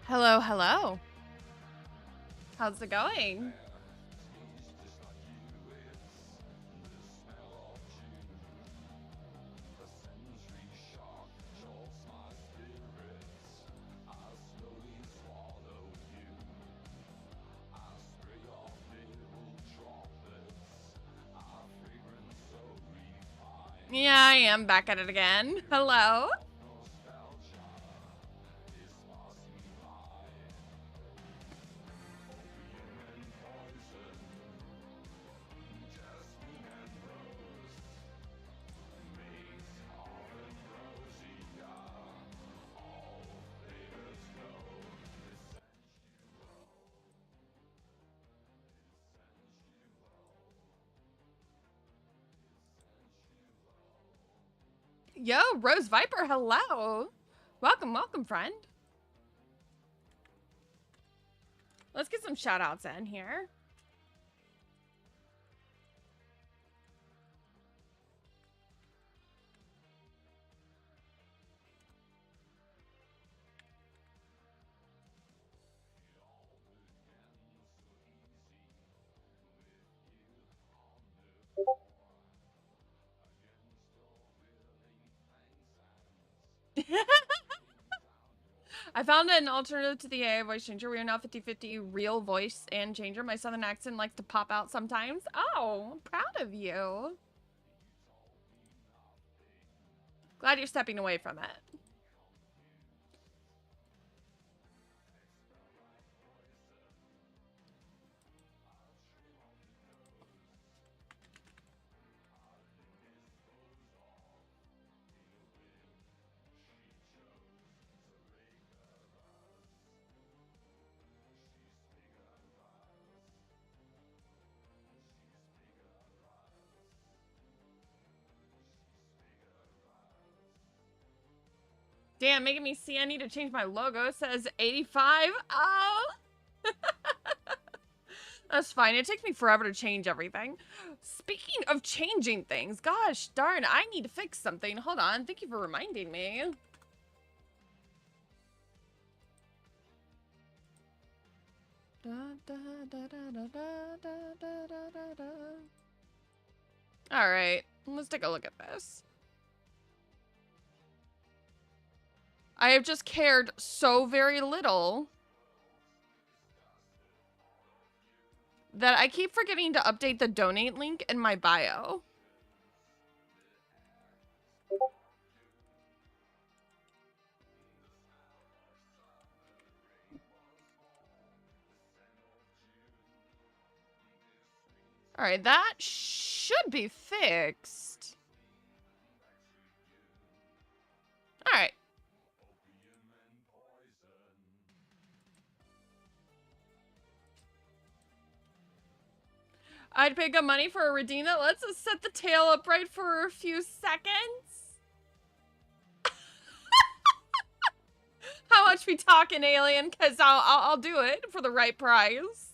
Hello, hello. How's it going? Yeah, I am back at it again. Hello. Yo, Rose Viper, hello. Welcome, welcome, friend. Let's get some shout outs in here. I found an alternative to the AI voice changer. We are now 50-50 real voice and changer. My southern accent likes to pop out sometimes. Oh, I'm proud of you. Glad you're stepping away from it. Damn, making me see I need to change my logo. It says 85. Oh. That's fine. It takes me forever to change everything. Speaking of changing things, gosh darn, I need to fix something. Hold on. Thank you for reminding me. All right, let's take a look at this. I have just cared so very little that I keep forgetting to update the donate link in my bio. All right, that should be fixed. All right. I'd pay good money for a redeem that lets us set the tail upright for a few seconds. How much we talking, alien? Cause I'll do it for the right price.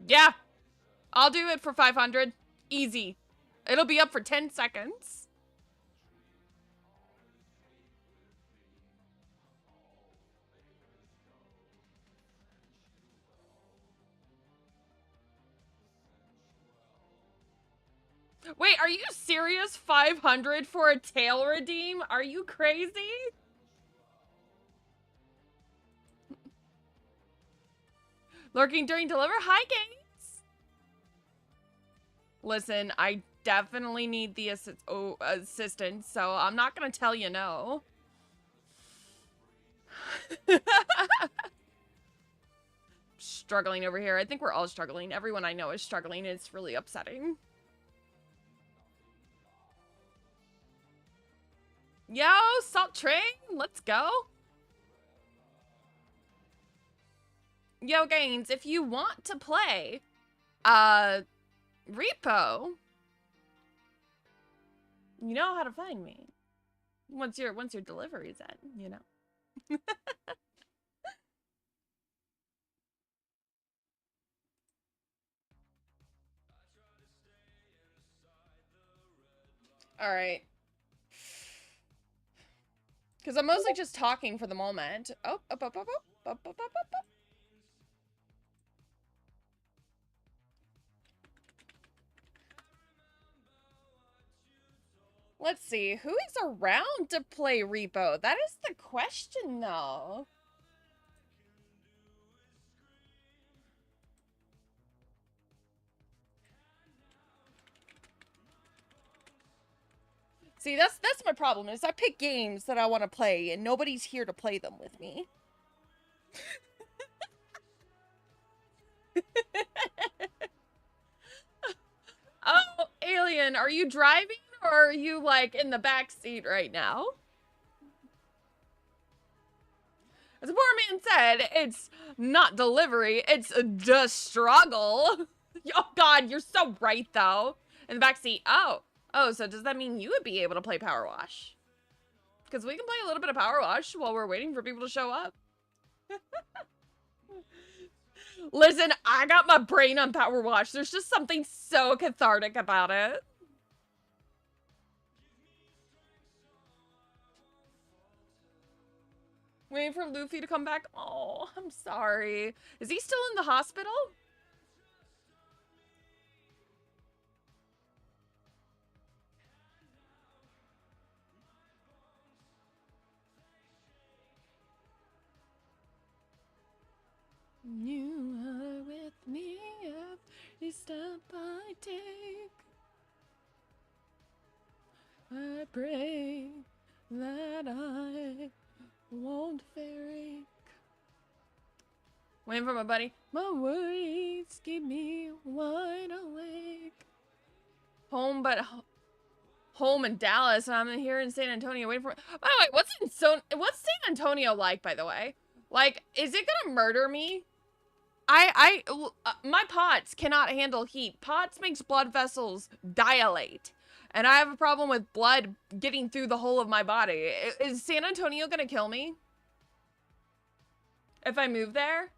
Yeah, I'll do it for 500. Easy. It'll be up for 10 seconds. Wait, are you serious? 500 for a tail redeem? Are you crazy? Lurking during deliver? Hi, Gates. Listen, I definitely need the assistance, so I'm not gonna tell you no. struggling over here. I think we're all struggling. Everyone I know is struggling. It's really upsetting. Yo, Salt Train, let's go. Yo, Gaines, if you want to play, Repo, you know how to find me. Once your delivery's in, you know. All right. Because I'm mostly just talking for the moment. Oh, up, up, up, up, up, up, up, up, up. Let's see, who is around to play Repo? That is the question, though. See, that's my problem, is I pick games that I want to play, and nobody's here to play them with me. Oh, Alien, are you driving, or are you, like, in the back seat right now? As the poor man said, it's not delivery, it's the struggle. Oh, God, you're so right, though. In the back seat. Oh, so does that mean you would be able to play Power Wash? Because we can play a little bit of Power Wash while we're waiting for people to show up. Listen, I got my brain on Power Wash. There's just something so cathartic about it. Waiting for Luffy to come back. Oh, I'm sorry. Is he still in the hospital? You are with me every step I take. I pray that I won't fake. Waiting for my buddy. My worries keep me wide awake. Home in Dallas, and I'm here in San Antonio waiting for. By the way, what's San Antonio like? By the way, like, is it gonna murder me? My POTS cannot handle heat. POTS makes blood vessels dilate. And I have a problem with blood getting through the whole of my body. Is San Antonio gonna kill me? If I move there?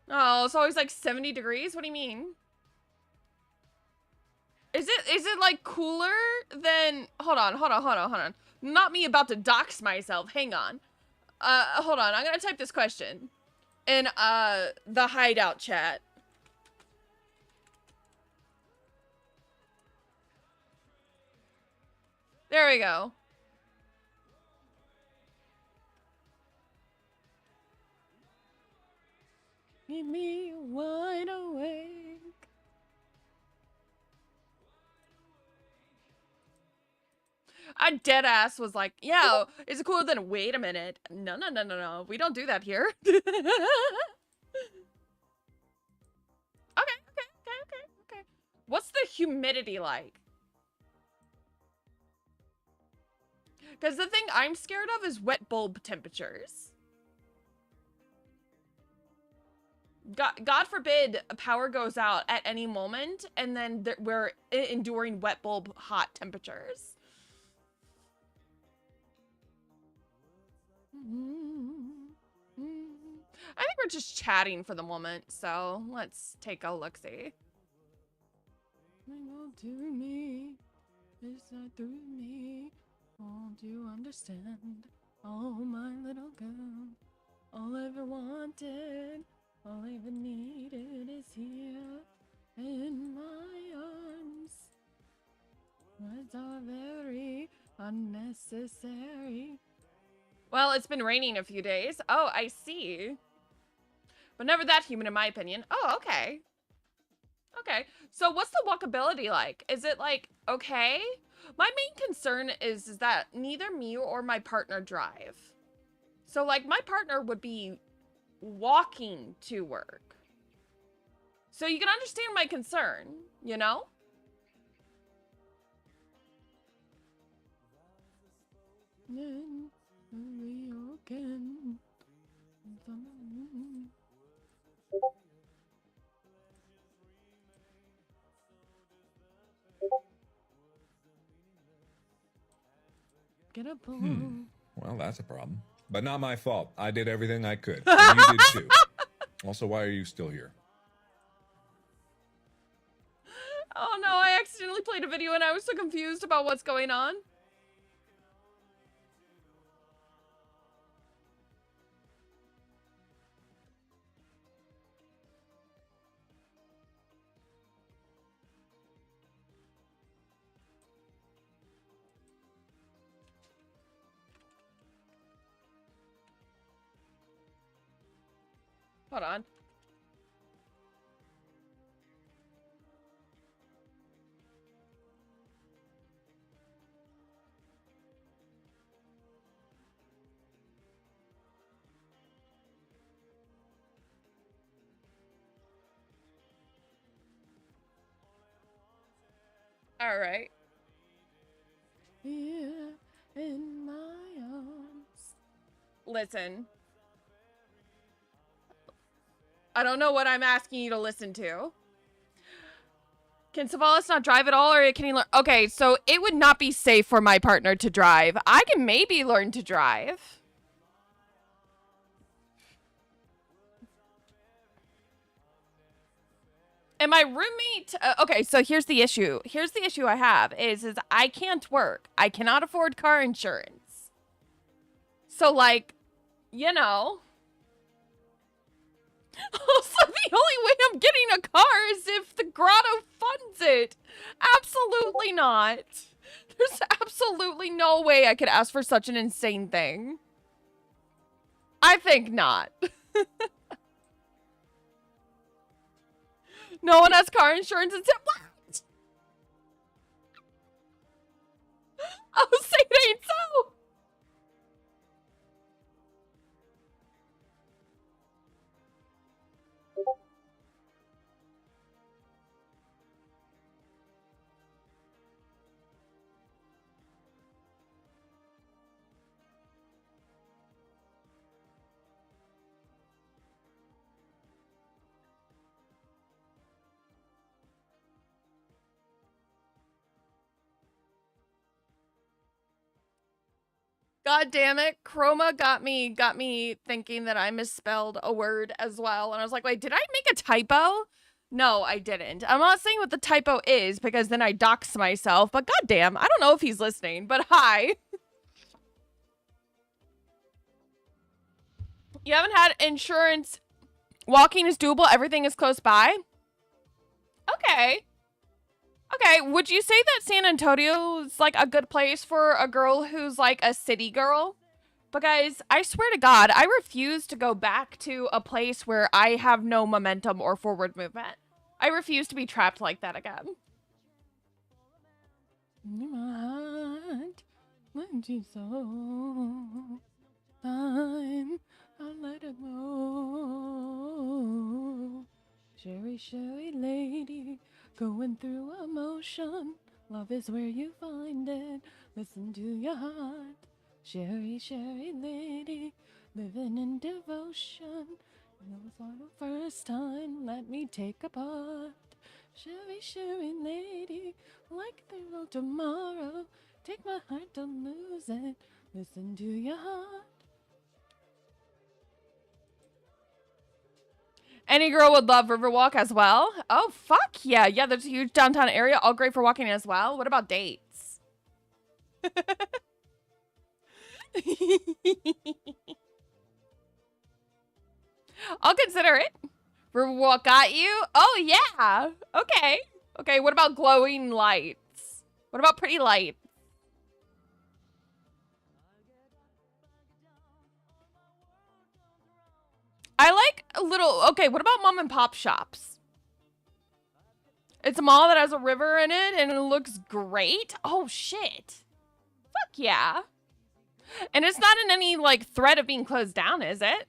Oh, it's always like 70 degrees? What do you mean? Is it like cooler than... Hold on. Not me about to dox myself. Hang on. Hold on. I'm gonna type this question in, the hideout chat. There we go. Keep me wide awake. I dead ass was like, yeah, is it cooler than, wait a minute. No. We don't do that here. Okay. What's the humidity like? Because the thing I'm scared of is wet bulb temperatures. God forbid power goes out at any moment, and then we're enduring wet bulb hot temperatures. I think we're just chatting for the moment, so let's take a look-see. To me, is that through me? Won't you understand? Oh, my little girl, all I ever wanted, all I ever needed is here in my arms. Words are very unnecessary. Well, it's been raining a few days. Oh, I see. But never that human, in my opinion. Oh, okay. Okay. So what's the walkability like? Is it, like, okay? My main concern is that neither me or my partner drive. So, like, my partner would be walking to work. So you can understand my concern, you know? Get a pull. Well, that's a problem. But not my fault. I did everything I could. And you did too. Also, why are you still here? Oh no, I accidentally played a video and I was so confused about what's going on. Hold on. All right. Here in my arms. Listen. I don't know what I'm asking you to listen to. Can Savalas not drive at all, or can he learn? Okay, so it would not be safe for my partner to drive. I can maybe learn to drive. And my roommate, okay, so here's the issue. Here's the issue I have is I can't work. I cannot afford car insurance. So, like, you know. Also, the only way I'm getting a car is if the grotto funds it. Absolutely not. There's absolutely no way I could ask for such an insane thing. I think not. No one has car insurance and said, what? I'll say it ain't so. God damn it, Chroma got me thinking that I misspelled a word as well. And I was like, wait, did I make a typo? No, I didn't. I'm not saying what the typo is because then I dox myself, but goddamn, I don't know if he's listening, but hi. You haven't had insurance. Walking is doable. Everything is close by. Okay. Okay, would you say that San Antonio is like a good place for a girl who's like a city girl? Because I swear to God, I refuse to go back to a place where I have no momentum or forward movement. I refuse to be trapped like that again. I'll let it go. Sherry, sherry lady, going through emotion. Love is where you find it. Listen to your heart. Sherry, sherry lady, living in devotion. And it was all the first time, let me take a part. Sherry, sherry lady, like the road tomorrow. Take my heart, don't lose it. Listen to your heart. Any girl would love Riverwalk as well. Oh, fuck yeah. Yeah, there's a huge downtown area. All great for walking as well. What about dates? I'll consider it. Riverwalk got you? Oh, yeah. Okay. Okay, what about glowing lights? What about pretty lights? I like a little... Okay, what about mom and pop shops? It's a mall that has a river in it and it looks great. Oh, shit. Fuck yeah. And it's not in any, like, threat of being closed down, is it?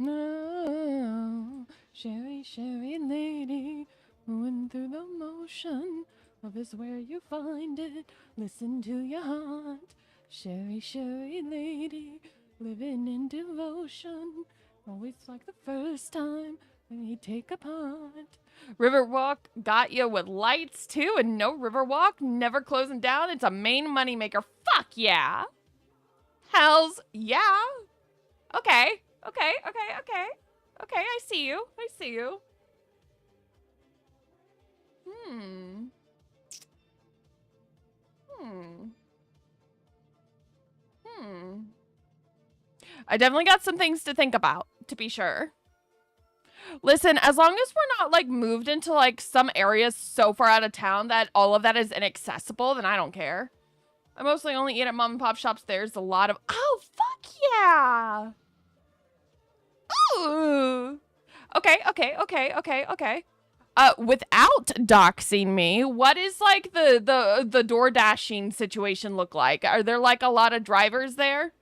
No, Sherry, Sherry lady, moving through the motion. Love is where you find it. Listen to your heart. Sherry, Sherry lady, living in devotion. Always like the first time when you take a part. Riverwalk got you with lights too, and no Riverwalk, never closing down. It's a main moneymaker. Fuck yeah. Hells yeah. Okay. Okay. I see you. I definitely got some things to think about, to be sure. Listen, as long as we're not, like, moved into, like, some areas so far out of town that all of that is inaccessible, then I don't care. I mostly only eat at mom and pop shops. There's a lot of... Oh, fuck yeah! Ooh! Okay. Without doxing me, what is, like, the door dashing situation look like? Are there, like, a lot of drivers there?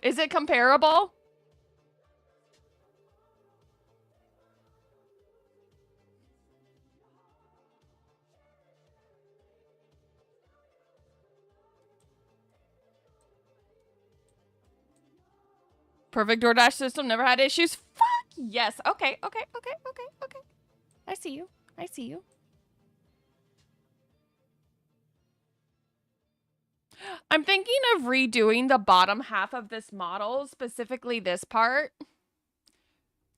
Is it comparable? Perfect DoorDash system, never had issues. Fuck yes. Okay. I see you. I'm thinking of redoing the bottom half of this model, specifically this part.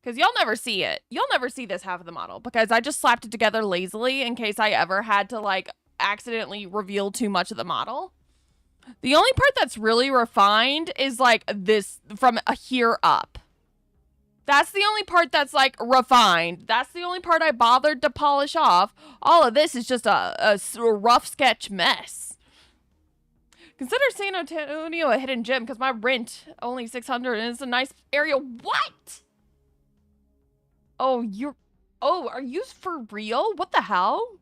Because y'all never see it. You'll never see this half of the model because I just slapped it together lazily in case I ever had to, like, accidentally reveal too much of the model. The only part that's really refined is, like, this from here up. That's the only part that's, like, refined. That's the only part I bothered to polish off. All of this is just a rough sketch mess. Consider San Antonio a hidden gem because my rent only $600 and it's a nice area. What? Oh, are you for real? What the hell?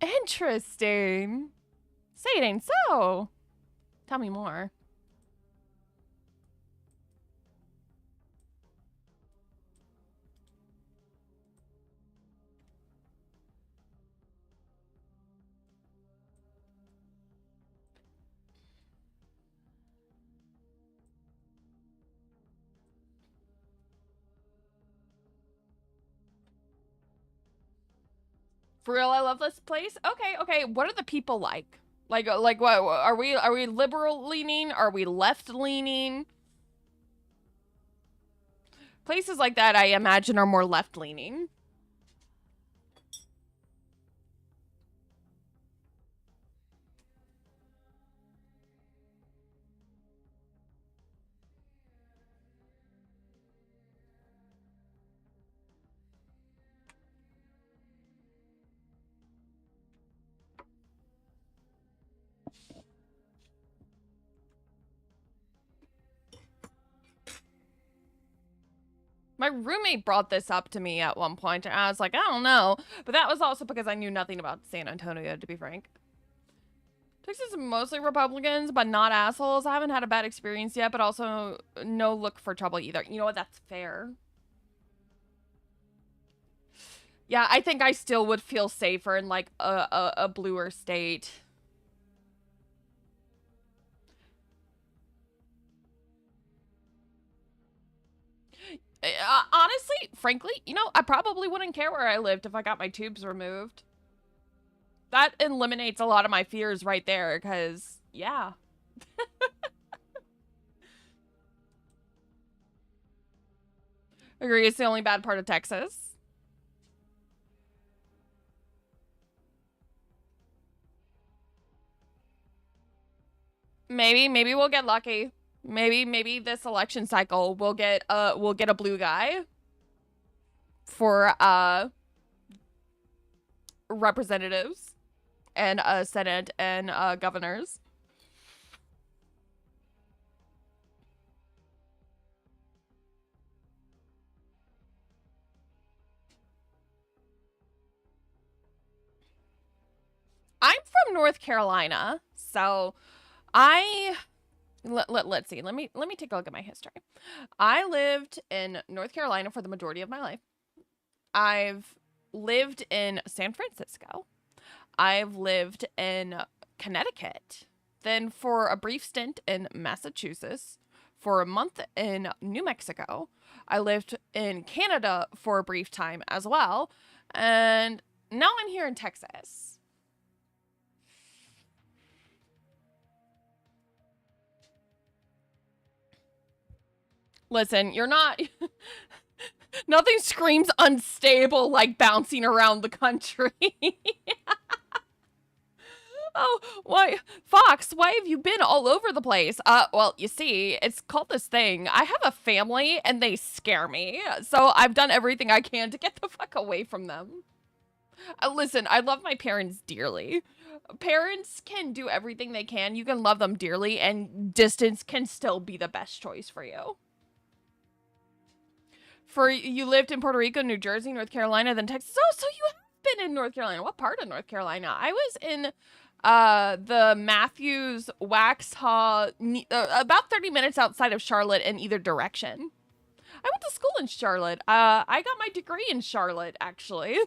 Interesting. Say it ain't so. Tell me more. For real, I love this place. Okay. What are the people like? Like what? Are we liberal leaning? Are we left leaning? Places like that, I imagine, are more left leaning. My roommate brought this up to me at one point, and I was like, I don't know. But that was also because I knew nothing about San Antonio, to be frank. Texas is mostly Republicans, but not assholes. I haven't had a bad experience yet, but also no look for trouble either. You know what? That's fair. Yeah, I think I still would feel safer in, like, a bluer state. Honestly, frankly, you know, I probably wouldn't care where I lived if I got my tubes removed. That eliminates a lot of my fears right there, because, yeah. Agree, it's the only bad part of Texas. Maybe we'll get lucky. Maybe this election cycle we'll get a blue guy for representatives and Senate and governors. from North Carolina, so let's see. Let me take a look at my history. I lived in North Carolina for the majority of my life. I've lived in San Francisco. I've lived in Connecticut. Then for a brief stint in Massachusetts. For a month in New Mexico. I lived in Canada for a brief time as well. And now I'm here in Texas. Listen, you're not... Nothing screams unstable like bouncing around the country. Oh, why, Fox, why have you been all over the place? Well, you see, it's called this thing. I have a family and they scare me. So I've done everything I can to get the fuck away from them. Listen, I love my parents dearly. Parents can do everything they can. You can love them dearly and distance can still be the best choice for you. You lived in Puerto Rico, New Jersey, North Carolina, then Texas. Oh, so you have been in North Carolina. What part of North Carolina? I was in the Matthews Waxhaw, about 30 minutes outside of Charlotte in either direction. I went to school in Charlotte. I got my degree in Charlotte, actually.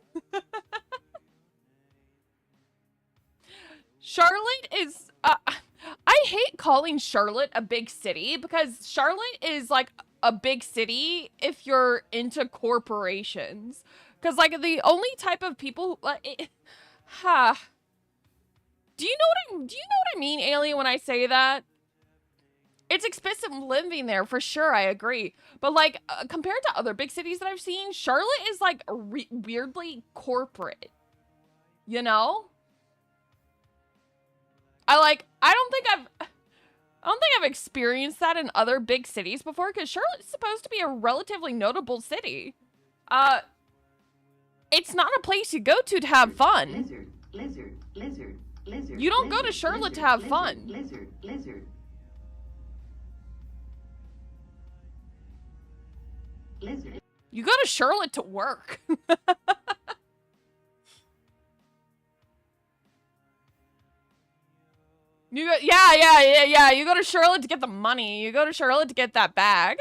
Charlotte is, I hate calling Charlotte a big city because Charlotte is like a big city if you're into corporations. Because like the only type of people, do you know what I mean, Alien, when I say that? It's expensive living there, for sure, I agree. But, like, compared to other big cities that I've seen, Charlotte is, like, weirdly corporate. You know? I don't think I've experienced that in other big cities before, because Charlotte's supposed to be a relatively notable city. It's not a place you go to have fun. Lizard. You don't go to Charlotte to have fun. Lizard. You go to Charlotte to work. Yeah. You go to Charlotte to get the money. You go to Charlotte to get that bag.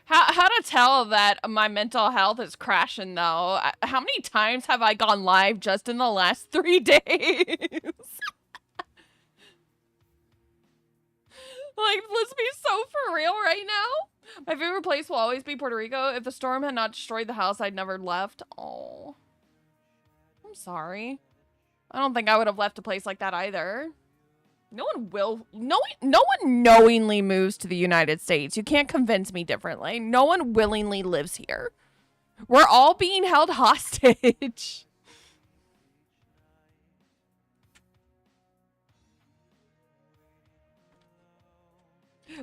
How to tell that my mental health is crashing, though? How many times have I gone live just in the last 3 days? Like, let's be so for real right now. My favorite place will always be Puerto Rico. If the storm had not destroyed the house, I'd never left. Oh. I'm sorry. I don't think I would have left a place like that either. No one knowingly moves to the United States. You can't convince me differently. No one willingly lives here. We're all being held hostage.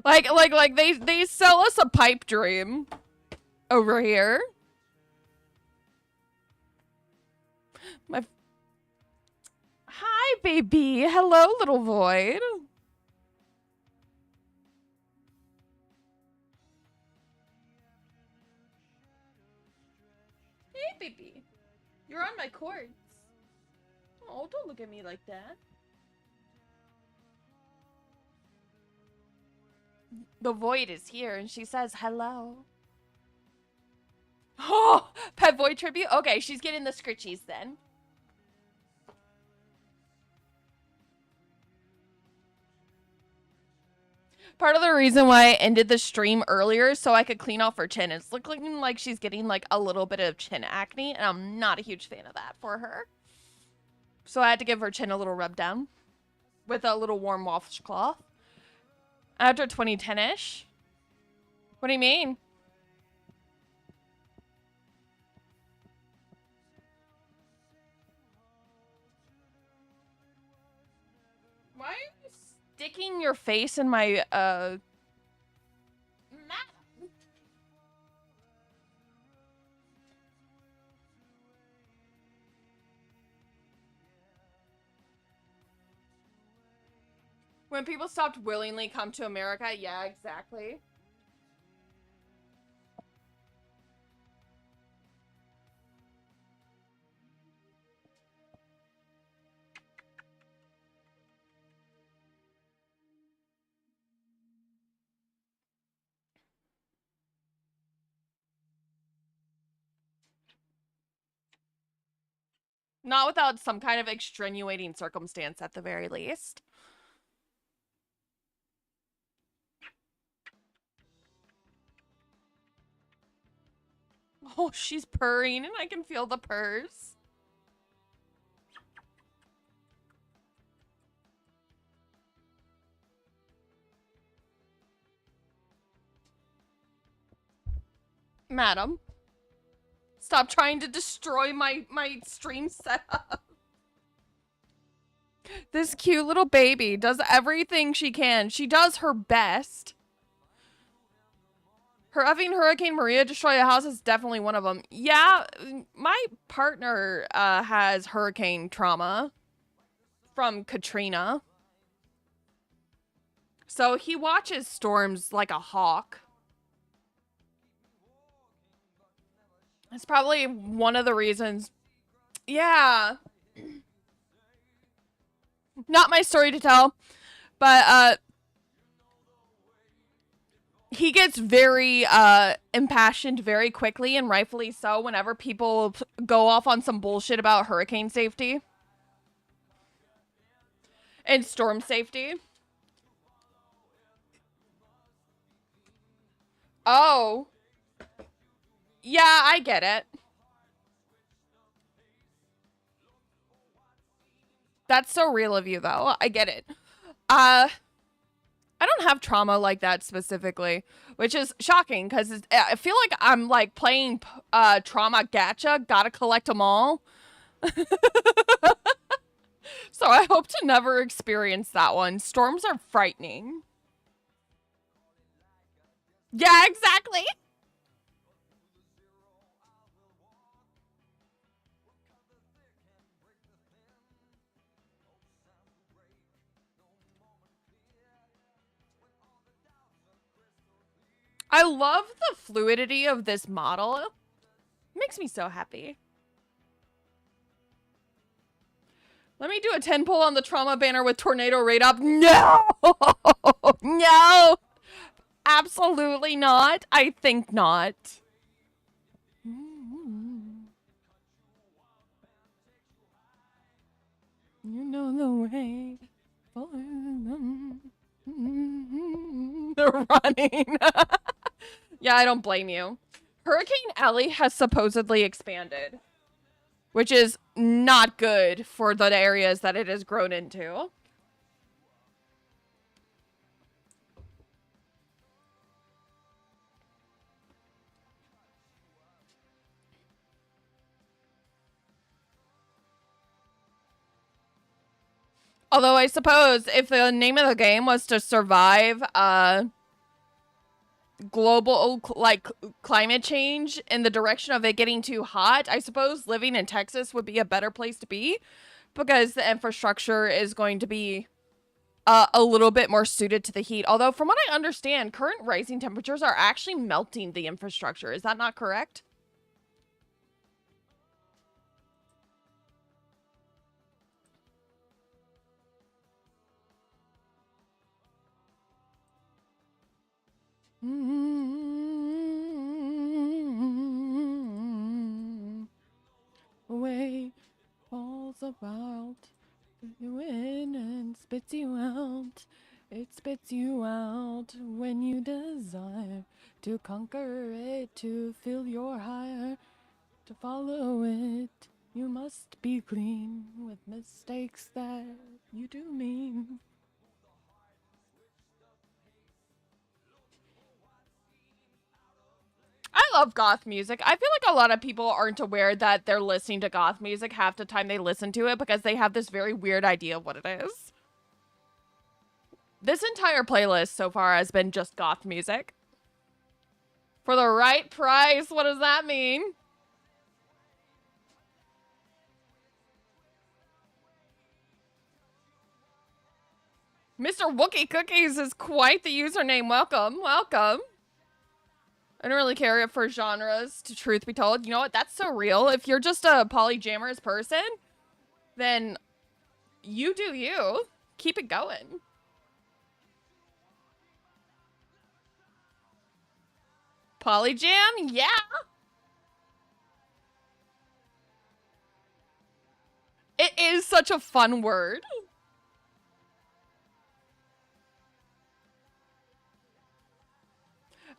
Like they sell us a pipe dream over here. Hi, baby. Hello, little void. Hey, baby. You're on my cords. Oh, don't look at me like that. The void is here, and she says hello. Oh, pet void tribute? Okay, she's getting the scritchies then. Part of the reason why I ended the stream earlier so I could clean off her chin. It's looking like she's getting like a little bit of chin acne, and I'm not a huge fan of that for her. So I had to give her chin a little rub down with a little warm washcloth. After 2010-ish? What do you mean? Why are you sticking your face in my, map? When people stopped willingly come to America, yeah, exactly. Not without some kind of extenuating circumstance at the very least. Oh, she's purring and I can feel the purrs. Madam, stop trying to destroy my stream setup. This cute little baby does everything she can. She does her best. Her effing Hurricane Maria destroy a house is definitely one of them. Yeah, my partner has hurricane trauma from Katrina. So he watches storms like a hawk. That's probably one of the reasons. Yeah. Not my story to tell, but he gets very impassioned very quickly, and rightfully so, whenever people go off on some bullshit about hurricane safety and storm safety. Oh. Yeah, I get it. That's so real of you, though. I get it. I don't have trauma like that specifically, which is shocking because I feel like I'm like playing trauma gacha, gotta collect them all. So I hope to never experience that one. Storms are frightening. Yeah, exactly. I love the fluidity of this model. It makes me so happy. Let me do a 10 pull on the trauma banner with tornado rate up. No! No! Absolutely not. I think not. You know the way. They're running. Yeah, I don't blame you. Hurricane Ellie has supposedly expanded, which is not good for the areas that it has grown into. Although I suppose if the name of the game was to survive global like climate change in the direction of it getting too hot, I suppose living in Texas would be a better place to be because the infrastructure is going to be a little bit more suited to the heat. Although from what I understand, current rising temperatures are actually melting the infrastructure. Is that not correct? Away falls about you in and spits you out. It spits you out when you desire to conquer it, to feel your higher, to follow it. You must be clean with mistakes that you do mean. love goth music. I feel like a lot of people aren't aware that they're listening to goth music half the time they listen to it because they have this very weird idea of what it is. This entire playlist so far has been just goth music. For the right price, what does that mean? Mr. Wookie Cookies is quite the username. Welcome, welcome. I don't really care for genres, to truth be told. You know what? That's so real. If you're just a polyamorous person, then you do you. Keep it going. Polyjam? Yeah. It is such a fun word.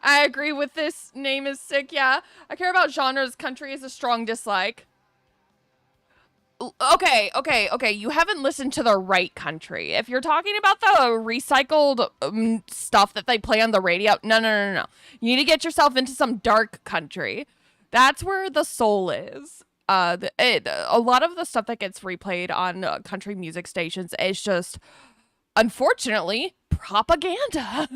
I agree with this. Name is sick. Yeah. I care about genres. Country is a strong dislike. Okay. You haven't listened to the right country. If you're talking about the recycled stuff that they play on the radio, no. You need to get yourself into some dark country. That's where the soul is. A lot of the stuff that gets replayed on country music stations is just, unfortunately, propaganda.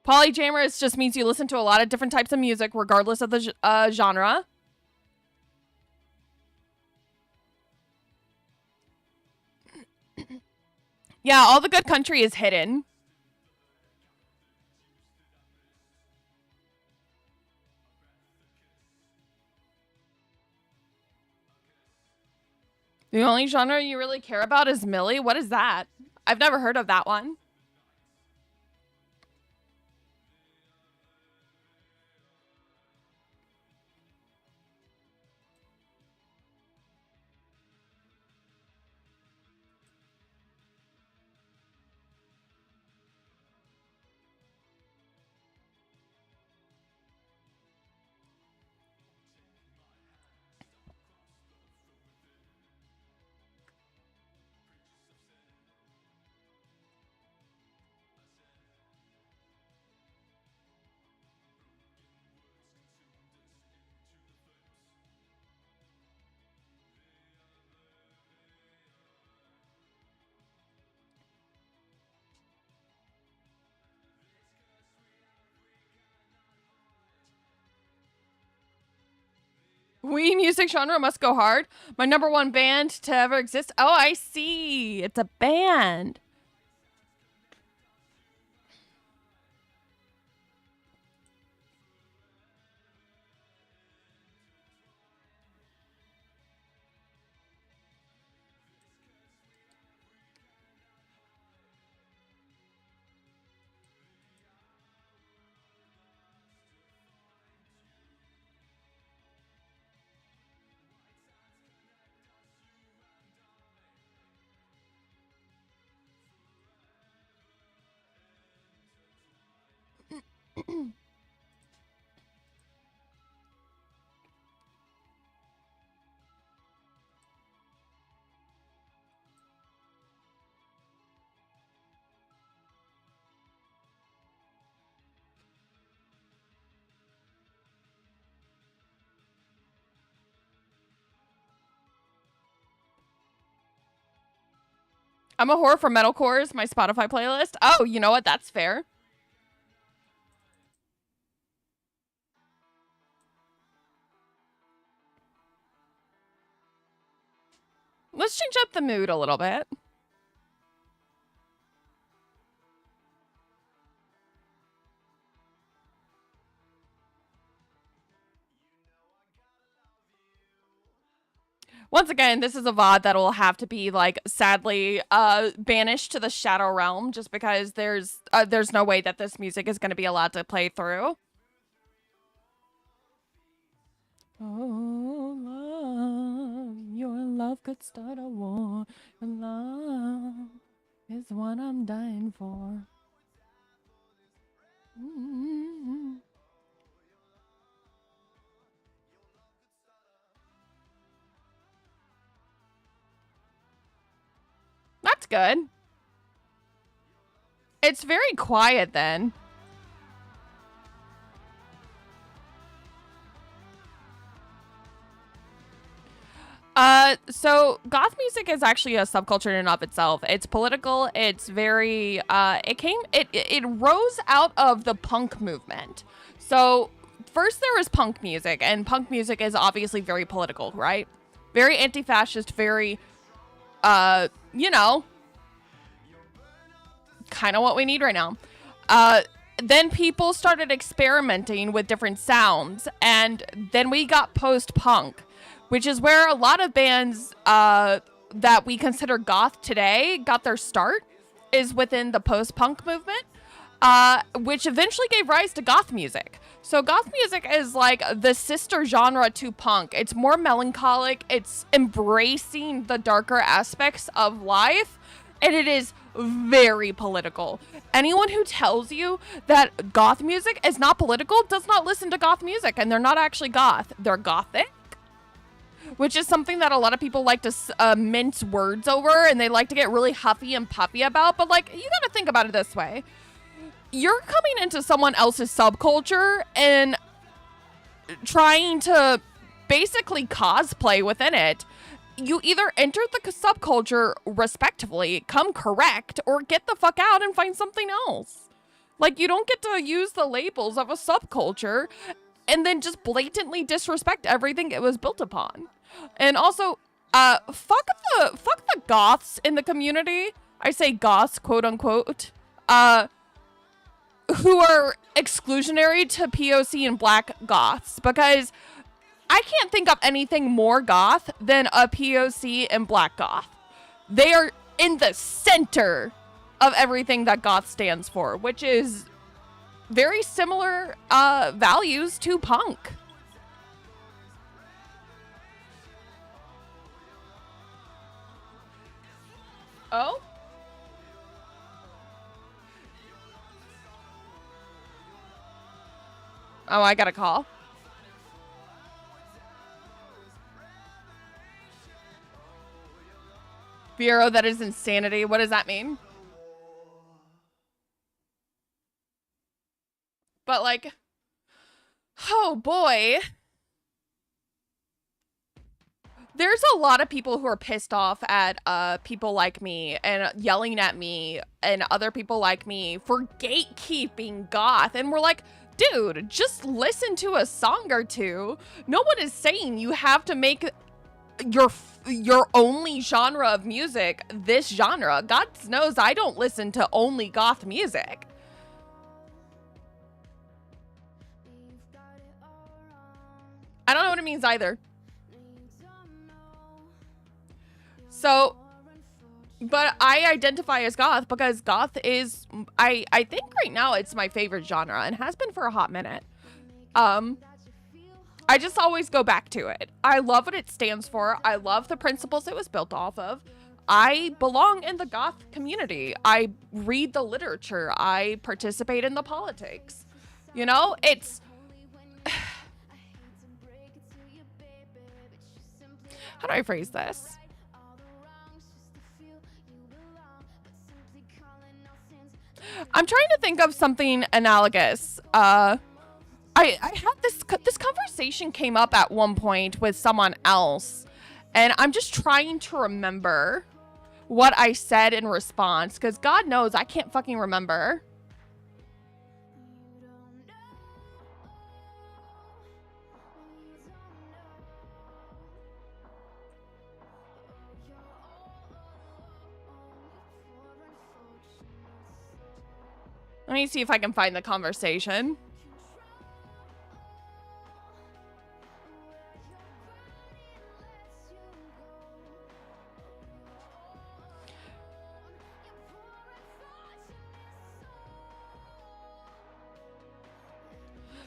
Polyamorous just means you listen to a lot of different types of music, regardless of the genre. Yeah, all the good country is hidden. The only genre you really care about is Millie? What is that? I've never heard of that one. We music genre must go hard. My number one band to ever exist. Oh, I see. It's a band. I'm a whore for metalcore, my Spotify playlist. Oh, you know what? That's fair. Let's change up the mood a little bit. Once again, this is a VOD that will have to be, like, sadly, banished to the Shadow Realm just because there's no way that this music is going to be allowed to play through. Oh, love, your love could start a war. Your love is what I'm dying for. Mm-hmm. good. It's very quiet then. So goth music is actually a subculture in and of itself. It's political. It's very, it rose out of the punk movement. So first there was punk music, and punk music is obviously very political, right? Very anti-fascist, very, you know, kind of what we need right now. Then people started experimenting with different sounds, and then we got post-punk, which is where a lot of bands that we consider goth today got their start, is within the post-punk movement, which eventually gave rise to goth music. So goth music is like the sister genre to punk. It's more melancholic. It's embracing the darker aspects of life, and it is very political. Anyone who tells you that goth music is not political does not listen to goth music, and they're not actually goth. They're gothic, which is something that a lot of people like to mince words over, and they like to get really huffy and puffy about. But like, you gotta think about it this way. You're coming into someone else's subculture and trying to basically cosplay within it. You either enter the subculture respectfully, come correct, or get the fuck out and find something else. Like, you don't get to use the labels of a subculture and then just blatantly disrespect everything it was built upon. And also, fuck the goths in the community. I say goths, quote unquote, who are exclusionary to POC and black goths, because I can't think of anything more goth than a POC and black goth. They are in the center of everything that goth stands for, which is very similar values to punk. Oh? Oh, I got a call. Bureau, that is insanity. What does that mean? But like, oh boy. There's a lot of people who are pissed off at people like me and yelling at me and other people like me for gatekeeping goth. And we're like, dude, just listen to a song or two. No one is saying you have to make your only genre of music this genre. God knows I don't listen to only goth music. I don't know what it means either. So, but I identify as goth because goth is, I think right now it's my favorite genre and has been for a hot minute. I just always go back to it. I love what it stands for. I love the principles it was built off of. I belong in the goth community. I read the literature. I participate in the politics. You know, it's... How do I phrase this? I'm trying to think of something analogous. I had this conversation came up at one point with someone else, and I'm just trying to remember what I said in response, because God knows I can't fucking remember. Let me see if I can find the conversation.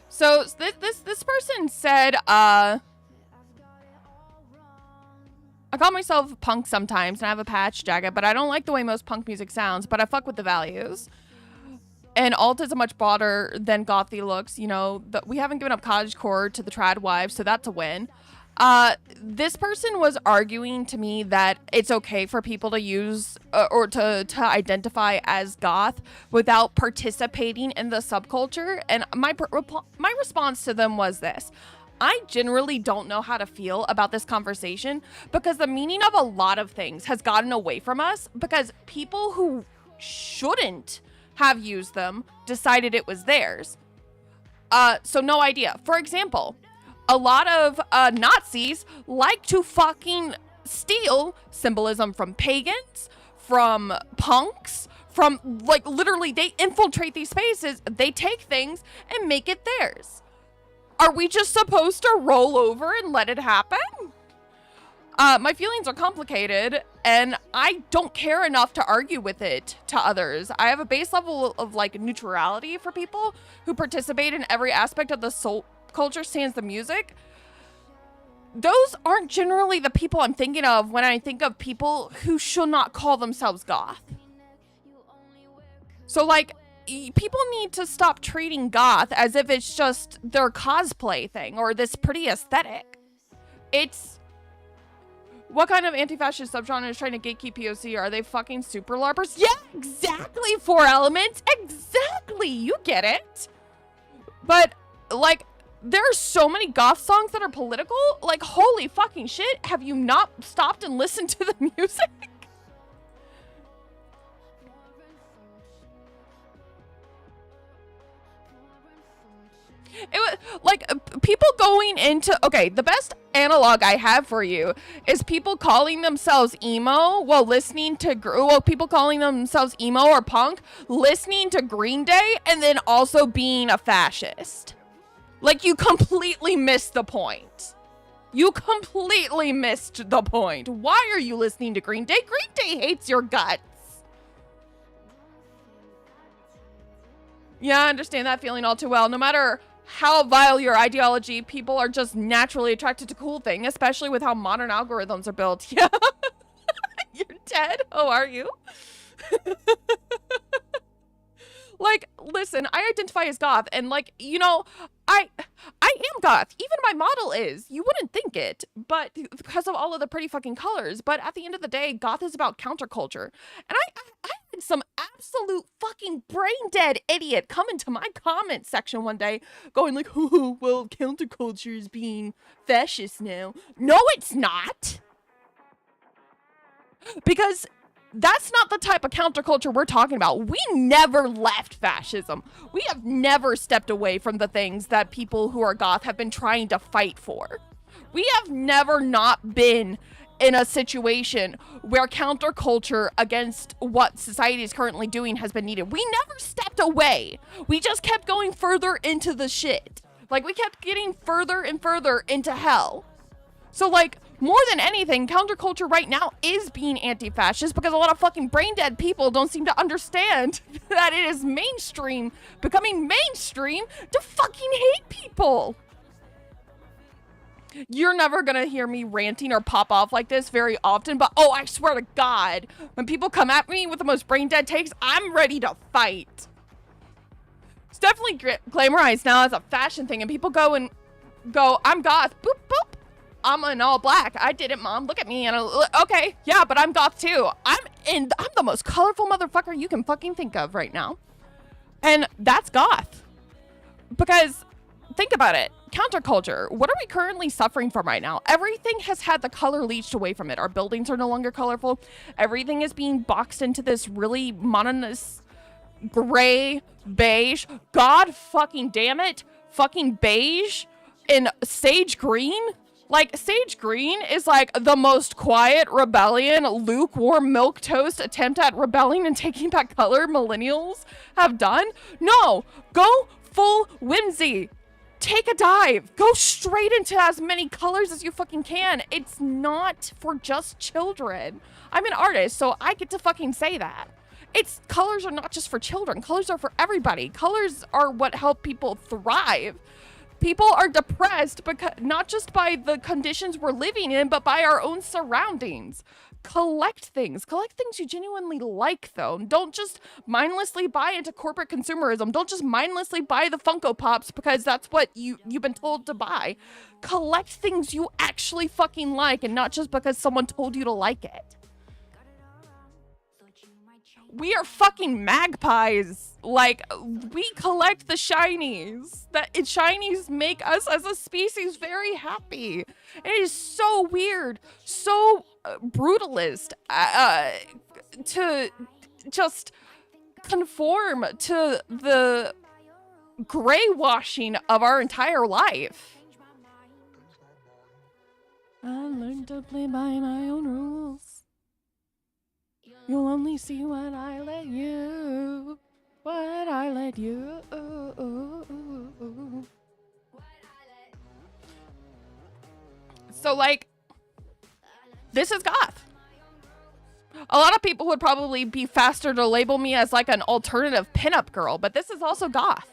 So this person said, I call myself punk sometimes and I have a patch jacket, but I don't like the way most punk music sounds, but I fuck with the values. And alt is a much broader than gothy looks. You know, we haven't given up cottagecore to the trad wives, so that's a win. This person was arguing to me that it's okay for people to use or to identify as goth without participating in the subculture. And my response to them was this. I generally don't know how to feel about this conversation because the meaning of a lot of things has gotten away from us because people who shouldn't have used them decided it was theirs. So no idea. For example, a lot of Nazis like to fucking steal symbolism from pagans, from punks, from like literally they infiltrate these spaces, they take things and make it theirs. Are we just supposed to roll over and let it happen? My feelings are complicated and I don't care enough to argue with it to others. I have a base level of like neutrality for people who participate in every aspect of the soul culture sans the music. Those aren't generally the people I'm thinking of when I think of people who should not call themselves goth. So like, people need to stop treating goth as if it's just their cosplay thing or this pretty aesthetic. It's what kind of anti-fascist subgenre is trying to gatekeep POC? Are they fucking super LARPers? Yeah, exactly. 4 Elements. Exactly. You get it. But like, there are so many goth songs that are political. Like, holy fucking shit. Have you not stopped and listened to the music? It was like people going into, okay, the best analog I have for you is people calling themselves emo while listening to, people calling themselves emo or punk, listening to Green Day, and then also being a fascist. Like, you completely missed the point. You completely missed the point. Why are you listening to Green Day? Green Day hates your guts. Yeah, I understand that feeling all too well. No matter how vile your ideology, people are just naturally attracted to cool things, especially with how modern algorithms are built. Yeah. You're dead? Oh, are you? Like, listen, I identify as goth, and like, you know, I am goth. Even my model is. You wouldn't think it, but because of all of the pretty fucking colors. But at the end of the day, goth is about counterculture. And I had some absolute fucking brain dead idiot come into my comment section one day going like, oh, well, counterculture is being fascist now. No, it's not. Because that's not the type of counterculture we're talking about. We never left fascism. We have never stepped away from the things that people who are goth have been trying to fight for. We have never not been in a situation where counterculture against what society is currently doing has been needed. We never stepped away. We just kept going further into the shit. Like, we kept getting further and further into hell. So, like, more than anything, counterculture right now is being anti-fascist because a lot of fucking brain-dead people don't seem to understand that it is mainstream, becoming mainstream to fucking hate people. You're never gonna hear me ranting or pop off like this very often, but oh, I swear to God, when people come at me with the most brain-dead takes, I'm ready to fight. It's definitely glamorized now as a fashion thing, and people go, I'm goth, boop, boop. I'm in all black. I did it, Mom. Look at me. And okay, yeah, but I'm goth too. I'm the most colorful motherfucker you can fucking think of right now. And that's goth. Because think about it. Counterculture. What are we currently suffering from right now? Everything has had the color leached away from it. Our buildings are no longer colorful. Everything is being boxed into this really monotonous gray, beige. God fucking damn it. Fucking beige and sage green. Like, sage green is like the most quiet rebellion, lukewarm milquetoast attempt at rebelling and taking back color millennials have done. No, go full whimsy. Take a dive. Go straight into as many colors as you fucking can. It's not for just children. I'm an artist, so I get to fucking say that. Colors are not just for children. Colors are for everybody. Colors are what help people thrive. People are depressed because not just by the conditions we're living in, but by our own surroundings. Collect things you genuinely like, though. Don't just mindlessly buy into corporate consumerism. Don't just mindlessly buy the Funko Pops because that's what you've been told to buy. Collect things you actually fucking like, and not just because someone told you to like it. We are fucking magpies. Like, we collect the shinies. Shinies make us as a species very happy. It is so weird, so brutalist to just conform to the gray washing of our entire life. I learned to play by my own rules. You'll only see what I let you. What I let you. So, like, this is goth. A lot of people would probably be faster to label me as like an alternative pinup girl, but this is also goth.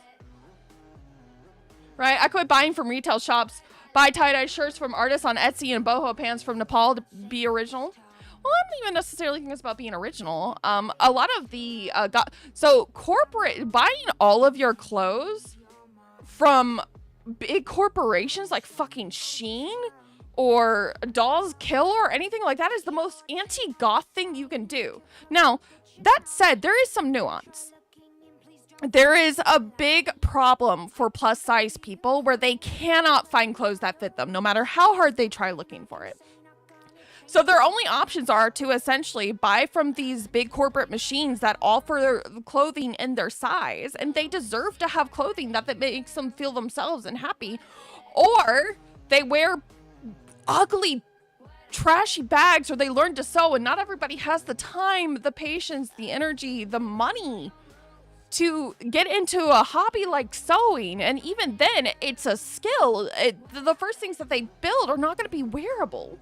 Right? I quit buying from retail shops, buy tie-dye shirts from artists on Etsy and boho pants from Nepal to be original. Well, I don't even necessarily think it's about being original. A lot of the so corporate buying all of your clothes from big corporations like fucking Shein or Dolls Kill or anything like that is the most anti-goth thing you can do. Now, that said, there is some nuance. There is a big problem for plus size people where they cannot find clothes that fit them, no matter how hard they try looking for it. So their only options are to essentially buy from these big corporate machines that offer clothing in their size, and they deserve to have clothing that makes them feel themselves and happy. Or they wear ugly, trashy bags, or they learn to sew, and not everybody has the time, the patience, the energy, the money to get into a hobby like sewing. And even then, it's a skill. The first things that they build are not going to be wearable.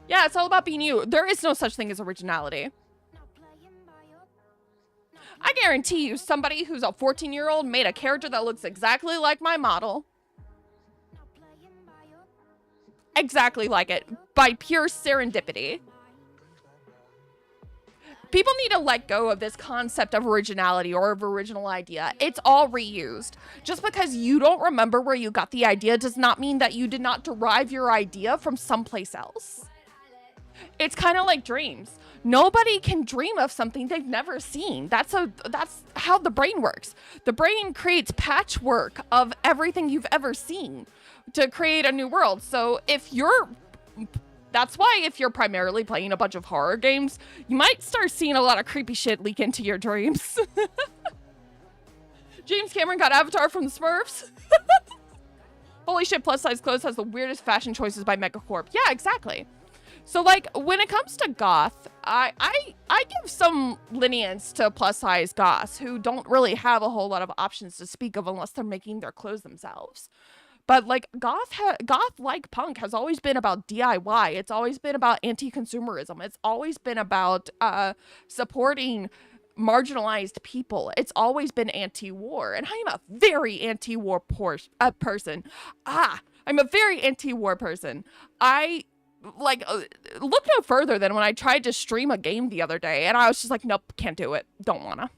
Yeah, it's all about being you. There is no such thing as originality. I guarantee you somebody who's a 14-year-old made a character that looks exactly like my model. Exactly like it. By pure serendipity. People need to let go of this concept of originality or of original idea. It's all reused. Just because you don't remember where you got the idea does not mean that you did not derive your idea from someplace else. It's kind of like dreams. Nobody can dream of something they've never seen. That's how the brain works. The brain creates patchwork of everything you've ever seen to create a new world. So that's why if you're primarily playing a bunch of horror games, you might start seeing a lot of creepy shit leak into your dreams. James Cameron got Avatar from the Smurfs. Holy shit, plus size clothes has the weirdest fashion choices by Megacorp. Yeah, exactly. So, like, when it comes to goth, I give some lenience to plus-size goths who don't really have a whole lot of options to speak of unless they're making their clothes themselves. But, like, goth like punk has always been about DIY. It's always been about anti-consumerism. It's always been about supporting marginalized people. It's always been anti-war. And I am a very anti-war person. I'm a very anti-war person. Look no further than when I tried to stream a game the other day, and I was just like, nope, can't do it. Don't wanna.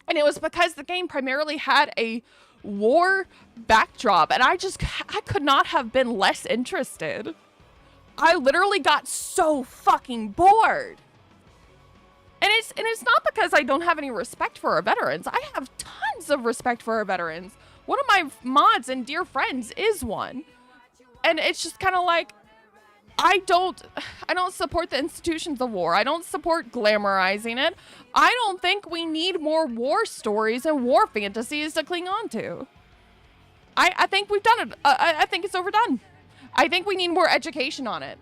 And it was because the game primarily had a war backdrop, and I could not have been less interested. I literally got so fucking bored. And it's not because I don't have any respect for our veterans. I have tons of respect for our veterans. One of my mods and dear friends is one. And it's just kind of like, I don't support the institutions of war. I don't support glamorizing it. I don't think we need more war stories and war fantasies to cling on to. I think we've done it. I think it's overdone. I think we need more education on it.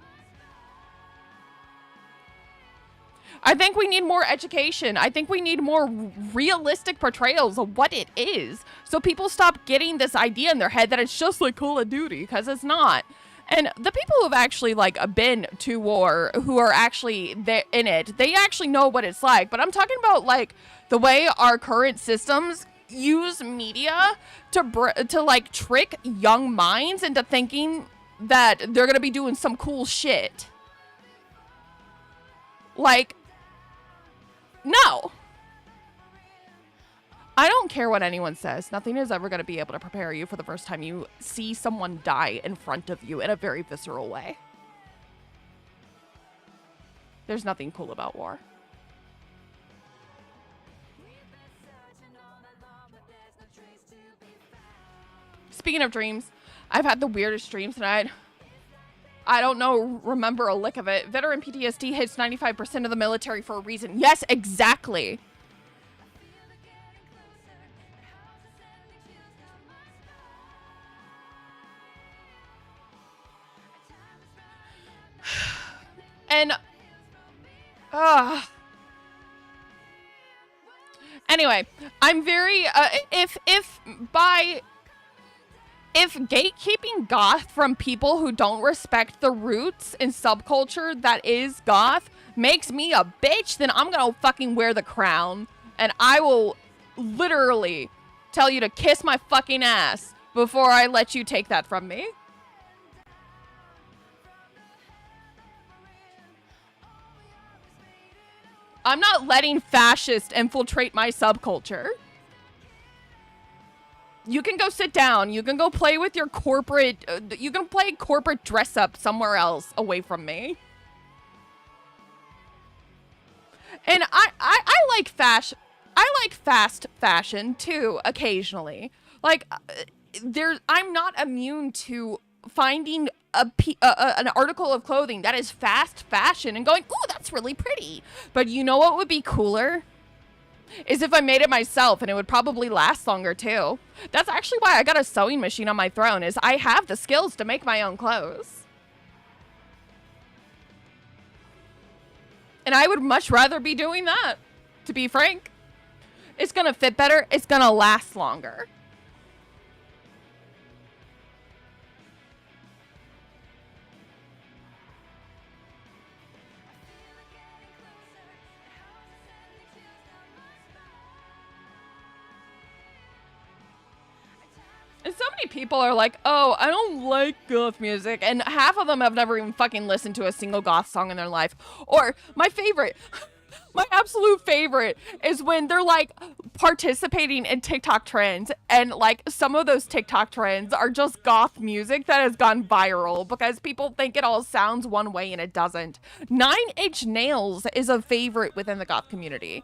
I think we need more education. I think we need more realistic portrayals of what it is, so people stop getting this idea in their head that it's just like Call of Duty, because it's not. And the people who have actually, like, been to war, who are actually in it, they actually know what it's like. But I'm talking about, like, the way our current systems use media to like trick young minds into thinking that they're gonna be doing some cool shit. Like, no. I don't care what anyone says. Nothing is ever going to be able to prepare you for the first time you see someone die in front of you in a very visceral way. There's nothing cool about war. Speaking of dreams, I've had the weirdest dreams tonight. I don't know, remember a lick of it. Veteran PTSD hits 95% of the military for a reason. Yes, exactly. And, anyway, I'm very, if gatekeeping goth from people who don't respect the roots and subculture that is goth makes me a bitch, then I'm gonna fucking wear the crown. And I will literally tell you to kiss my fucking ass before I let you take that from me. I'm not letting fascists infiltrate my subculture. You can go sit down. You can go play with your corporate... you can play corporate dress-up somewhere else away from me. And I like fashion. I like fast fashion, too, occasionally. Like, I'm not immune to finding an article of clothing that is fast fashion and going, ooh, that's really pretty. But you know what would be cooler? Is if I made it myself, and it would probably last longer too. That's actually why I got a sewing machine on my throne, is I have the skills to make my own clothes. And I would much rather be doing that, to be frank. It's gonna fit better, it's gonna last longer. And so many people are like, oh, I don't like goth music. And half of them have never even fucking listened to a single goth song in their life. Or my favorite, my absolute favorite is when they're like participating in TikTok trends. And like some of those TikTok trends are just goth music that has gone viral because people think it all sounds one way and it doesn't. 9 Inch Nails is a favorite within the goth community.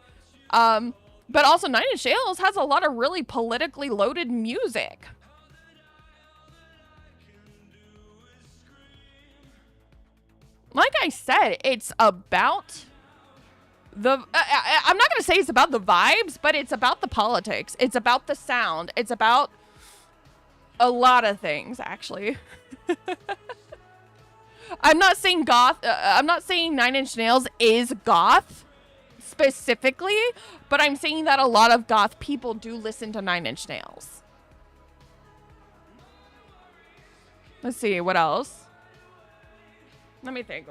But also 9 Inch Nails has a lot of really politically loaded music. Like I said, it's about the... I'm not going to say it's about the vibes, but it's about the politics. It's about the sound. It's about a lot of things, actually. I'm not saying goth... I'm not saying 9 Inch Nails is goth, specifically, but I'm saying that a lot of goth people do listen to 9 Inch Nails. Let's see, what else? Let me think.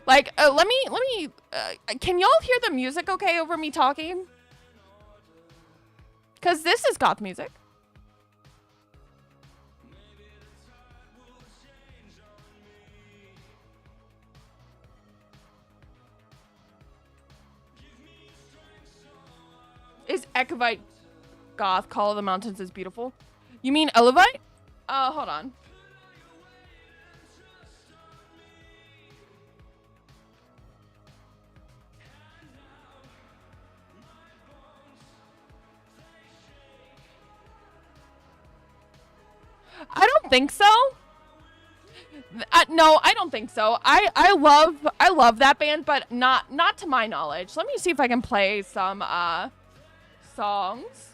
Like, let me, can y'all hear the music okay over me talking? Because this is goth music. Is Ecovite goth? Call of the Mountains is beautiful. You mean Elevite? Hold on. I don't think so. No, I don't think so. I love that band, but not to my knowledge. Let me see if I can play some songs.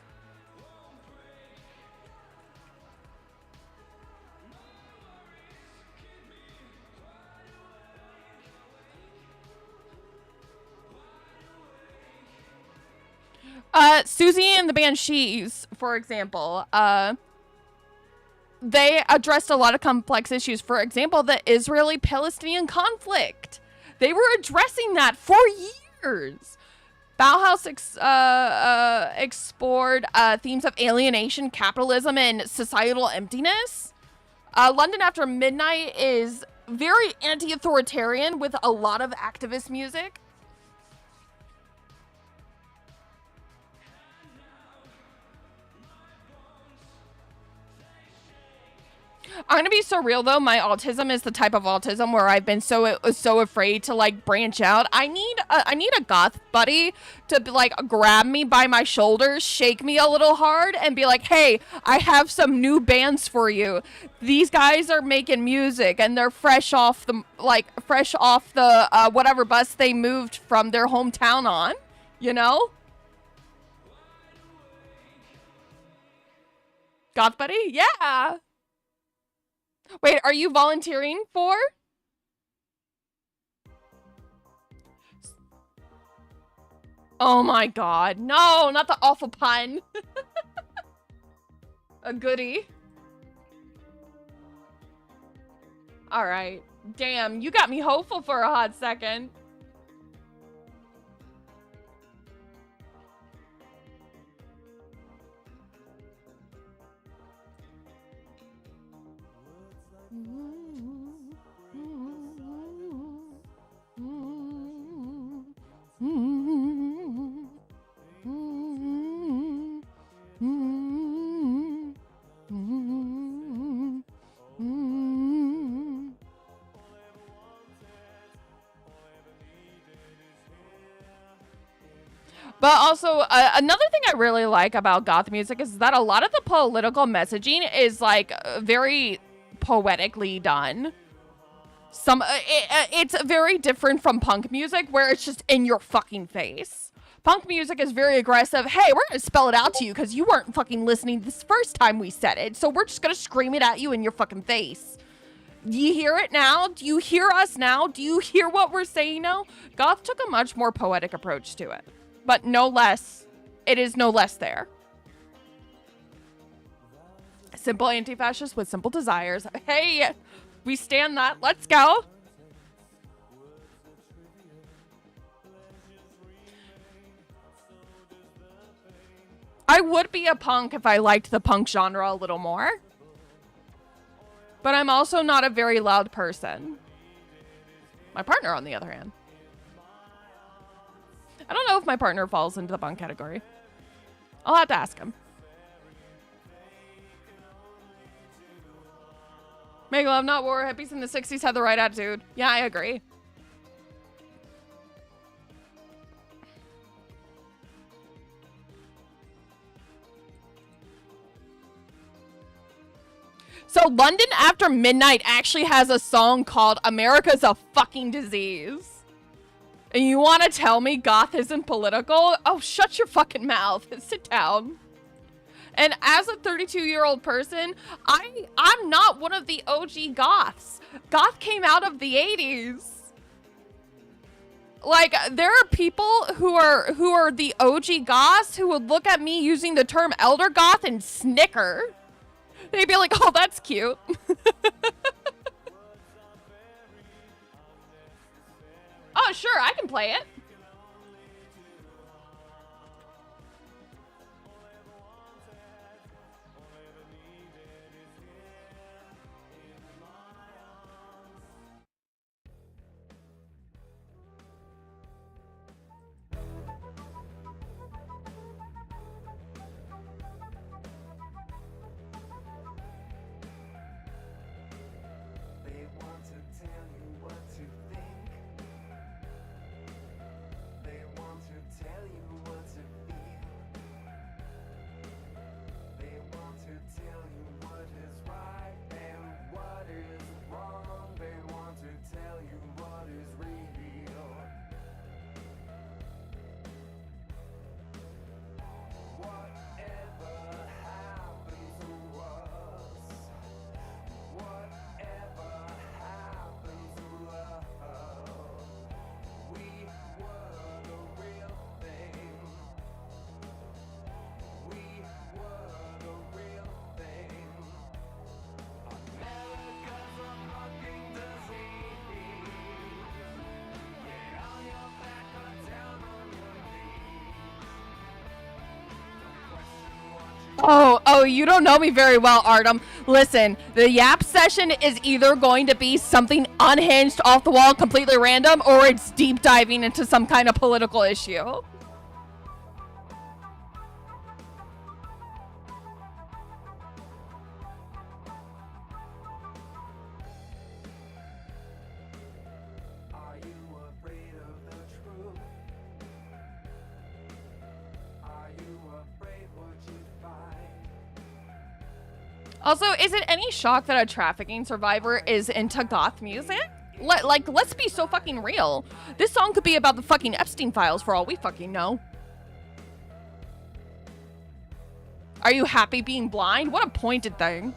Susie and the Banshees, for example, they addressed a lot of complex issues. For example, the Israeli-Palestinian conflict. They were addressing that for years. Bauhaus explored themes of alienation, capitalism, and societal emptiness. London After Midnight is very anti-authoritarian with a lot of activist music. I'm gonna be so real though. My autism is the type of autism where I've been so afraid to like branch out. I need a goth buddy to like grab me by my shoulders, shake me a little hard, and be like, "Hey, I have some new bands for you. These guys are making music, and they're fresh off the whatever bus they moved from their hometown on, you know." Goth buddy, yeah. Wait, are you volunteering for? Oh my god. No, not the awful pun. A goodie. Alright. Damn, you got me hopeful for a hot second. But also, another thing I really like about goth music is that a lot of the political messaging is like very poetically done. It's very different from punk music where it's just in your fucking face. Punk music is very aggressive. Hey, we're gonna spell it out to you because you weren't fucking listening this first time we said it. So we're just gonna scream it at you in your fucking face. Do you hear it now? Do you hear us now? Do you hear what we're saying now? Goth took a much more poetic approach to it. But no less, it is no less there. Simple anti-fascist with simple desires. Hey, we stand that. Let's go. I would be a punk if I liked the punk genre a little more. But I'm also not a very loud person. My partner, on the other hand. I don't know if my partner falls into the punk category. I'll have to ask him. Make love, not war. Hippies in the 60s had the right attitude. Yeah, I agree. So London After Midnight actually has a song called America's a Fucking Disease. And you want to tell me goth isn't political? Oh, shut your fucking mouth. Sit down. And as a 32-year-old person, I'm not one of the OG goths. Goth came out of the 80s. Like, there are people who are the OG goths who would look at me using the term elder goth and snicker. They'd be like, "Oh, that's cute." Oh, sure, I can play it. Oh, you don't know me very well, Artem. Listen, the Yap session is either going to be something unhinged, off the wall, completely random, or it's deep diving into some kind of political issue. Also, is it any shock that a trafficking survivor is into goth music? Like, let's be so fucking real. This song could be about the fucking Epstein files for all we fucking know. Are you happy being blind? What a pointed thing.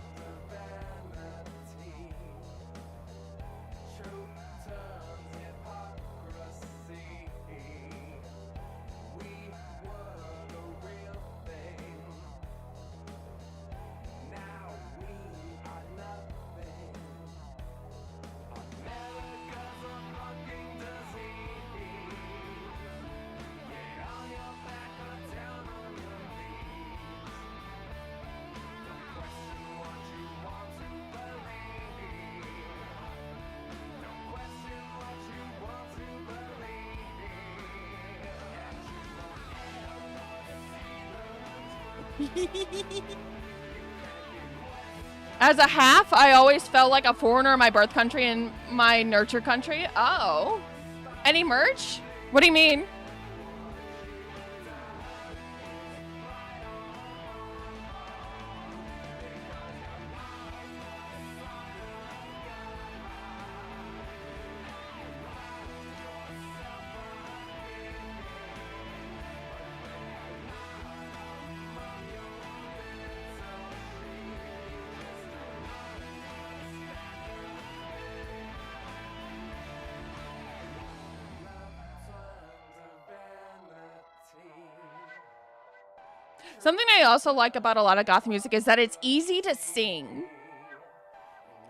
As a half, I always felt like a foreigner in my birth country and my nurture country. Oh. Any merch? What do you mean? Something I also like about a lot of goth music is that it's easy to sing.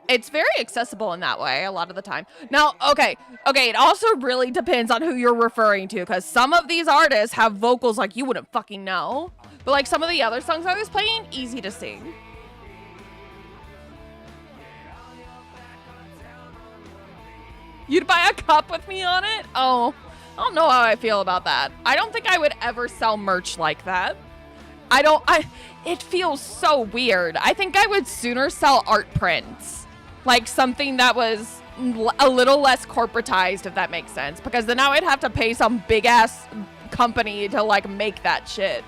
It's very accessible in that way a lot of the time. Now, okay, it also really depends on who you're referring to, because some of these artists have vocals like you wouldn't fucking know. But like some of the other songs I was playing, easy to sing. You'd buy a cup with me on it? Oh, I don't know how I feel about that. I don't think I would ever sell merch like that. It feels so weird. I think I would sooner sell art prints. Like something that was a little less corporatized, if that makes sense. Because then I would have to pay some big ass company to like make that shit.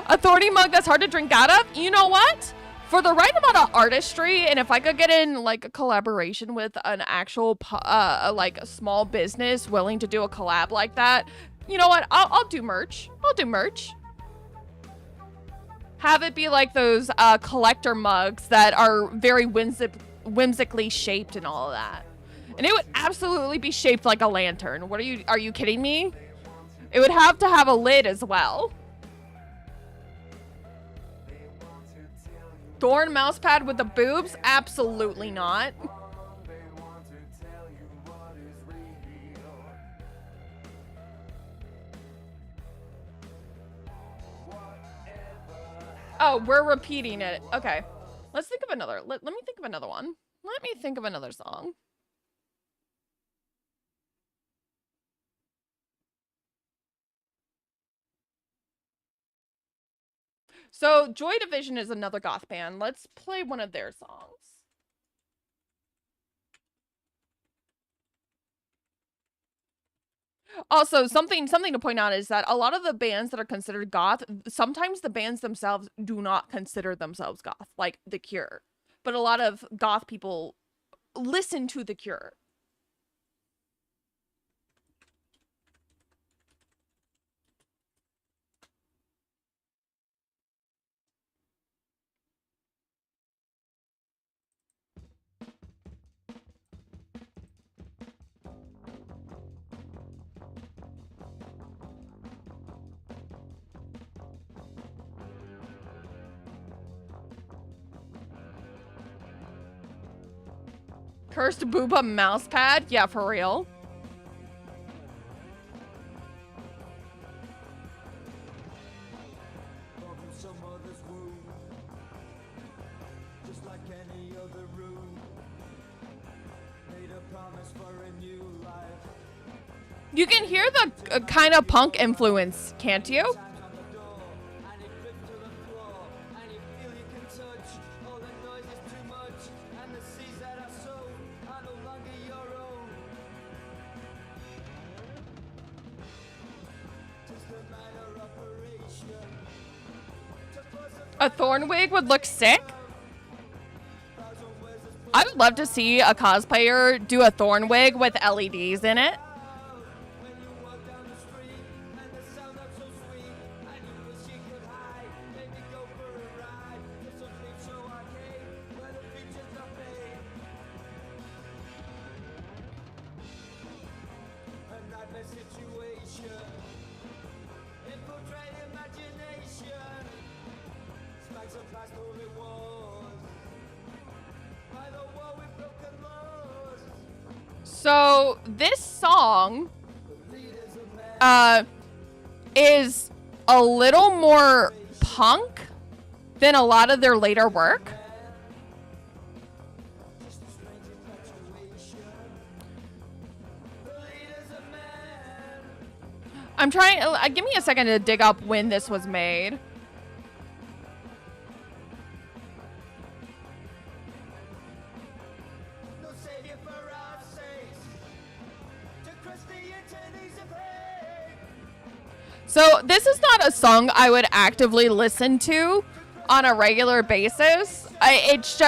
A thorny mug that's hard to drink out of? You know what? For the right amount of artistry, and if I could get in like a collaboration with an actual like a small business willing to do a collab like that, you know what? I'll do merch. I'll do merch. Have it be like those collector mugs that are very whimsically shaped and all of that. And it would absolutely be shaped like a lantern. Are you kidding me? It would have to have a lid as well. Thorn mousepad with the boobs? Absolutely not. Oh, we're repeating it. Okay. Let's think of another. Let me think of another one. Let me think of another song. So Joy Division is another goth band. Let's play one of their songs. Also, something to point out is that a lot of the bands that are considered goth, sometimes the bands themselves do not consider themselves goth, like The Cure. But a lot of goth people listen to The Cure. Cursed Booba mousepad? Yeah, for real. You can hear the kind of punk influence, can't you? A thorn wig would look sick. I would love to see a cosplayer do a thorn wig with LEDs in it. So this song is a little more punk than a lot of their later work. I'm trying, give me a second to dig up when this was made. So this is not a song I would actively listen to on a regular basis. It's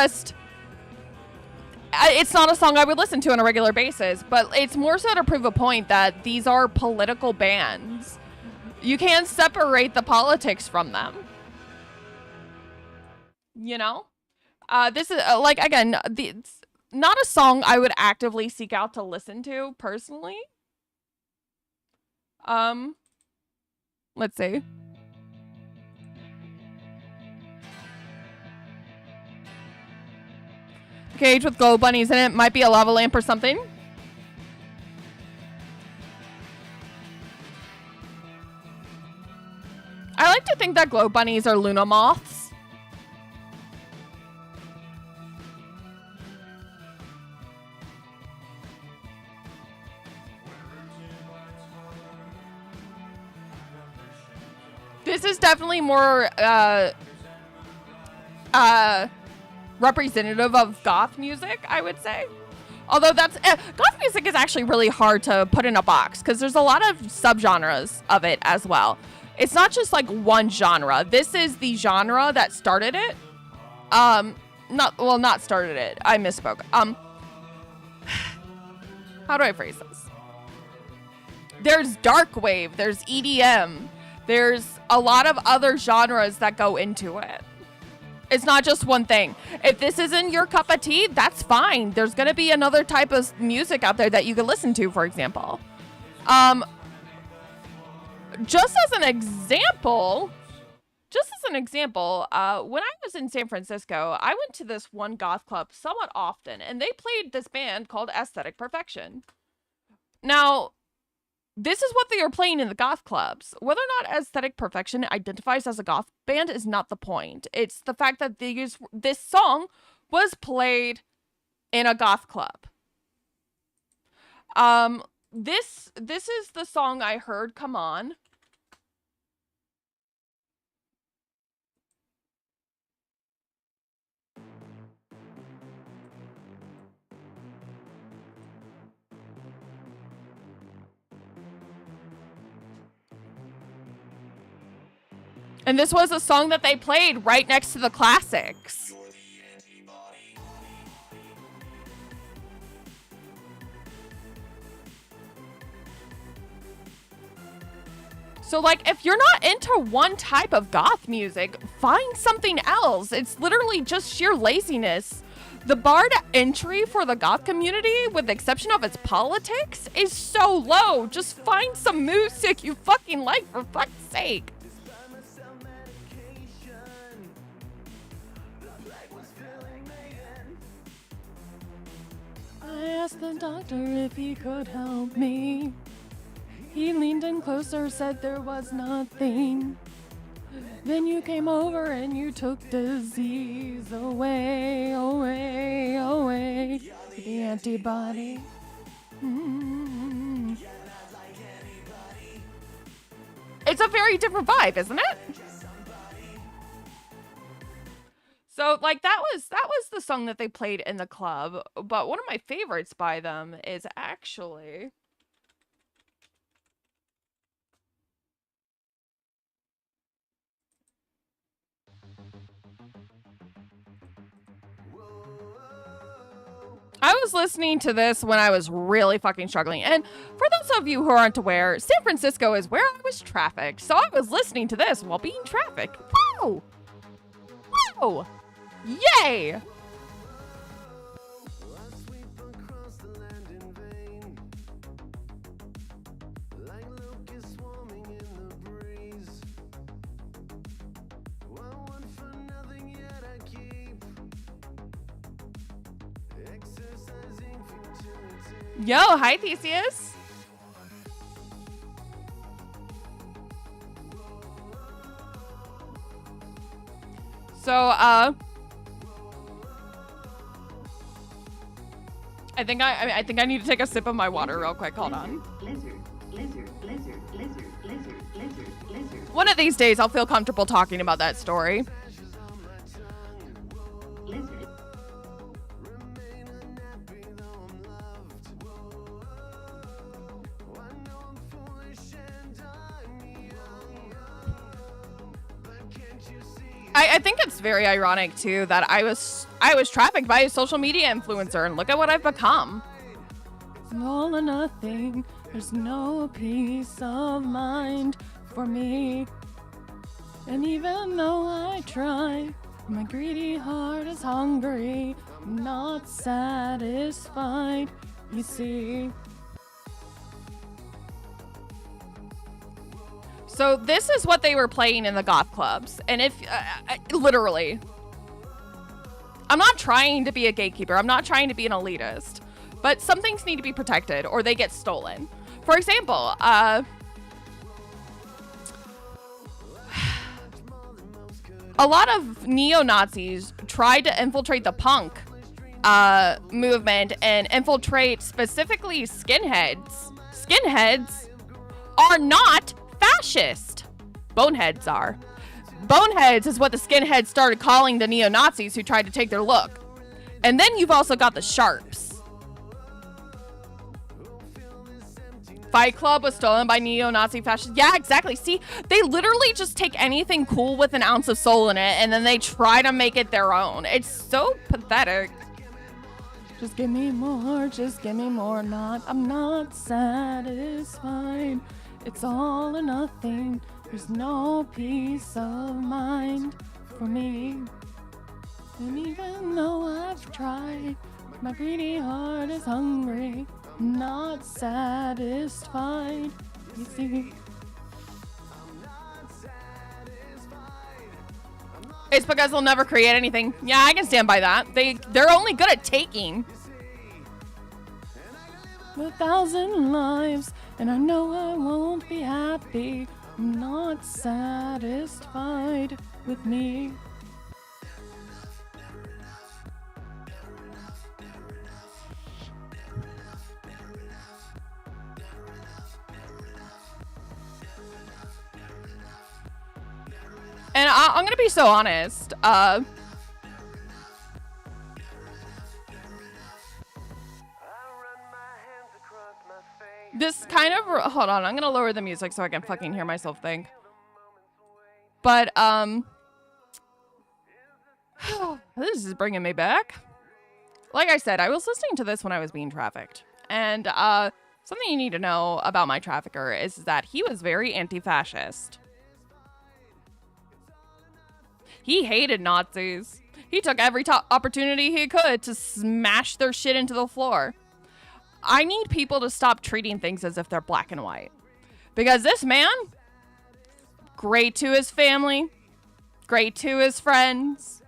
not a song I would listen to on a regular basis, but it's more so to prove a point that these are political bands. You can't separate the politics from them. You know? This is, again, it's not a song I would actively seek out to listen to, personally. Let's see. Cage with glow bunnies in it. Might be a lava lamp or something. I like to think that glow bunnies are Luna moths. This is definitely more representative of goth music, I would say. Although that's goth music is actually really hard to put in a box because there's a lot of subgenres of it as well. It's not just like one genre. This is the genre that started it. Not started it. I misspoke. How do I phrase this? There's dark wave, there's EDM, there's a lot of other genres that go into it. It's not just one thing. If this isn't your cup of tea, that's fine. There's going to be another type of music out there that you can listen to, for example. Just as an example, when I was in San Francisco, I went to this one goth club somewhat often, and they played this band called Aesthetic Perfection. Now, this is what they are playing in the goth clubs. Whether or not Aesthetic Perfection identifies as a goth band is not the point. It's the fact that this song was played in a goth club. This is the song I heard, Come On. And this was a song that they played right next to the classics. So, like, if you're not into one type of goth music, find something else. It's literally just sheer laziness. The bar to entry for the goth community, with the exception of its politics, is so low. Just find some music you fucking like, for fuck's sake. I asked the doctor if he could help me. He leaned in closer, said there was nothing. Then you came over and you took disease away, away, away. The antibody. It's a very different vibe, isn't it? So, like, that was the song that they played in the club. But one of my favorites by them is actually... I was listening to this when I was really fucking struggling. And for those of you who aren't aware, San Francisco is where I was trafficked. So I was listening to this while being trafficked. Wow! Wow! Yay! Yo, hi Theseus. So, I think I need to take a sip of my water real quick. Hold on. One of these days, I'll feel comfortable talking about that story. I think it's very ironic too that I was trafficked by a social media influencer, and look at what I've become. It's all or nothing. There's no peace of mind for me. And even though I try, my greedy heart is hungry, not satisfied, you see. So this is what they were playing in the goth clubs. And if, literally, I'm not trying to be a gatekeeper. I'm not trying to be an elitist. But some things need to be protected or they get stolen. For example, a lot of neo-Nazis tried to infiltrate the punk movement and infiltrate specifically skinheads. Skinheads are not fascist. Boneheads are. Boneheads is what the skinheads started calling the neo-Nazis who tried to take their look. And then you've also got the sharps. Fight Club was stolen by neo-Nazi fascists. Yeah, exactly. See, they literally just take anything cool with an ounce of soul in it and then they try to make it their own. It's so pathetic. Just give me more, just give me more. I'm not satisfied. It's all or nothing. There's no peace of mind for me. And even though I've tried, my greedy heart is hungry, not satisfied. You see? It's because they'll never create anything. Yeah, I can stand by that. They're only good at taking. 1,000 lives. And I know I won't be happy. I'm not satisfied with me. And I'm gonna be so honest. This kind of, hold on, I'm gonna lower the music so I can fucking hear myself think. But, this is bringing me back. Like I said, I was listening to this when I was being trafficked. And, something you need to know about my trafficker is that he was very anti-fascist. He hated Nazis. He took every opportunity he could to smash their shit into the floor. I need people to stop treating things as if they're black and white. Because this man, great to his family, great to his friends,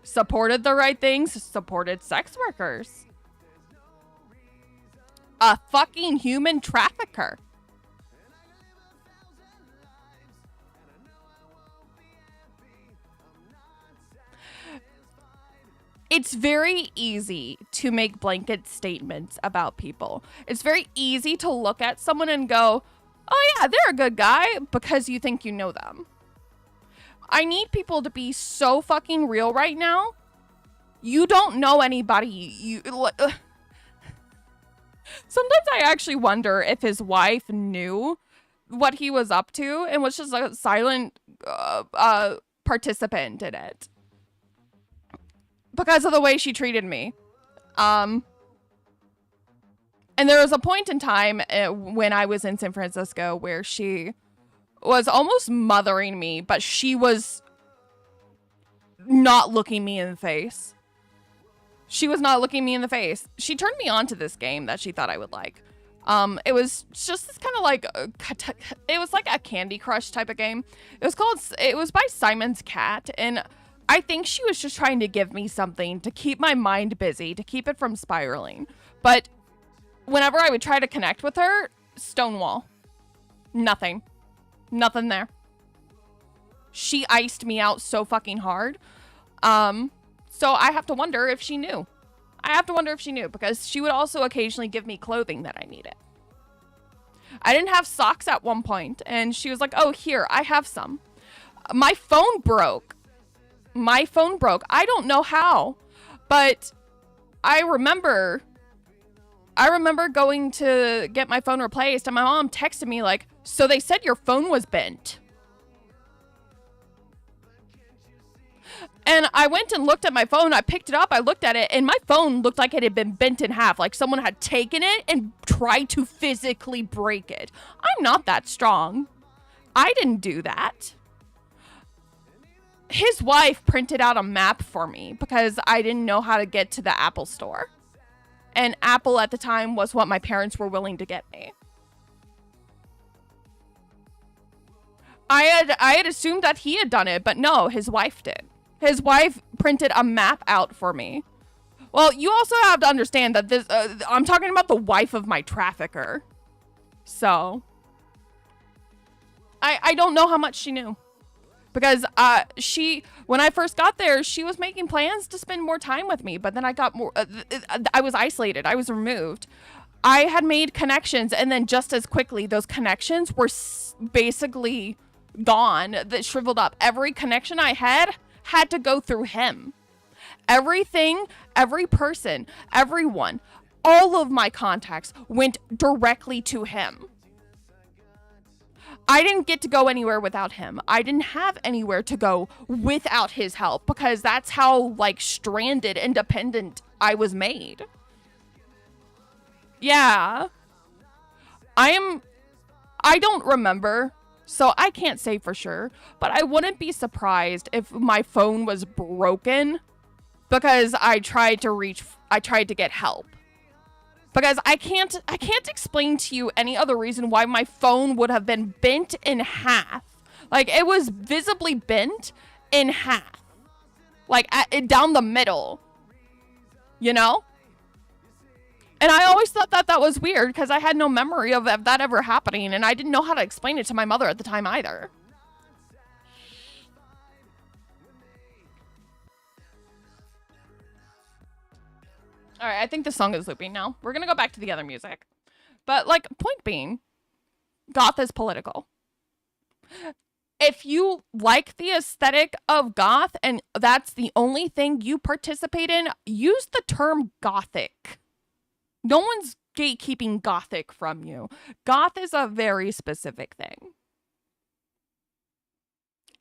supported the right things, supported sex workers. A fucking human trafficker. It's very easy to make blanket statements about people. It's very easy to look at someone and go, oh yeah, they're a good guy because you think you know them. I need people to be so fucking real right now. You don't know anybody. Sometimes I actually wonder if his wife knew what he was up to and was just a silent participant in it because of the way she treated me. And there was a point in time when I was in San Francisco where she was almost mothering me, but she was not looking me in the face. She was not looking me in the face. She turned me on to this game that she thought I would like. It was just this kind of like, it was like a Candy Crush type of game. It was by Simon's Cat, and I think she was just trying to give me something to keep my mind busy, to keep it from spiraling. But whenever I would try to connect with her, stonewall. Nothing. Nothing there. She iced me out so fucking hard. So I have to wonder if she knew. Because she would also occasionally give me clothing that I needed. I didn't have socks at one point, and she was like, oh, here, I have some. My phone broke. I don't know how, but I remember going to get my phone replaced, and my mom texted me like, so they said your phone was bent. And I went and looked at my phone. I picked it up. I looked at it, and my phone looked like it had been bent in half. Like someone had taken it and tried to physically break it. I'm not that strong. I didn't do that. His wife printed out a map for me because I didn't know how to get to the Apple store. And Apple at the time was what my parents were willing to get me. I had assumed that he had done it, but no, his wife did. His wife printed a map out for me. Well, you also have to understand that this, I'm talking about the wife of my trafficker. So, I don't know how much she knew. Because when I first got there, she was making plans to spend more time with me. But then I was isolated. I was removed. I had made connections, and then just as quickly, those connections were basically gone, that shriveled up. Every connection I had to go through him. Everything, every person, everyone, all of my contacts went directly to him. I didn't get to go anywhere without him. I didn't have anywhere to go without his help because that's how like stranded and dependent I was made. Yeah. I don't remember, so I can't say for sure, but I wouldn't be surprised if my phone was broken because I tried to get help. Because I can't explain to you any other reason why my phone would have been bent in half. Like, it was visibly bent in half. Like, down the middle. You know? And I always thought that was weird because I had no memory of that ever happening, and I didn't know how to explain it to my mother at the time either. All right, I think the song is looping now. We're going to go back to the other music. But, like, point being, goth is political. If you like the aesthetic of goth and that's the only thing you participate in, use the term gothic. No one's gatekeeping gothic from you. Goth is a very specific thing.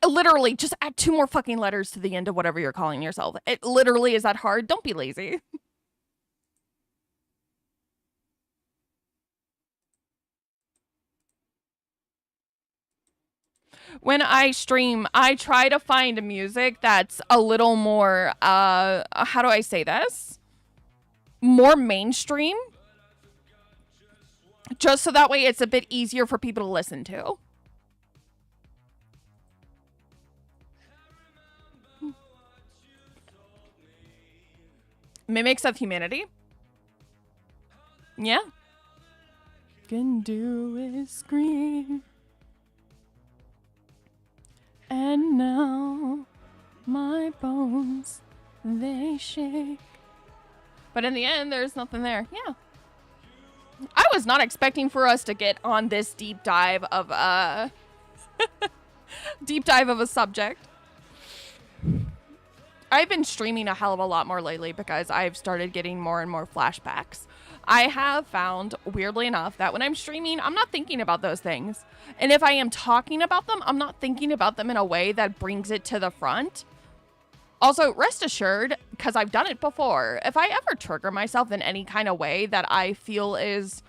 Literally, just add 2 more fucking letters to the end of whatever you're calling yourself. It literally is that hard. Don't be lazy. When I stream, I try to find music that's a little more, how do I say this? More mainstream. Just so that way it's a bit easier for people to listen to. Mimics of Humanity. Yeah. Can do is scream. And now my bones, they shake. But in the end, there's nothing there. Yeah. I was not expecting for us to get on this deep dive of a subject. I've been streaming a hell of a lot more lately because I've started getting more and more flashbacks. I have found, weirdly enough, that when I'm streaming, I'm not thinking about those things. And if I am talking about them, I'm not thinking about them in a way that brings it to the front. Also, rest assured, because I've done it before, if I ever trigger myself in any kind of way that I feel is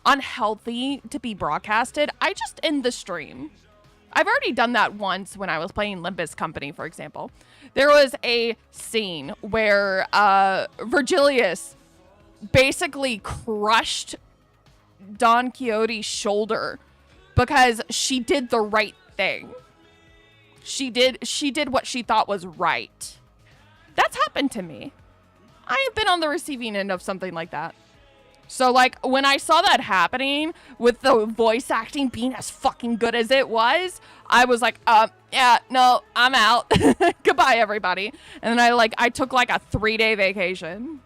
unhealthy to be broadcasted, I just end the stream. I've already done that once when I was playing Limbus Company, for example. There was a scene where Virgilius basically crushed Don Quixote's shoulder because she did the right thing. She did what she thought was right. That's happened to me. I have been on the receiving end of something like that. So, like, when I saw that happening with the voice acting being as fucking good as it was, I was like, yeah, no, I'm out. Goodbye, everybody. And then I took like a 3-day vacation.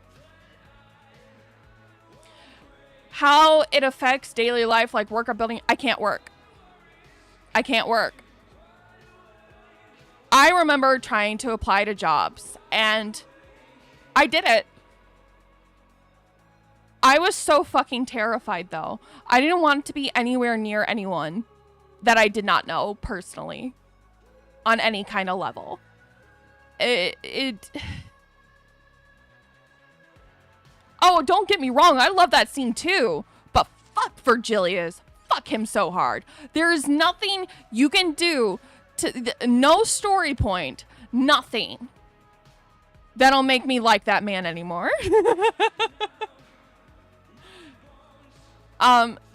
How it affects daily life, like work or building, I can't work. I can't work. I remember trying to apply to jobs, and I did it. I was so fucking terrified, though. I didn't want to be anywhere near anyone that I did not know personally on any kind of level. Oh, don't get me wrong. I love that scene, too. But fuck Virgilius. Fuck him so hard. There is nothing you can do no story point, nothing that'll make me like that man anymore.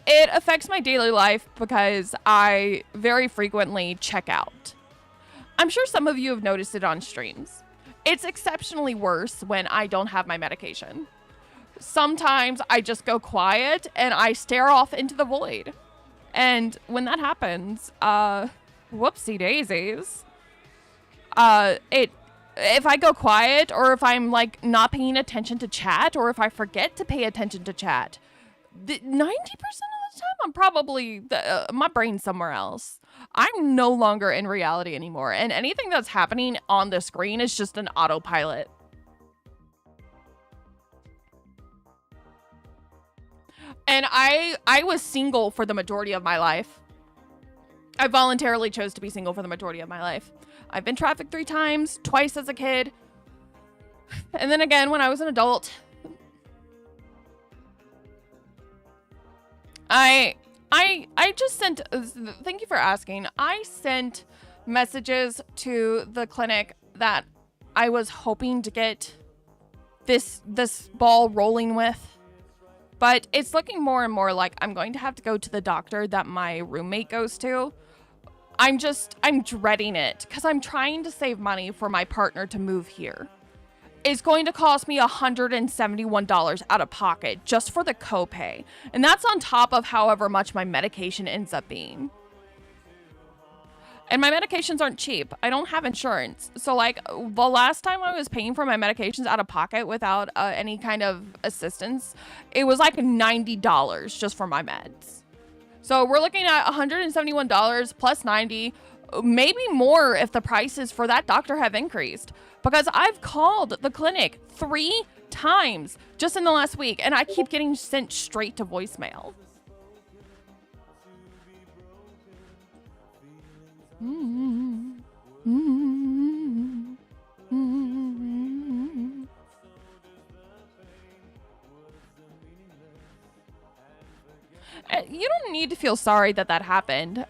It affects my daily life because I very frequently check out. I'm sure some of you have noticed it on streams. It's exceptionally worse when I don't have my medication. Sometimes I just go quiet and I stare off into the void. And when that happens, whoopsie daisies. If I go quiet, or if I'm like not paying attention to chat, or if I forget to pay attention to chat, 90% of the time I'm probably my brain's somewhere else. I'm no longer in reality anymore, and anything that's happening on the screen is just an autopilot. And I was single for the majority of my life. I voluntarily chose to be single for the majority of my life. I've been trafficked 3 times, twice as a kid, and then again when I was an adult. I just sent, thank you for asking. I sent messages to the clinic that I was hoping to get this ball rolling with. But it's looking more and more like I'm going to have to go to the doctor that my roommate goes to. I'm dreading it because I'm trying to save money for my partner to move here. It's going to cost me $171 out of pocket just for the copay. And that's on top of however much my medication ends up being. And my medications aren't cheap. I don't have insurance. So like the last time I was paying for my medications out of pocket without any kind of assistance, it was like $90 just for my meds. So we're looking at $171 plus 90, maybe more if the prices for that doctor have increased. Because I've called the clinic 3 times just in the last week, and I keep getting sent straight to voicemail. You don't need to feel sorry that happened.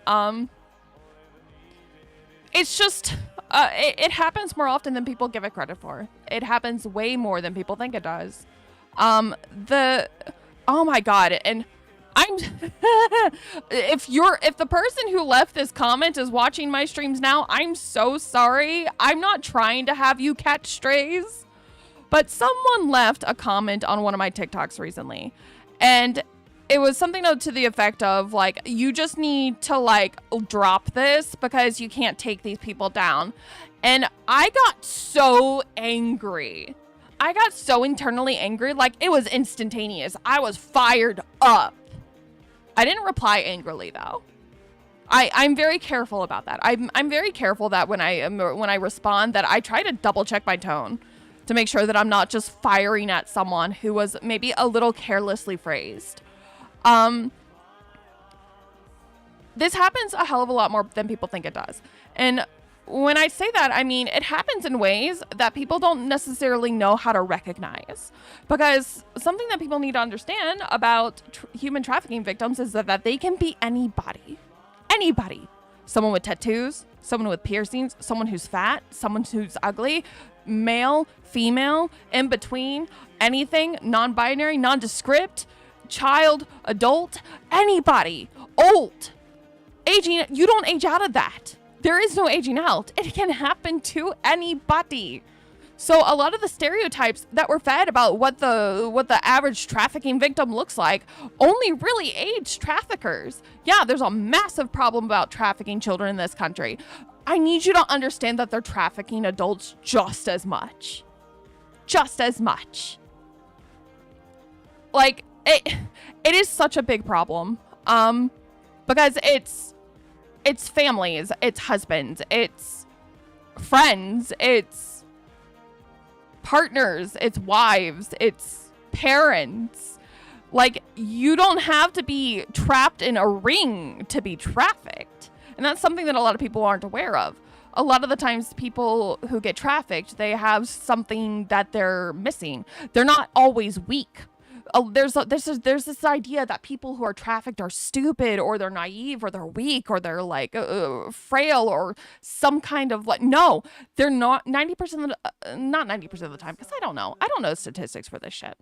It's just, it happens more often than people give it credit for. It happens way more than people think it does. Oh my God. And I'm, if the person who left this comment is watching my streams now, I'm so sorry. I'm not trying to have you catch strays, but someone left a comment on one of my TikToks recently, and it was something to the effect of like, you just need to like drop this because you can't take these people down. And I got so angry. I got so internally angry, like it was instantaneous. I was fired up. I didn't reply angrily though. I'm very careful about that. I'm very careful that when I respond that I try to double check my tone to make sure that I'm not just firing at someone who was maybe a little carelessly phrased. This happens a hell of a lot more than people think it does. And when I say that, I mean, it happens in ways that people don't necessarily know how to recognize. Because something that people need to understand about human trafficking victims is that they can be anybody. Anybody. Someone with tattoos, someone with piercings, someone who's fat, someone who's ugly, male, female, in between, anything, non-binary, nondescript, child, adult, anybody, old, aging. You don't age out of that. There is no aging out. It can happen to anybody. So a lot of the stereotypes that were fed about what the average trafficking victim looks like only really age traffickers. Yeah, there's a massive problem about trafficking children in this country. I need you to understand that they're trafficking adults just as much. Just as much. Like, it is such a big problem. Because it's families, it's husbands, it's friends, it's partners, it's wives, it's parents. Like, you don't have to be trapped in a ring to be trafficked. And that's something that a lot of people aren't aware of. A lot of the times people who get trafficked, they have something that they're missing. They're not always weak. There's this idea that people who are trafficked are stupid, or they're naive, or they're weak, or they're like frail, or some kind of like, no, they're not. 90% of not 90% of the time, because I don't know statistics for this shit.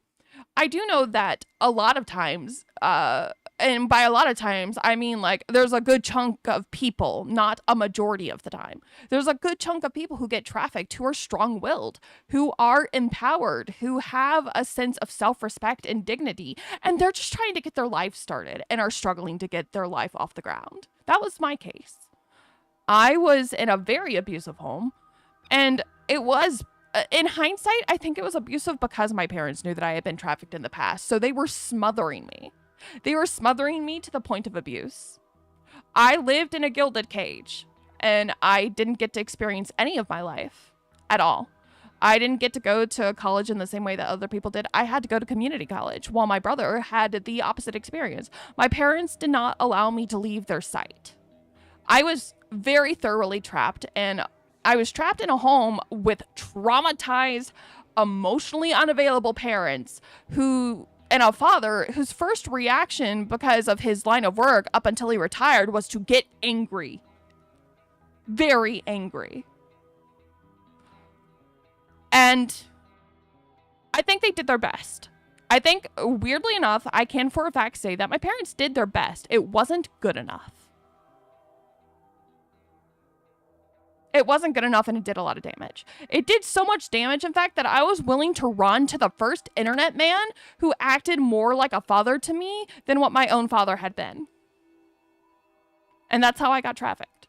I do know that a lot of times, and by a lot of times, I mean like there's a good chunk of people, not a majority of the time. There's a good chunk of people who get trafficked who are strong-willed, who are empowered, who have a sense of self-respect and dignity, and they're just trying to get their life started and are struggling to get their life off the ground. That was my case. I was in a very abusive home, and it was, in hindsight, I think it was abusive because my parents knew that I had been trafficked in the past, so they were smothering me. They were smothering me to the point of abuse. I lived in a gilded cage, and I didn't get to experience any of my life at all. I didn't get to go to college in the same way that other people did. I had to go to community college, while my brother had the opposite experience. My parents did not allow me to leave their sight. I was very thoroughly trapped, and I was trapped in a home with traumatized, emotionally unavailable parents and a father whose first reaction, because of his line of work up until he retired, was to get angry. Very angry. And I think they did their best. I think, weirdly enough, I can for a fact say that my parents did their best. It wasn't good enough. It wasn't good enough, and it did a lot of damage. It did so much damage, in fact, that I was willing to run to the first internet man who acted more like a father to me than what my own father had been. And that's how I got trafficked.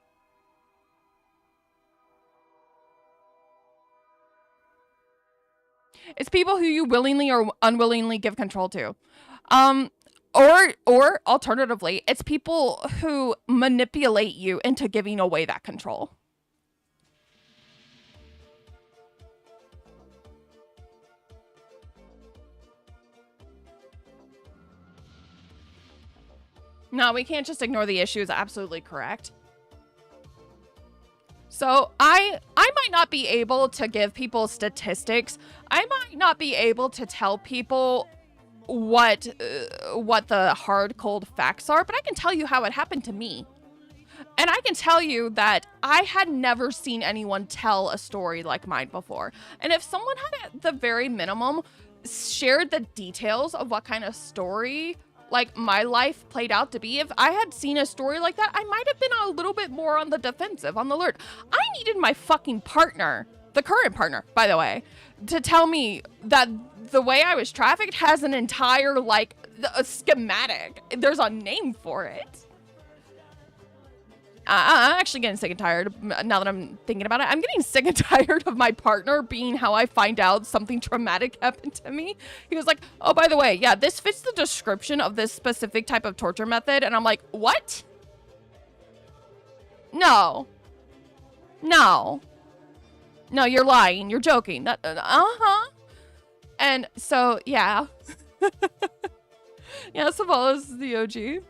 It's people who you willingly or unwillingly give control to. Or alternatively, it's people who manipulate you into giving away that control. No, we can't just ignore the issue. Is absolutely correct. So I might not be able to give people statistics. I might not be able to tell people what the hard, cold facts are, but I can tell you how it happened to me. And I can tell you that I had never seen anyone tell a story like mine before. And if someone had, at the very minimum, shared the details of what kind of story like my life played out to be, if I had seen a story like that, I might have been a little bit more on the defensive, on the alert. I needed my fucking partner, the current partner, by the way, to tell me that the way I was trafficked has an entire, like, a schematic. There's a name for it. I'm actually getting sick and tired now that I'm thinking about it. I'm getting sick and tired of my partner being how I find out something traumatic happened to me. He was like, oh, by the way, yeah, this fits the description of this specific type of torture method. And I'm like, what? No. No. No, you're lying. You're joking. And so, yeah. Yeah, Savalas is the OG. He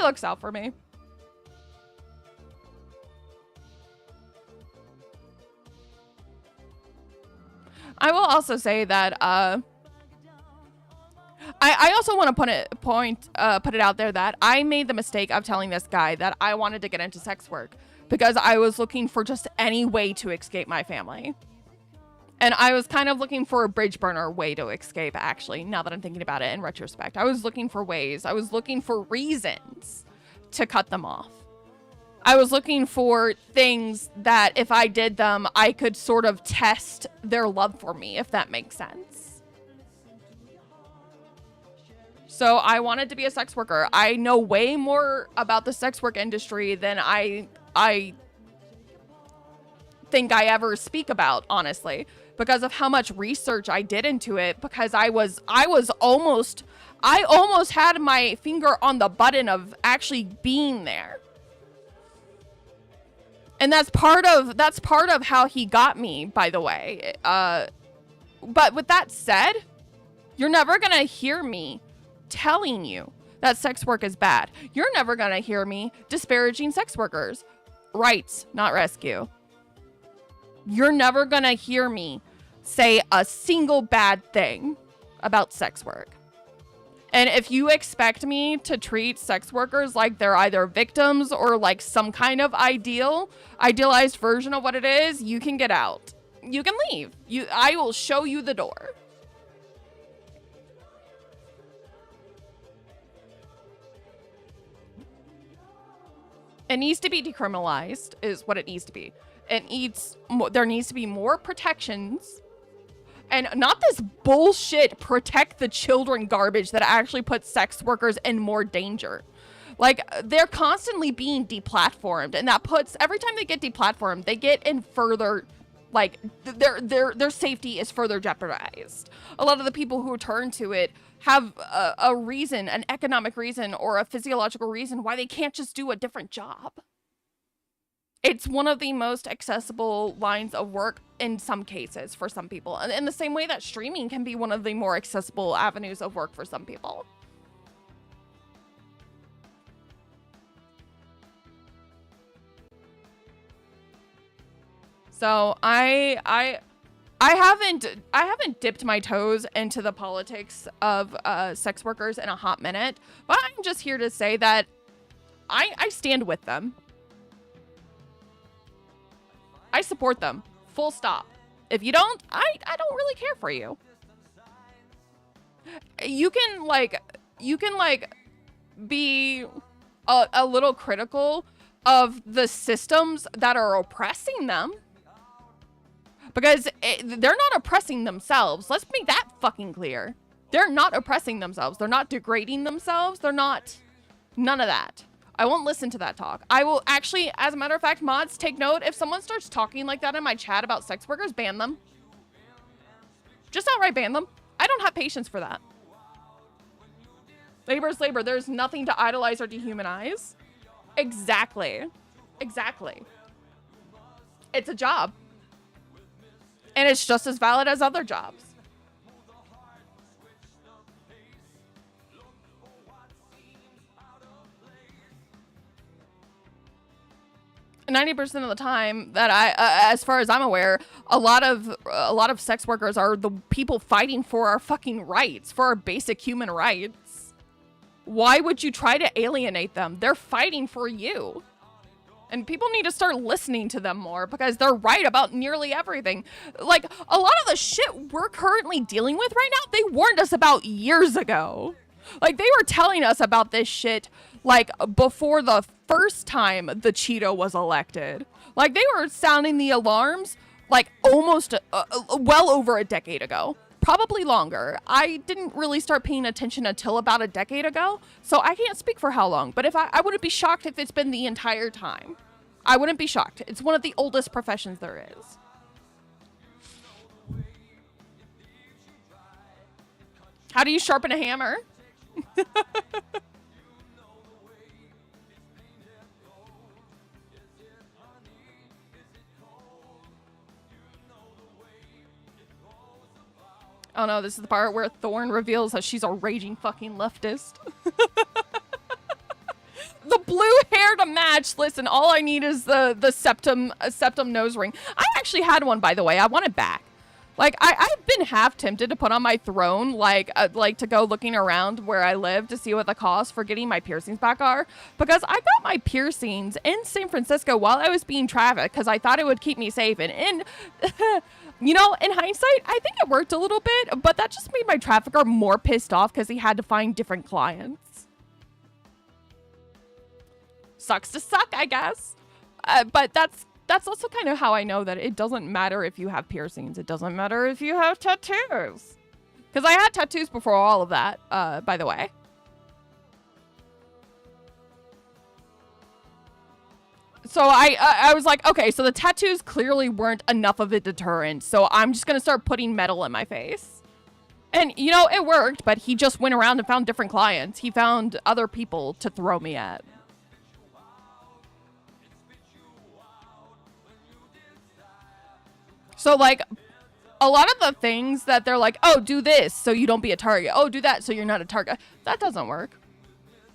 looks out for me. I will also say that I also want to put it out there that I made the mistake of telling this guy that I wanted to get into sex work because I was looking for just any way to escape my family. And I was kind of looking for a bridge burner way to escape, actually, now that I'm thinking about it in retrospect. I was looking for ways. I was looking for reasons to cut them off. I was looking for things that if I did them, I could sort of test their love for me, if that makes sense. So I wanted to be a sex worker. I know way more about the sex work industry than I think I ever speak about, honestly, because of how much research I did into it, because I almost had my finger on the button of actually being there. And that's part of how he got me, by the way. But with that said, you're never going to hear me telling you that sex work is bad. You're never going to hear me disparaging sex workers. Rights, not rescue. You're never going to hear me say a single bad thing about sex work. And if you expect me to treat sex workers like they're either victims or like some kind of idealized version of what it is, you can get out. You can leave. I will show you the door. It needs to be decriminalized is what it needs to be. There needs to be more protections. And not this bullshit protect the children garbage that actually puts sex workers in more danger. Like, they're constantly being deplatformed, and that puts, every time they get deplatformed, they get in further, like, their safety is further jeopardized. A lot of the people who turn to it have a reason, an economic reason, or a physiological reason why they can't just do a different job. It's one of the most accessible lines of work in some cases for some people. And in the same way that streaming can be one of the more accessible avenues of work for some people. So I haven't dipped my toes into the politics of sex workers in a hot minute, but I'm just here to say that I stand with them. I support them. Full stop. If you don't, I don't really care for you. You can be a little critical of the systems that are oppressing them. Because they're not oppressing themselves. Let's make that fucking clear. They're not oppressing themselves. They're not degrading themselves. They're not, none of that. I won't listen to that talk. I will actually, as a matter of fact, mods, take note. If someone starts talking like that in my chat about sex workers, ban them. Just outright ban them. I don't have patience for that. Labor is labor. There's nothing to idolize or dehumanize. Exactly. Exactly. It's a job. And it's just as valid as other jobs. 90% of the time that as far as I'm aware, a lot of sex workers are the people fighting for our fucking rights, for our basic human rights. Why would you try to alienate them? They're fighting for you. And people need to start listening to them more because they're right about nearly everything. Like, a lot of the shit we're currently dealing with right now, they warned us about years ago. Like, they were telling us about this shit, like, before the first time the Cheeto was elected. Like, they were sounding the alarms, like, almost well over a decade ago. probably longer. I didn't really start paying attention until about a decade ago, so I can't speak for how long. But if I wouldn't be shocked if it's been the entire time. I wouldn't be shocked. It's one of the oldest professions there is. How do you sharpen a hammer? Oh no, this is the part where Thorne reveals that she's a raging fucking leftist. The blue hair to match. Listen, all I need is the septum nose ring. I actually had one, by the way. I want it back. Like, I've been half tempted to put on my throne, like to go looking around where I live to see what the cost for getting my piercings back are. Because I got my piercings in San Francisco while I was being trafficked because I thought it would keep me safe. And you know, in hindsight, I think it worked a little bit, but that just made my trafficker more pissed off because he had to find different clients. Sucks to suck, I guess. But that's also kind of how I know that it doesn't matter if you have piercings. It doesn't matter if you have tattoos. Because I had tattoos before all of that, by the way. So I was like, okay, so the tattoos clearly weren't enough of a deterrent. So I'm just going to start putting metal in my face. And, you know, it worked, but he just went around and found different clients. He found other people to throw me at. So, like, a lot of the things that they're like, oh, do this so you don't be a target. Oh, do that so you're not a target. That doesn't work.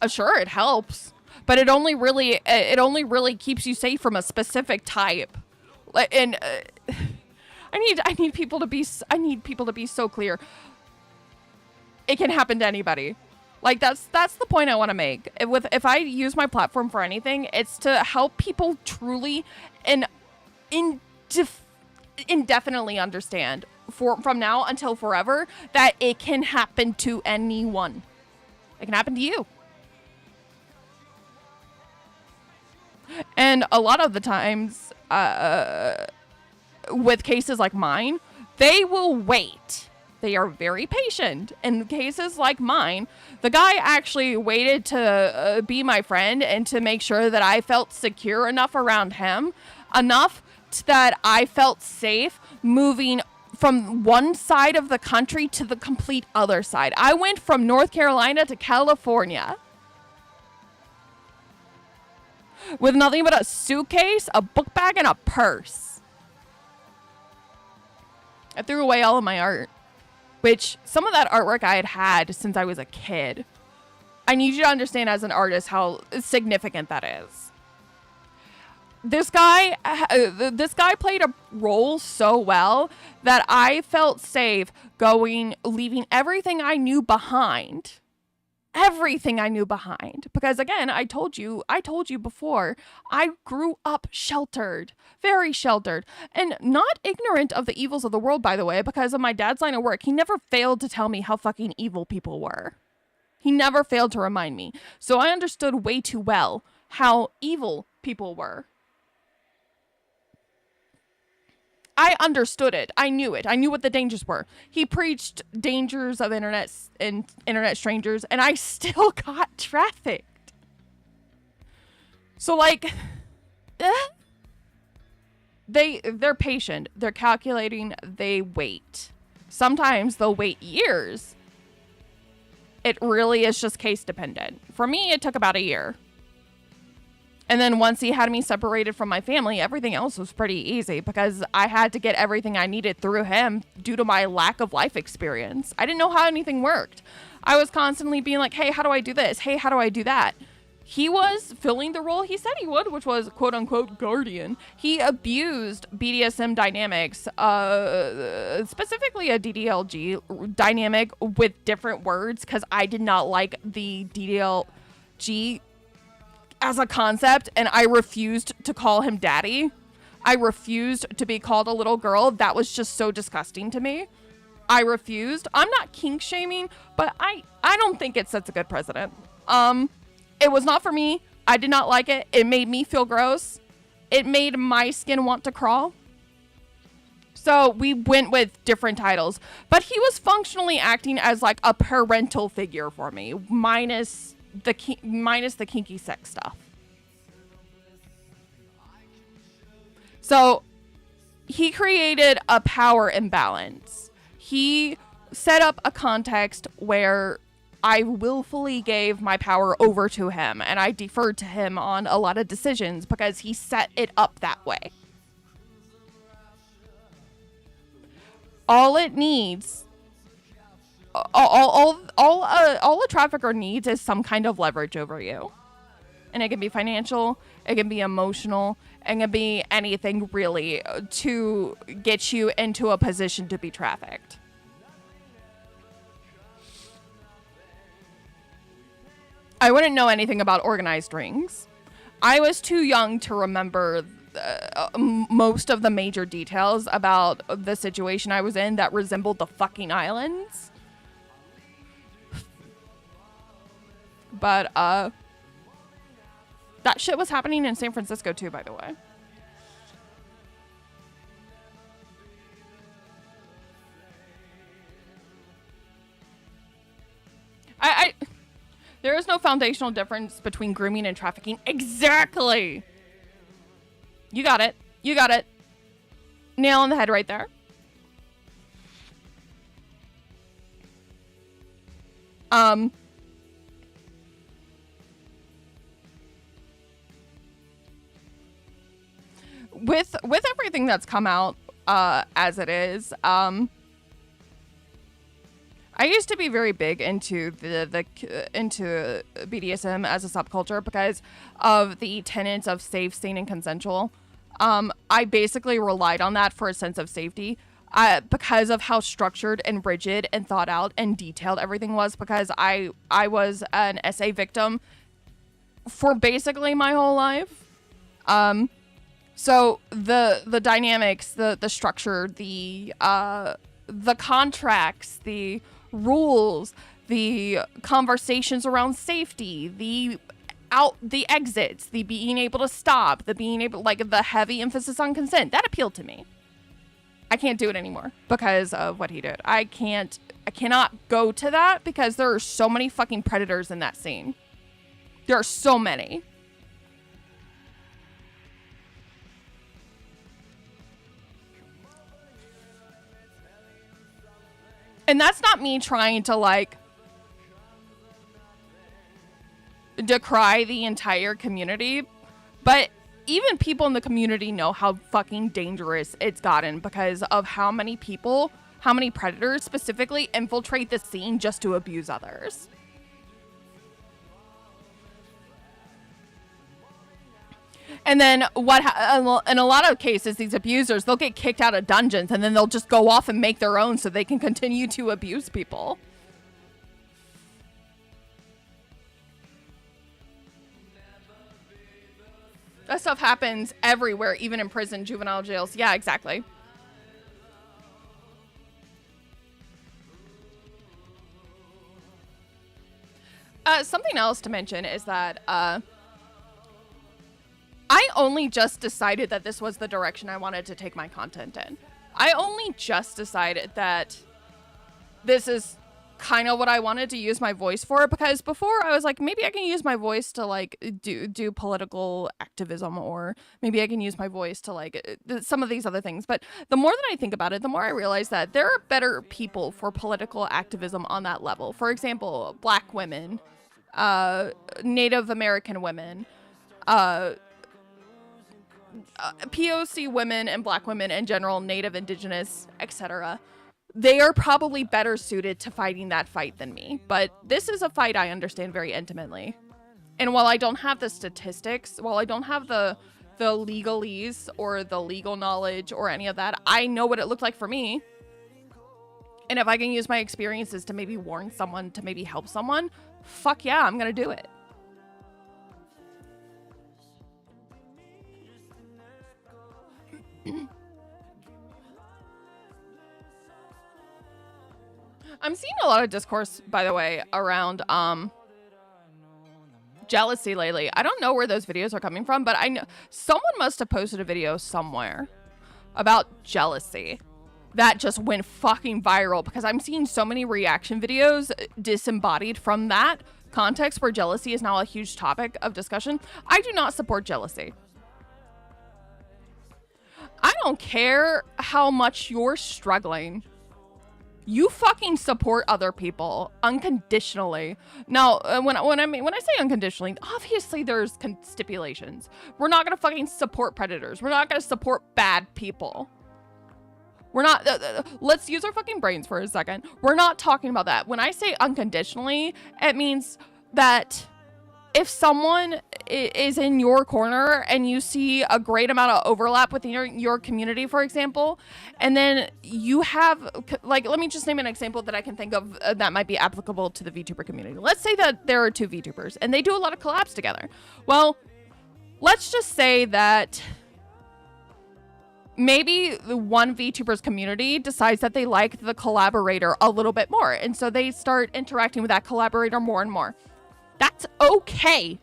Sure, it helps. But it only really keeps you safe from a specific type. And I need people to be so clear. It can happen to anybody. Like, that's the point I want to make. If I use my platform for anything, it's to help people truly and indefinitely understand from now until forever that it can happen to anyone. It can happen to you. And a lot of the times, with cases like mine, they will wait. They are very patient. In cases like mine, the guy actually waited to be my friend and to make sure that I felt secure enough around him, enough that I felt safe moving from one side of the country to the complete other side. I went from North Carolina to California with nothing but a suitcase, a book bag, and a purse. I threw away all of my art, which some of that artwork I had since I was a kid. I need you to understand as an artist how significant that is. This guy played a role so well that I felt safe leaving everything I knew behind. Everything I knew behind. Because again, I told you before, I grew up sheltered, very sheltered, and not ignorant of the evils of the world, by the way, because of my dad's line of work. He never failed to tell me how fucking evil people were. He never failed to remind me. So I understood way too well how evil people were. I understood it. I knew it. I knew what the dangers were. He preached dangers of internet strangers, and I still got trafficked. So, like, they're patient. They're calculating. They wait. Sometimes they'll wait years. It really is just case dependent. For me, it took about a year. And then once he had me separated from my family, everything else was pretty easy because I had to get everything I needed through him due to my lack of life experience. I didn't know how anything worked. I was constantly being like, hey, how do I do this? Hey, how do I do that? He was filling the role he said he would, which was quote unquote guardian. He abused BDSM dynamics, specifically a DDLG dynamic with different words because I did not like the DDLG as a concept, and I refused to call him daddy. I refused to be called a little girl. That was just so disgusting to me. I refused. I'm not kink shaming, but I don't think it sets a good precedent. It was not for me. I did not like it. It made me feel gross. It made my skin want to crawl. So we went with different titles, but he was functionally acting as like a parental figure for me, minus the kinky sex stuff. So he created a power imbalance. He set up a context where I willfully gave my power over to him, and I deferred to him on a lot of decisions because he set it up that way. All it needs, all a trafficker needs is some kind of leverage over you. And it can be financial, it can be emotional, it can be anything really to get you into a position to be trafficked. I wouldn't know anything about organized rings. I was too young to remember most of the major details about the situation I was in that resembled the fucking islands. But, that shit was happening in San Francisco too, by the way. There is no foundational difference between grooming and trafficking. Exactly! You got it. You got it. Nail on the head right there. With everything that's come out as it is, I used to be very big into into BDSM as a subculture because of the tenets of safe, sane, and consensual. I basically relied on that for a sense of safety because of how structured and rigid and thought out and detailed everything was, because I was an SA victim for basically my whole life. So the dynamics, the structure, the contracts, the rules, the conversations around safety, the exits, the being able to stop, the heavy emphasis on consent, that appealed to me. I can't do it anymore because of what he did. I cannot go to that because there are so many fucking predators in that scene. There are so many. And that's not me trying to decry the entire community, but even people in the community know how fucking dangerous it's gotten because of how many predators specifically infiltrate the scene just to abuse others. And then in a lot of cases, these abusers, they'll get kicked out of dungeons and then they'll just go off and make their own so they can continue to abuse people. That stuff happens everywhere, even in prison, juvenile jails. Yeah, exactly. Something else to mention is that I only just decided that this was the direction I wanted to take my content in. I only just decided that this is kind of what I wanted to use my voice for, because before I was like, maybe I can use my voice to do political activism, or maybe I can use my voice to some of these other things. But the more that I think about it, the more I realize that there are better people for political activism on that level. For example, Black women, Native American women, POC women and Black women in general, Native, Indigenous, etc. They are probably better suited to fighting that fight than me. But this is a fight I understand very intimately. And while I don't have the statistics, while I don't have the legalese or the legal knowledge or any of that, I know what it looked like for me. And if I can use my experiences to maybe warn someone, to maybe help someone, fuck yeah, I'm gonna do it. I'm seeing a lot of discourse, by the way, around jealousy lately. I don't know where those videos are coming from, but I know someone must have posted a video somewhere about jealousy that just went fucking viral because I'm seeing so many reaction videos disembodied from that context where jealousy is now a huge topic of discussion. I do not support jealousy. I don't care how much you're struggling. You fucking support other people unconditionally. Now, when I say unconditionally, obviously there's stipulations. We're not gonna fucking support predators. We're not gonna support bad people. We're not. Let's use our fucking brains for a second. We're not talking about that. When I say unconditionally, it means that if someone is in your corner and you see a great amount of overlap within your community, for example, and then you have, like, let me just name an example that I can think of that might be applicable to the VTuber community. Let's say that there are two VTubers and they do a lot of collabs together. Well, let's just say that maybe the one VTuber's community decides that they like the collaborator a little bit more. And so they start interacting with that collaborator more and more. That's okay.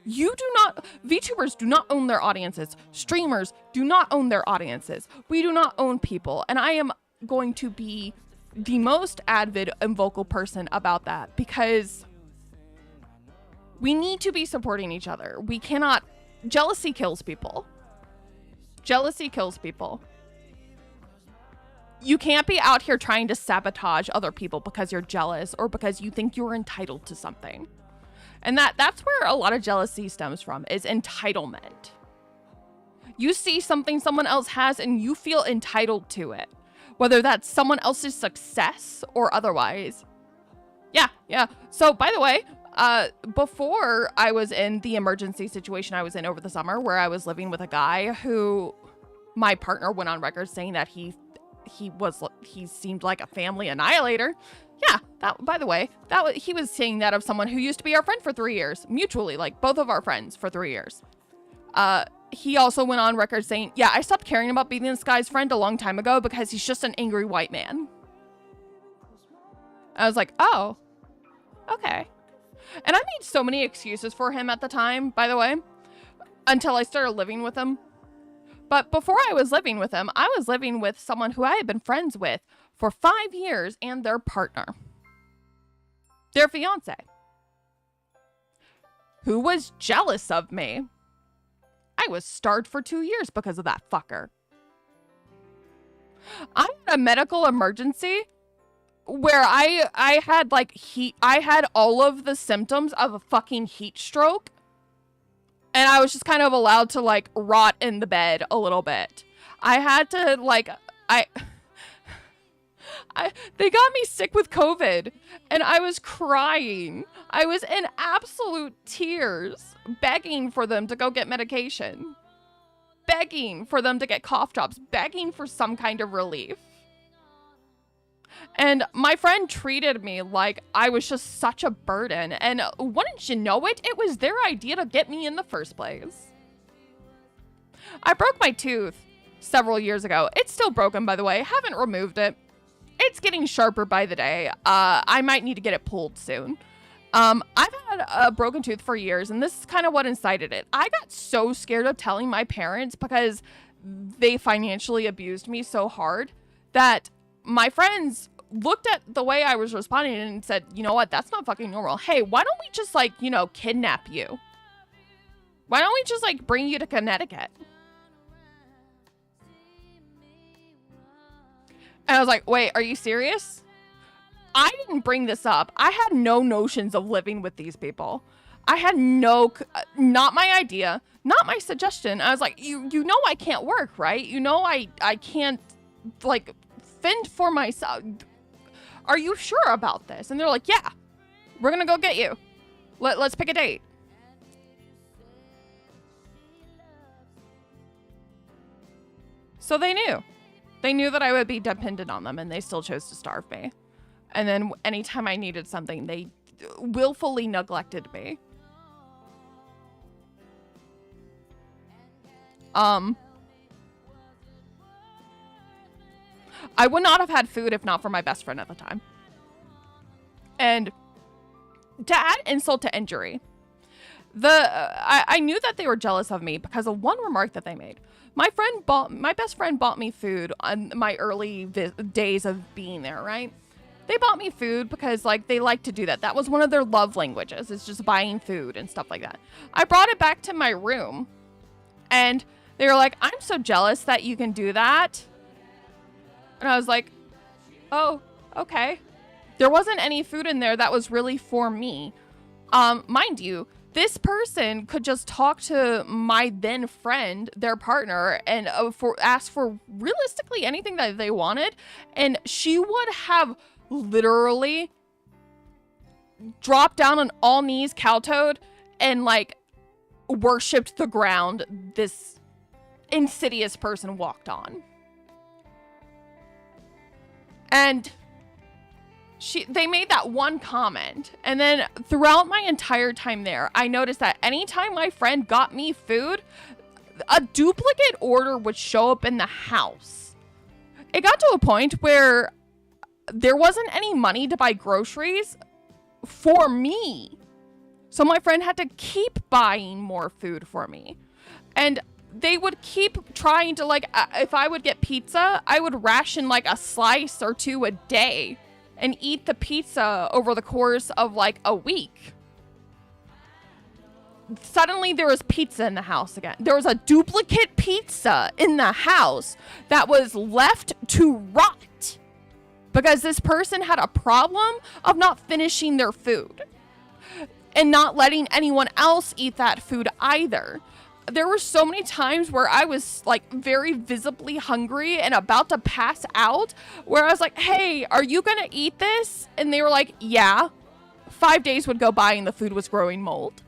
VTubers do not own their audiences. Streamers do not own their audiences. We do not own people. And I am going to be the most avid and vocal person about that because we need to be supporting each other. We cannot, jealousy kills people. Jealousy kills people. You can't be out here trying to sabotage other people because you're jealous or because you think you're entitled to something. And that's where a lot of jealousy stems from, is entitlement. You see something someone else has and you feel entitled to it, whether that's someone else's success or otherwise. Yeah. So, by the way, before I was in the emergency situation I was in over the summer where I was living with a guy who my partner went on record saying that he seemed like a family annihilator. Yeah, he was saying that of someone who used to be our friend for 3 years, mutually, like both of our friends for 3 years. He also went on record saying, yeah, I stopped caring about being this guy's friend a long time ago because he's just an angry white man. I was like, oh, okay. And I made so many excuses for him at the time, by the way, until I started living with him. But before I was living with him, I was living with someone who I had been friends with for 5 years and their partner, their fiance, who was jealous of me. I was starved for 2 years because of that fucker. I had a medical emergency where I had like I had all of the symptoms of a fucking heat stroke. And I was just kind of allowed to like rot in the bed a little bit. I had to like, they got me sick with COVID and I was crying. I was in absolute tears, begging for them to go get medication, begging for them to get cough drops, begging for some kind of relief. And my friend treated me like I was just such a burden. And wouldn't you know it, it was their idea to get me in the first place. I broke my tooth several years ago. It's still broken, by the way. Haven't removed it. It's getting sharper by the day. I might need to get it pulled soon. I've had a broken tooth for years, and this is kind of what incited it. I got so scared of telling my parents because they financially abused me so hard that my friends looked at the way I was responding and said, you know what, that's not fucking normal. Hey, why don't we just like, kidnap you? Why don't we just like bring you to Connecticut? And I was like, wait, are you serious? I didn't bring this up. I had no notions of living with these people. I had not my idea, not my suggestion. I was like, you know I can't work, right? You know I can't like fend for myself. Are you sure about this? And they're like, yeah, we're gonna go get you. Let's pick a date. So they knew that I would be dependent on them, and they still chose to starve me. And then anytime I needed something, they willfully neglected me. I would not have had food if not for my best friend at the time. And to add insult to injury, I knew that they were jealous of me because of one remark that they made. My best friend bought me food on my early days of being there, right? They bought me food because like they like to do that. That was one of their love languages. It's just buying food and stuff like that. I brought it back to my room and they were like, I'm so jealous that you can do that. And I was like, oh, okay. There wasn't any food in there that was really for me. Mind you, this person could just talk to my then friend, their partner, and ask for realistically anything that they wanted. And she would have literally dropped down on all knees, kowtowed, and like worshipped the ground this insidious person walked on. And they made that one comment, and then throughout my entire time there, I noticed that anytime my friend got me food, a duplicate order would show up in the house. It got to a point where there wasn't any money to buy groceries for me. So my friend had to keep buying more food for me. And they would keep trying to, like, if I would get pizza, I would ration like a slice or two a day and eat the pizza over the course of like a week. Suddenly there was pizza in the house again. There was a duplicate pizza in the house that was left to rot because this person had a problem of not finishing their food and not letting anyone else eat that food either. There were so many times where I was like very visibly hungry and about to pass out, where I was like, hey, are you gonna eat this? And they were like, yeah. 5 days would go by and the food was growing mold.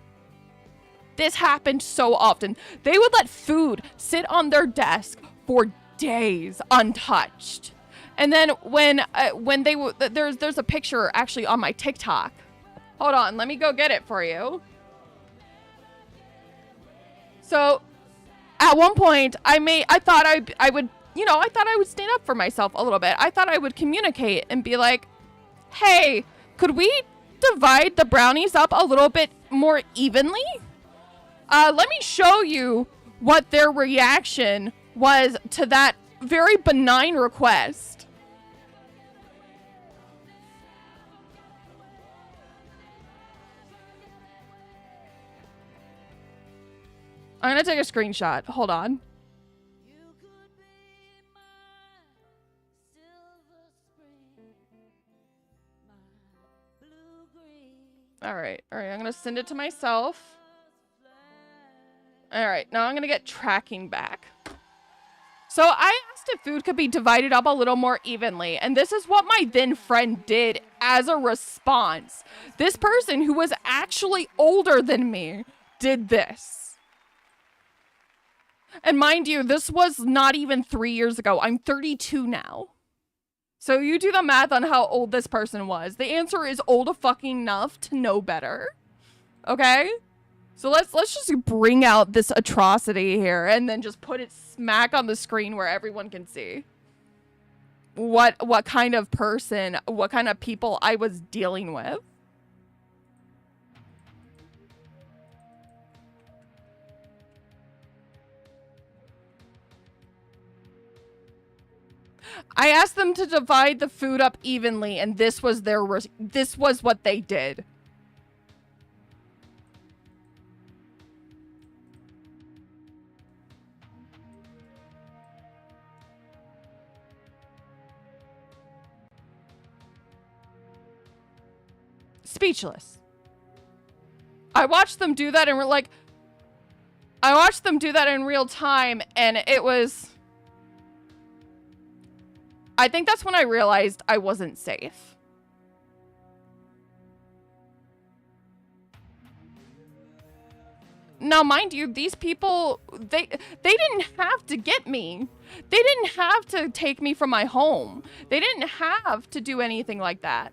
This happened so often. They would let food sit on their desk for days untouched. And then when they there's a picture actually on my TikTok. Hold on, let me go get it for you. So at one point I thought I would stand up for myself a little bit. I thought I would communicate and be like, hey, could we divide the brownies up a little bit more evenly? Let me show you what their reaction was to that very benign request. I'm gonna take a screenshot. Hold on. All right. I'm gonna send it to myself. All right. Now I'm gonna get tracking back. So I asked if food could be divided up a little more evenly, and this is what my then friend did as a response. This person who was actually older than me did this. And mind you, this was not even 3 years ago. I'm 32 now. So you do the math on how old this person was. The answer is old enough to know better. Okay? So let's just bring out this atrocity here and then just put it smack on the screen where everyone can see what kind of person, what kind of people I was dealing with. I asked them to divide the food up evenly, and this was what they did. Speechless. I watched them do that and we're like, I watched them do that in real time, and it was, I think that's when I realized I wasn't safe. Now, mind you, these people, they didn't have to get me. They didn't have to take me from my home. They didn't have to do anything like that.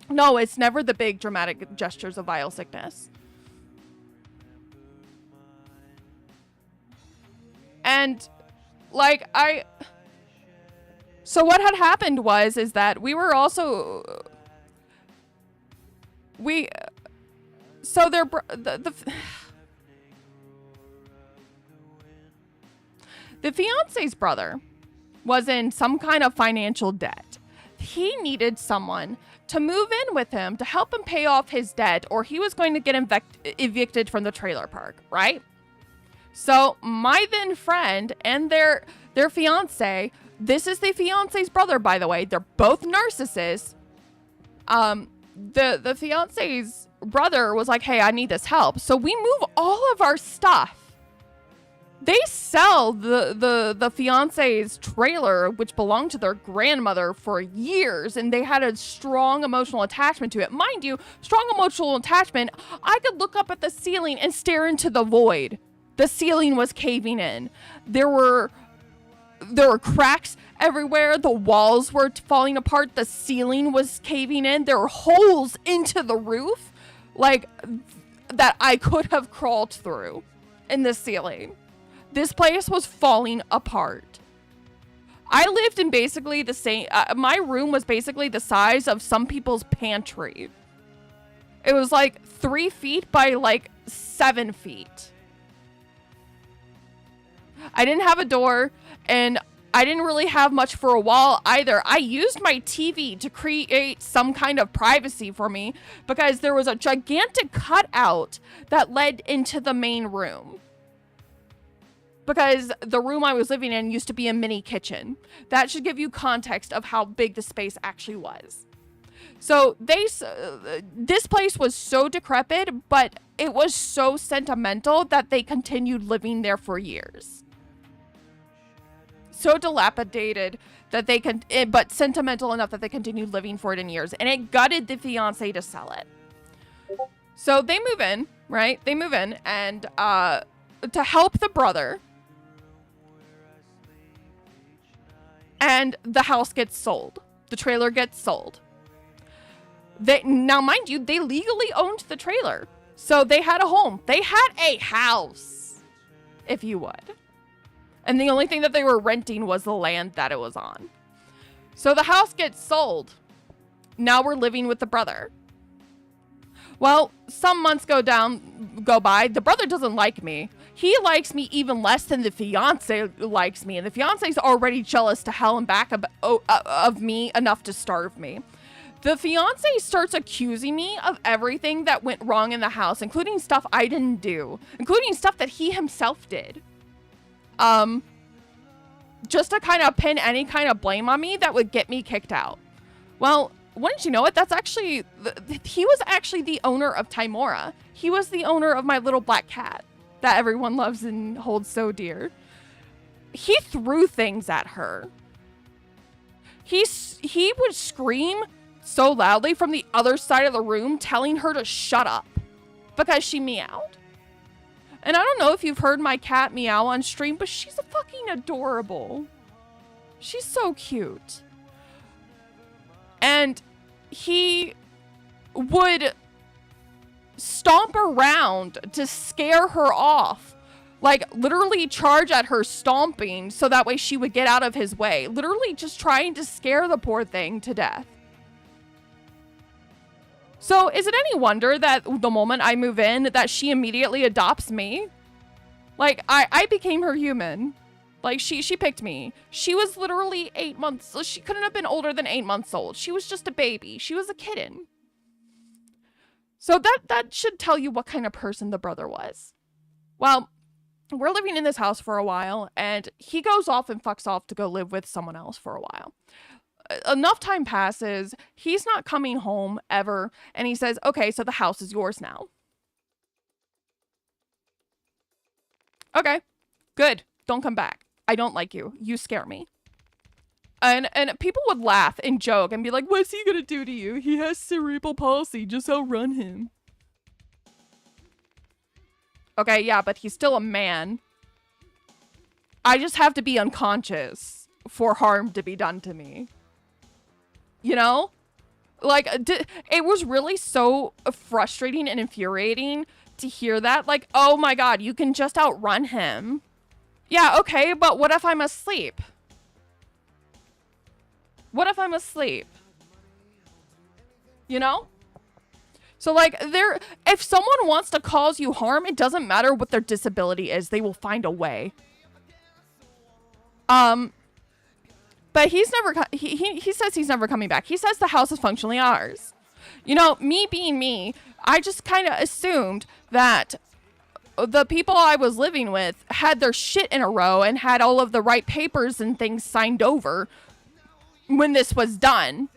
No, it's never the big dramatic gestures of vile sickness. And like so what had happened is that we were also, so The fiance's brother was in some kind of financial debt. He needed someone to move in with him to help him pay off his debt, or he was going to get evicted from the trailer park, right? So my then friend and their fiance, this is the fiance's brother, by the way. They're both narcissists. The fiance's brother was like, hey, I need this help. So we move all of our stuff. They sell the fiance's trailer, which belonged to their grandmother, for years, and they had a strong emotional attachment to it. Mind you, strong emotional attachment, I could look up at the ceiling and stare into the void. The ceiling was caving in. There were cracks everywhere. The walls were falling apart. The ceiling was caving in. There were holes into the roof, like, that I could have crawled through in the ceiling. This place was falling apart. I lived in basically the same, my room was basically the size of some people's pantry. It was like 3 feet by like 7 feet. I didn't have a door, and I didn't really have much for a wall either. I used my TV to create some kind of privacy for me because there was a gigantic cutout that led into the main room. Because the room I was living in used to be a mini kitchen. That should give you context of how big the space actually was. So this place was so decrepit, but it was so sentimental that they continued living there for years. So dilapidated that but sentimental enough that they continued living for it in years. And it gutted the fiance to sell it. So they move in, right? They move in, and to help the brother. And the house gets sold. The trailer gets sold. Now, mind you, they legally owned the trailer. So they had a home. They had a house, if you would. And the only thing that they were renting was the land that it was on. So the house gets sold. Now we're living with the brother. Well, some months go by. The brother doesn't like me. He likes me even less than the fiance likes me. And the fiance's already jealous to hell and back of me enough to starve me. The fiance starts accusing me of everything that went wrong in the house, including stuff I didn't do, including stuff that he himself did. Just to kind of pin any kind of blame on me that would get me kicked out. Well, wouldn't you know it? That's actually, he was actually the owner of Timora. He was the owner of my little black cat that everyone loves and holds so dear. He threw things at her. He would scream so loudly from the other side of the room, telling her to shut up because she meowed. And I don't know if you've heard my cat meow on stream, but she's fucking adorable. She's so cute. And he would stomp around to scare her off. Like, literally charge at her stomping so that way she would get out of his way. Literally just trying to scare the poor thing to death. So is it any wonder that the moment I move in, that she immediately adopts me? Like, I became her human. Like, she picked me. She was literally 8 months. She couldn't have been older than 8 months old. She was just a baby. She was a kitten. So that should tell you what kind of person the brother was. Well, we're living in this house for a while, and he goes off and fucks off to go live with someone else for a while. Enough time passes. He's not coming home ever. And he says, okay, so the house is yours now. Okay, good. Don't come back. I don't like you. You scare me. And people would laugh and joke and be like, what's he gonna do to you? He has cerebral palsy. Just outrun him. Okay, yeah, but he's still a man. I just have to be unconscious for harm to be done to me. You know? Like, it was really so frustrating and infuriating to hear that. Like, oh my god, you can just outrun him. Yeah, okay, but what if I'm asleep? What if I'm asleep? You know? So, like, if someone wants to cause you harm, it doesn't matter what their disability is. They will find a way. But he's never, he says he's never coming back. He says the house is functionally ours. You know, me being me, I just kind of assumed that the people I was living with had their shit in a row and had all of the right papers and things signed over when this was done.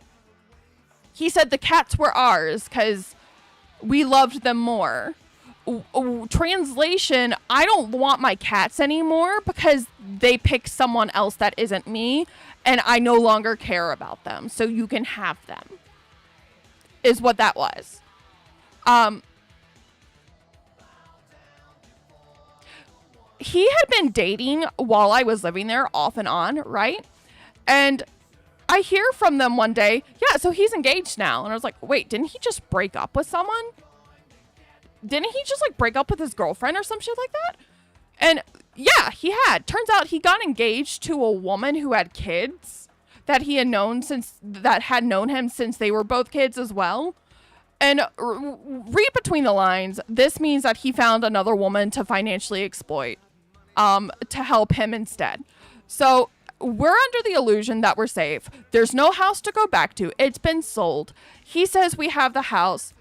He said the cats were ours because we loved them more. Translation, I don't want my cats anymore because they picked someone else that isn't me, and I no longer care about them, so you can have them, is what that was. He had been dating while I was living there off and on, right? And I hear from them one day, yeah, so he's engaged now. And I was like, wait, didn't he just break up with someone? Didn't he just like break up with his girlfriend or some shit like that? And yeah, he had. Turns out he got engaged to a woman who had kids that he had known him since they were both kids as well. And read between the lines, this means that he found another woman to financially exploit, to help him instead. So we're under the illusion that we're safe. There's no house to go back to. It's been sold. He says we have the house.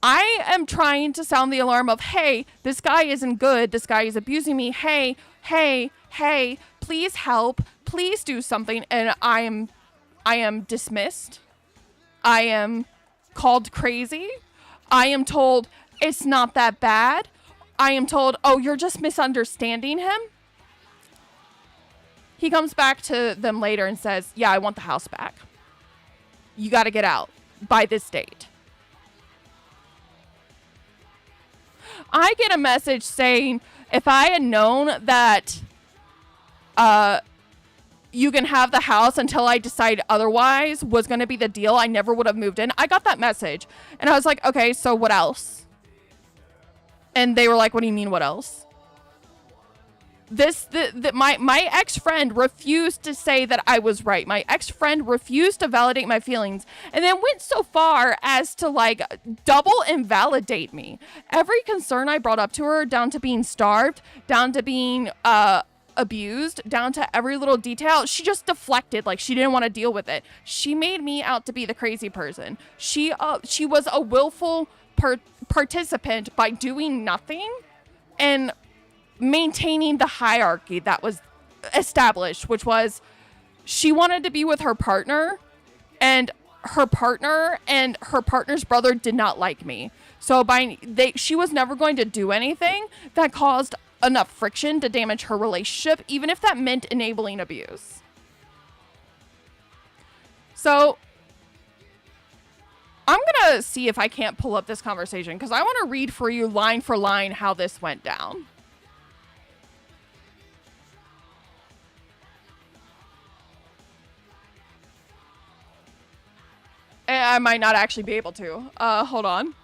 I am trying to sound the alarm of, hey, this guy isn't good. This guy is abusing me. Hey, please help. Please do something. And I am dismissed. I am called crazy. I am told it's not that bad. I am told, oh, you're just misunderstanding him. He comes back to them later and says, yeah, I want the house back. You got to get out by this date. I get a message saying, if I had known that you can have the house until I decide otherwise was going to be the deal, I never would have moved in. I got that message. And I was like, okay, so what else? And they were like, what do you mean, what else? My ex-friend refused to say that I was right. My ex-friend refused to validate my feelings and then went so far as to like double invalidate me. Every concern I brought up to her, down to being starved, down to being abused, down to every little detail, she just deflected, like she didn't want to deal with it. She made me out to be the crazy person. She was a willful participant by doing nothing and maintaining the hierarchy that was established, which was she wanted to be with her partner, and her partner's brother did not like me. So she was never going to do anything that caused enough friction to damage her relationship, even if that meant enabling abuse. So I'm gonna see if I can't pull up this conversation because I want to read for you line for line how this went down. And I might not actually be able to. Hold on.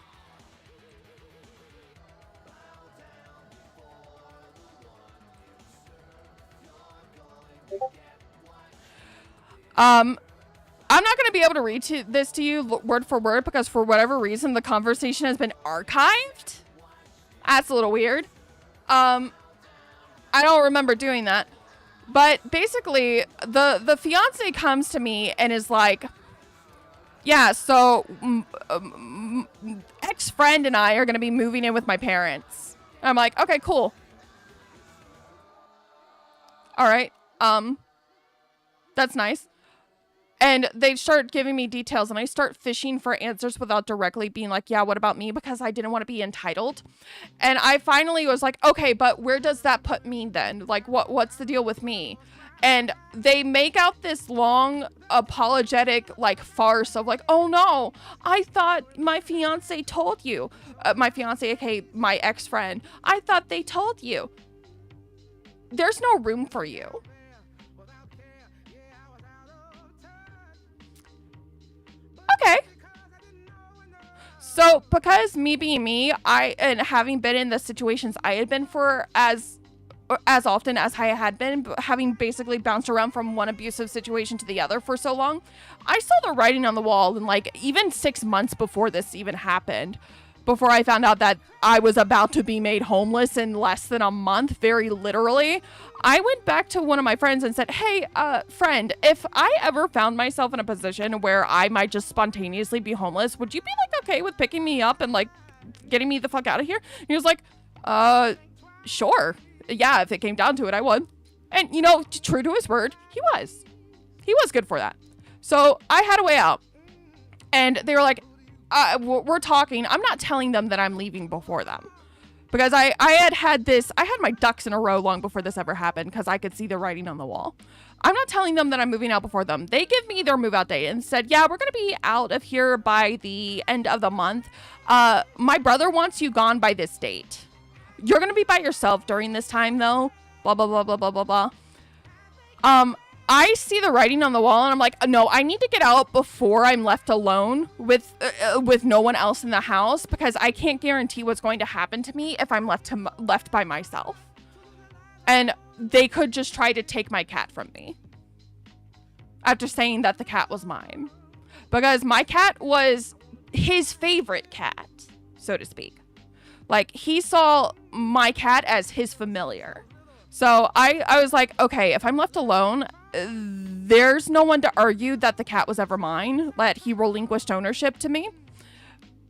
I'm not going to be able to read this to you word for word because for whatever reason the conversation has been archived. That's a little weird. I don't remember doing that. But basically, the fiance comes to me and is like, yeah, so ex-friend and I are going to be moving in with my parents. And I'm like, okay, cool. All right. That's nice. And they start giving me details and I start fishing for answers without directly being like, yeah, what about me? Because I didn't want to be entitled. And I finally was like, okay, but where does that put me then? Like, what's the deal with me? And they make out this long apologetic like farce of like, oh no, I thought my fiance told you. My fiance, aka my ex-friend. I thought they told you. There's no room for you. Okay. So because me being me, and having been in the situations I had been for as often as I had been, having basically bounced around from one abusive situation to the other for so long, I saw the writing on the wall. And like even 6 months before this even happened, before I found out that I was about to be made homeless in less than a month, very literally, I went back to one of my friends and said, hey, friend, if I ever found myself in a position where I might just spontaneously be homeless, would you be like okay with picking me up and like getting me the fuck out of here? And he was like, sure. Yeah, if it came down to it, I would. And, you know, true to his word, he was good for that. So I had a way out. And they were like, we're talking. I'm not telling them that I'm leaving before them. Because I had my ducks in a row long before this ever happened because I could see the writing on the wall. I'm not telling them that I'm moving out before them. They give me their move out date and said, yeah, we're going to be out of here by the end of the month. My brother wants you gone by this date. You're going to be by yourself during this time though. Blah, blah, blah, blah, blah, blah, blah. I see the writing on the wall and I'm like, no, I need to get out before I'm left alone with no one else in the house because I can't guarantee what's going to happen to me if I'm left by myself. And they could just try to take my cat from me after saying that the cat was mine because my cat was his favorite cat, so to speak. Like he saw my cat as his familiar. So I was like, okay, if I'm left alone, there's no one to argue that the cat was ever mine, that he relinquished ownership to me.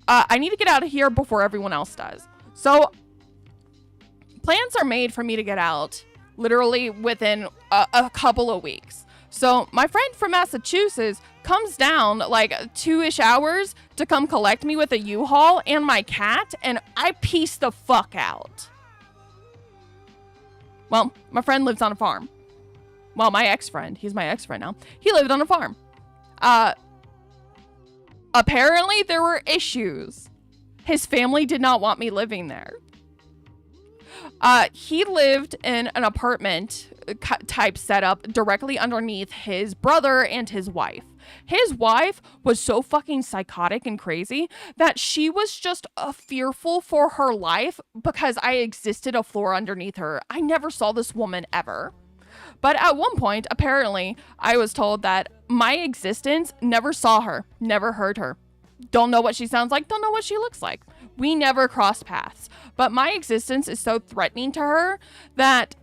I need to get out of here before everyone else does. So plans are made for me to get out literally within a couple of weeks. So my friend from Massachusetts comes down like 2-ish hours to come collect me with a U-Haul and my cat, and I piece the fuck out. Well, my friend lives on a farm. Well, my ex-friend, he's my ex-friend now. He lived on a farm. Apparently there were issues. His family did not want me living there. He lived in an apartment type setup directly underneath his brother and his wife. His wife was so fucking psychotic and crazy that she was just fearful for her life because I existed a floor underneath her. I never saw this woman ever. But at one point, apparently, I was told that my existence never saw her, never heard her. Don't know what she sounds like, don't know what she looks like. We never crossed paths. But my existence is so threatening to her that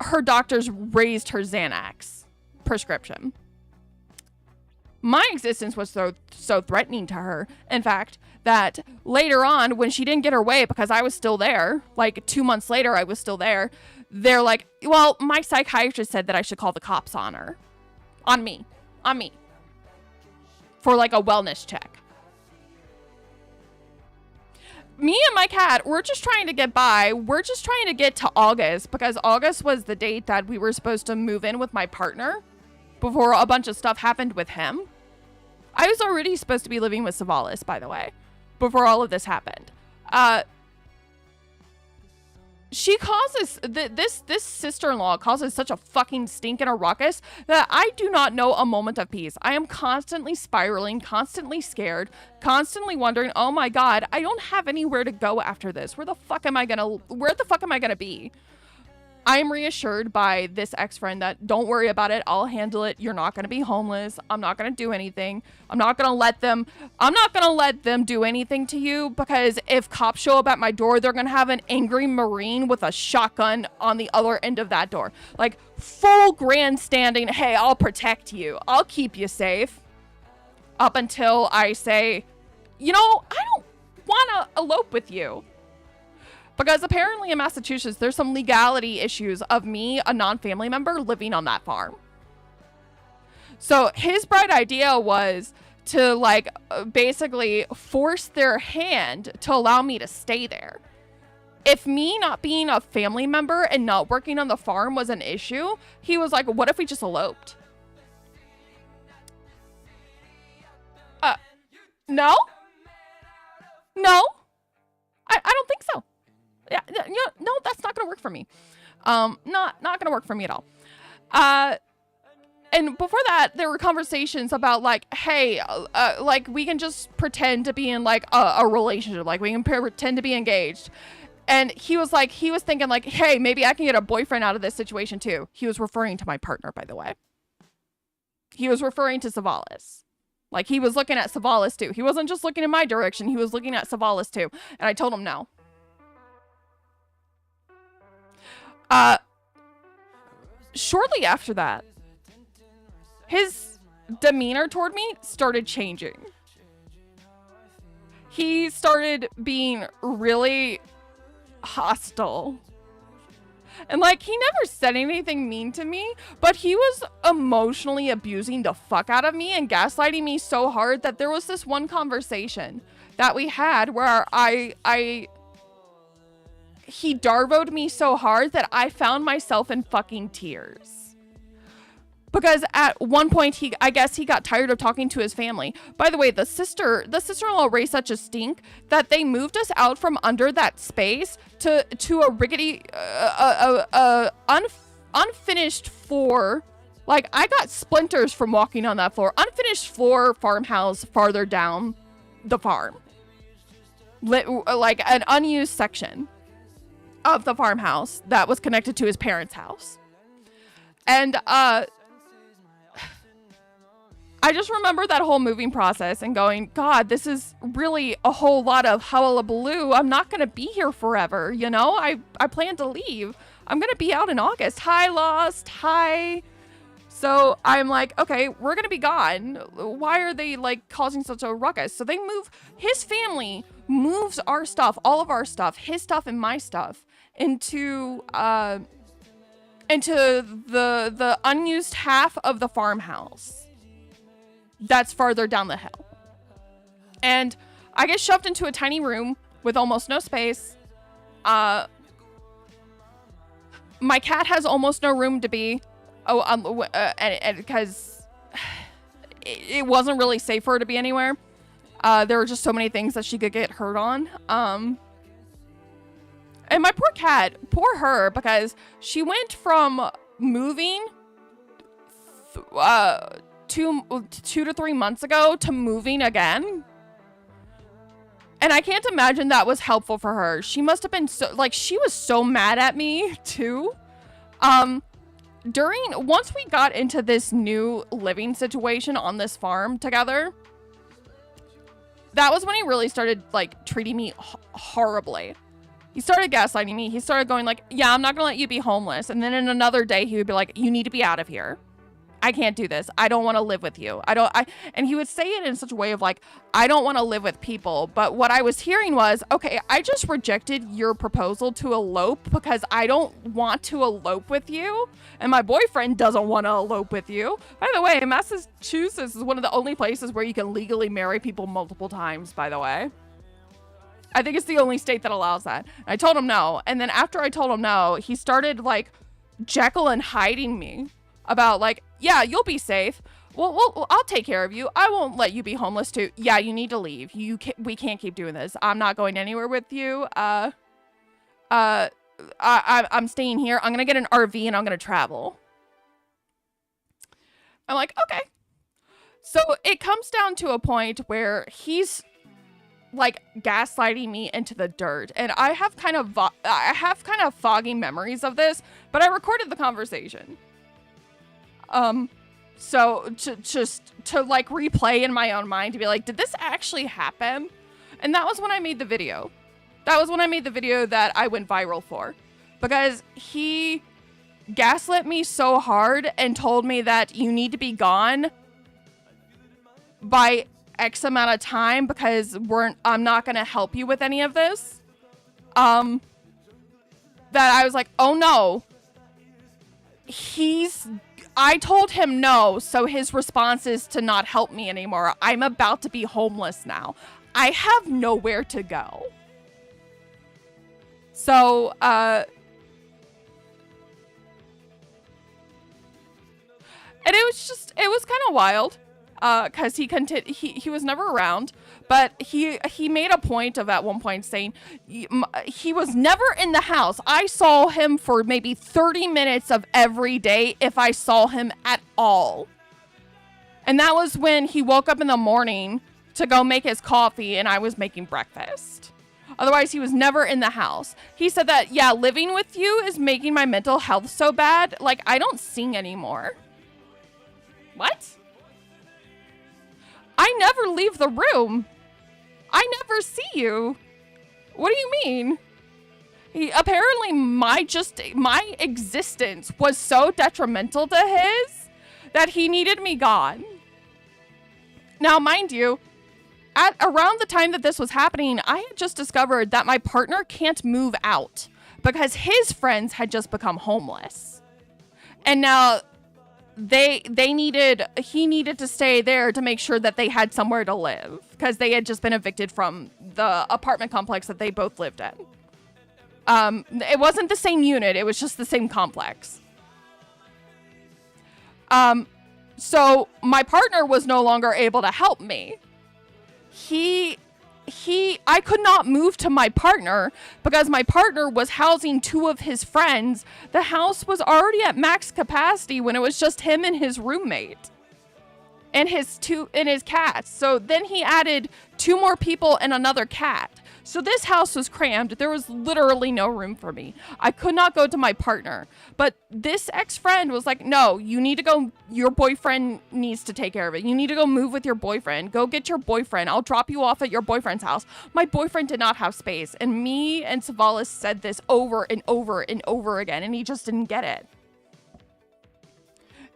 her doctors raised her Xanax prescription. My existence was so threatening to her, in fact, that later on, when she didn't get her way because I was still there, like 2 months later, I was still there, they're like, well, my psychiatrist said that I should call the cops on her. On me. For like a wellness check. Me and my cat, we're just trying to get by. We're just trying to get to August because August was the date that we were supposed to move in with my partner before a bunch of stuff happened with him. I was already supposed to be living with Savalis, by the way, before all of this happened. She causes, this sister-in-law causes such a fucking stink and a ruckus that I do not know a moment of peace. I am constantly spiraling, constantly scared, constantly wondering, oh my God, I don't have anywhere to go after this. Where the fuck am I gonna be? I am reassured by this ex-friend that don't worry about it. I'll handle it. You're not going to be homeless. I'm not going to do anything. I'm not going to let them do anything to you because if cops show up at my door, they're going to have an angry Marine with a shotgun on the other end of that door. Like full grandstanding. Hey, I'll protect you. I'll keep you safe up until I say, you know, I don't want to elope with you. Because apparently in Massachusetts, there's some legality issues of me, a non-family member, living on that farm. So his bright idea was to like basically force their hand to allow me to stay there. If me not being a family member and not working on the farm was an issue, he was like, what if we just eloped? No? I don't think so. Yeah, no, that's not gonna work for me. Not gonna work for me at all. And before that, there were conversations about like, hey, like we can just pretend to be in like a relationship, like we can pretend to be engaged. And he was thinking like, hey, maybe I can get a boyfriend out of this situation too. He was referring to my partner, by the way. He was referring to Savalis. Like, he was looking at Savalas too. He wasn't just looking in my direction. He was looking at Savalas too. And I told him no. Shortly after that, his demeanor toward me started changing. He started being really hostile. And, like, he never said anything mean to me, but he was emotionally abusing the fuck out of me and gaslighting me so hard that there was this one conversation that we had where he darvoed me so hard that I found myself in fucking tears. Because at one point, I guess he got tired of talking to his family. By the way, the sister-in-law raised such a stink that they moved us out from under that space to a rickety, unfinished floor. Like, I got splinters from walking on that floor. Unfinished floor farmhouse farther down the farm. Like an unused section of the farmhouse that was connected to his parents' house. And, I just remember that whole moving process and going, God, this is really a whole lot of hullabaloo. I'm not going to be here forever, you know? I plan to leave. I'm going to be out in August. Hi, Lost. Hi. So I'm like, okay, we're going to be gone. Why are they, like, causing such a ruckus? So they move, his family moves our stuff, all of our stuff, his stuff and my stuff, into the unused half of the farmhouse that's farther down the hill. And I get shoved into a tiny room with almost no space. My cat has almost no room to be. Because it wasn't really safe for her to be anywhere. There were just so many things that she could get hurt on. And my poor cat, poor her, because she went from moving 2 to 3 months ago to moving again. And I can't imagine that was helpful for her. She must have been so, like, she was so mad at me too. Once we got into this new living situation on this farm together, that was when he really started, like, treating me horribly. He started gaslighting me. He started going like, yeah, I'm not gonna let you be homeless. And then in another day, he would be like, you need to be out of here. I can't do this. I don't want to live with you. And he would say it in such a way of like, I don't want to live with people. But what I was hearing was, okay, I just rejected your proposal to elope because I don't want to elope with you. And my boyfriend doesn't want to elope with you. By the way, Massachusetts is one of the only places where you can legally marry people multiple times, by the way. I think it's the only state that allows that. I told him no. And then after I told him no, he started like Jekyll and hiding me about like, yeah, you'll be safe. Well, I'll take care of you. I won't let you be homeless too. Yeah, you need to leave. We can't keep doing this. I'm not going anywhere with you. I'm staying here. I'm going to get an RV and I'm going to travel. I'm like, okay. So it comes down to a point where he's like gaslighting me into the dirt. And I have kind of foggy memories of this, but I recorded the conversation. So to like replay in my own mind to be like, did this actually happen? And that was when I made the video. That was when I made the video that I went viral for, because he gaslit me so hard and told me that you need to be gone by X amount of time because I'm not going to help you with any of this. That I was like, oh no, I told him no, so his response is to not help me anymore. I'm about to be homeless now. I have nowhere to go. So, and it was kind of wild, because he was never around, but he made a point of at one point saying he was never in the house. I saw him for maybe 30 minutes of every day, if I saw him at all. And that was when he woke up in the morning to go make his coffee and I was making breakfast. Otherwise, he was never in the house. He said that, yeah, living with you is making my mental health so bad. Like, I don't sing anymore. What? I never leave the room. I never see you. What do you mean? Apparently my existence was so detrimental to his that he needed me gone. Now, mind you, at around the time that this was happening, I had just discovered that my partner can't move out because his friends had just become homeless. And now he needed to stay there to make sure that they had somewhere to live because they had just been evicted from the apartment complex that they both lived in. It wasn't the same unit, it was just the same complex. So my partner was no longer able to help me. I could not move to my partner because my partner was housing 2 of his friends. The house was already at max capacity when it was just him and his roommate and his cats. So then he added 2 more people and another cat. So this house was crammed. There was literally no room for me. I could not go to my partner. But this ex-friend was like, no, you need to go. Your boyfriend needs to take care of it. You need to go move with your boyfriend. Go get your boyfriend. I'll drop you off at your boyfriend's house. My boyfriend did not have space. And me and Savalas said this over and over and over again. And he just didn't get it.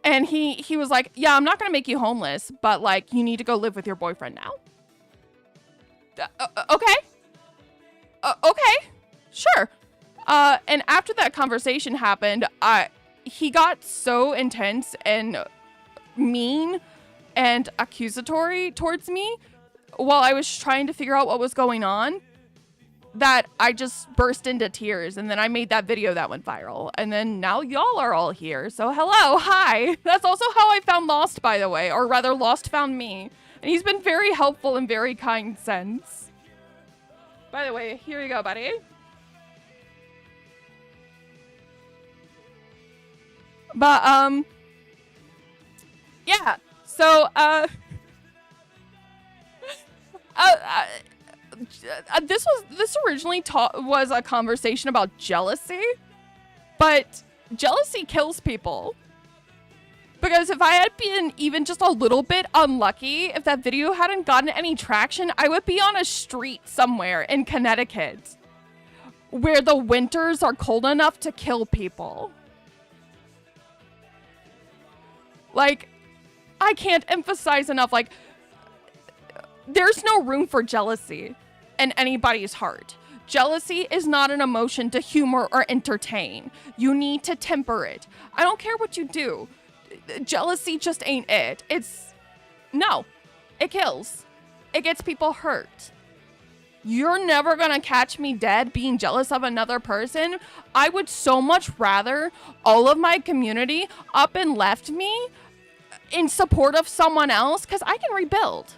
And he was like, yeah, I'm not going to make you homeless. But like, you need to go live with your boyfriend now. Okay. Okay, sure. And after that conversation happened, he got so intense and mean and accusatory towards me while I was trying to figure out what was going on that I just burst into tears. And then I made that video that went viral. And then now y'all are all here. So hello, hi. That's also how I found Lost, by the way, or rather Lost found me. And he's been very helpful and very kind since. By the way, here you go, buddy. But, yeah. So, this originally was a conversation about jealousy, but jealousy kills people. Because if I had been even just a little bit unlucky, if that video hadn't gotten any traction, I would be on a street somewhere in Connecticut where the winters are cold enough to kill people. Like, I can't emphasize enough, like, there's no room for jealousy in anybody's heart. Jealousy is not an emotion to humor or entertain. You need to temper it. I don't care what you do. Jealousy just ain't it. No, it kills. It gets people hurt. You're never gonna catch me dead being jealous of another person. I would so much rather all of my community up and left me in support of someone else because I can rebuild.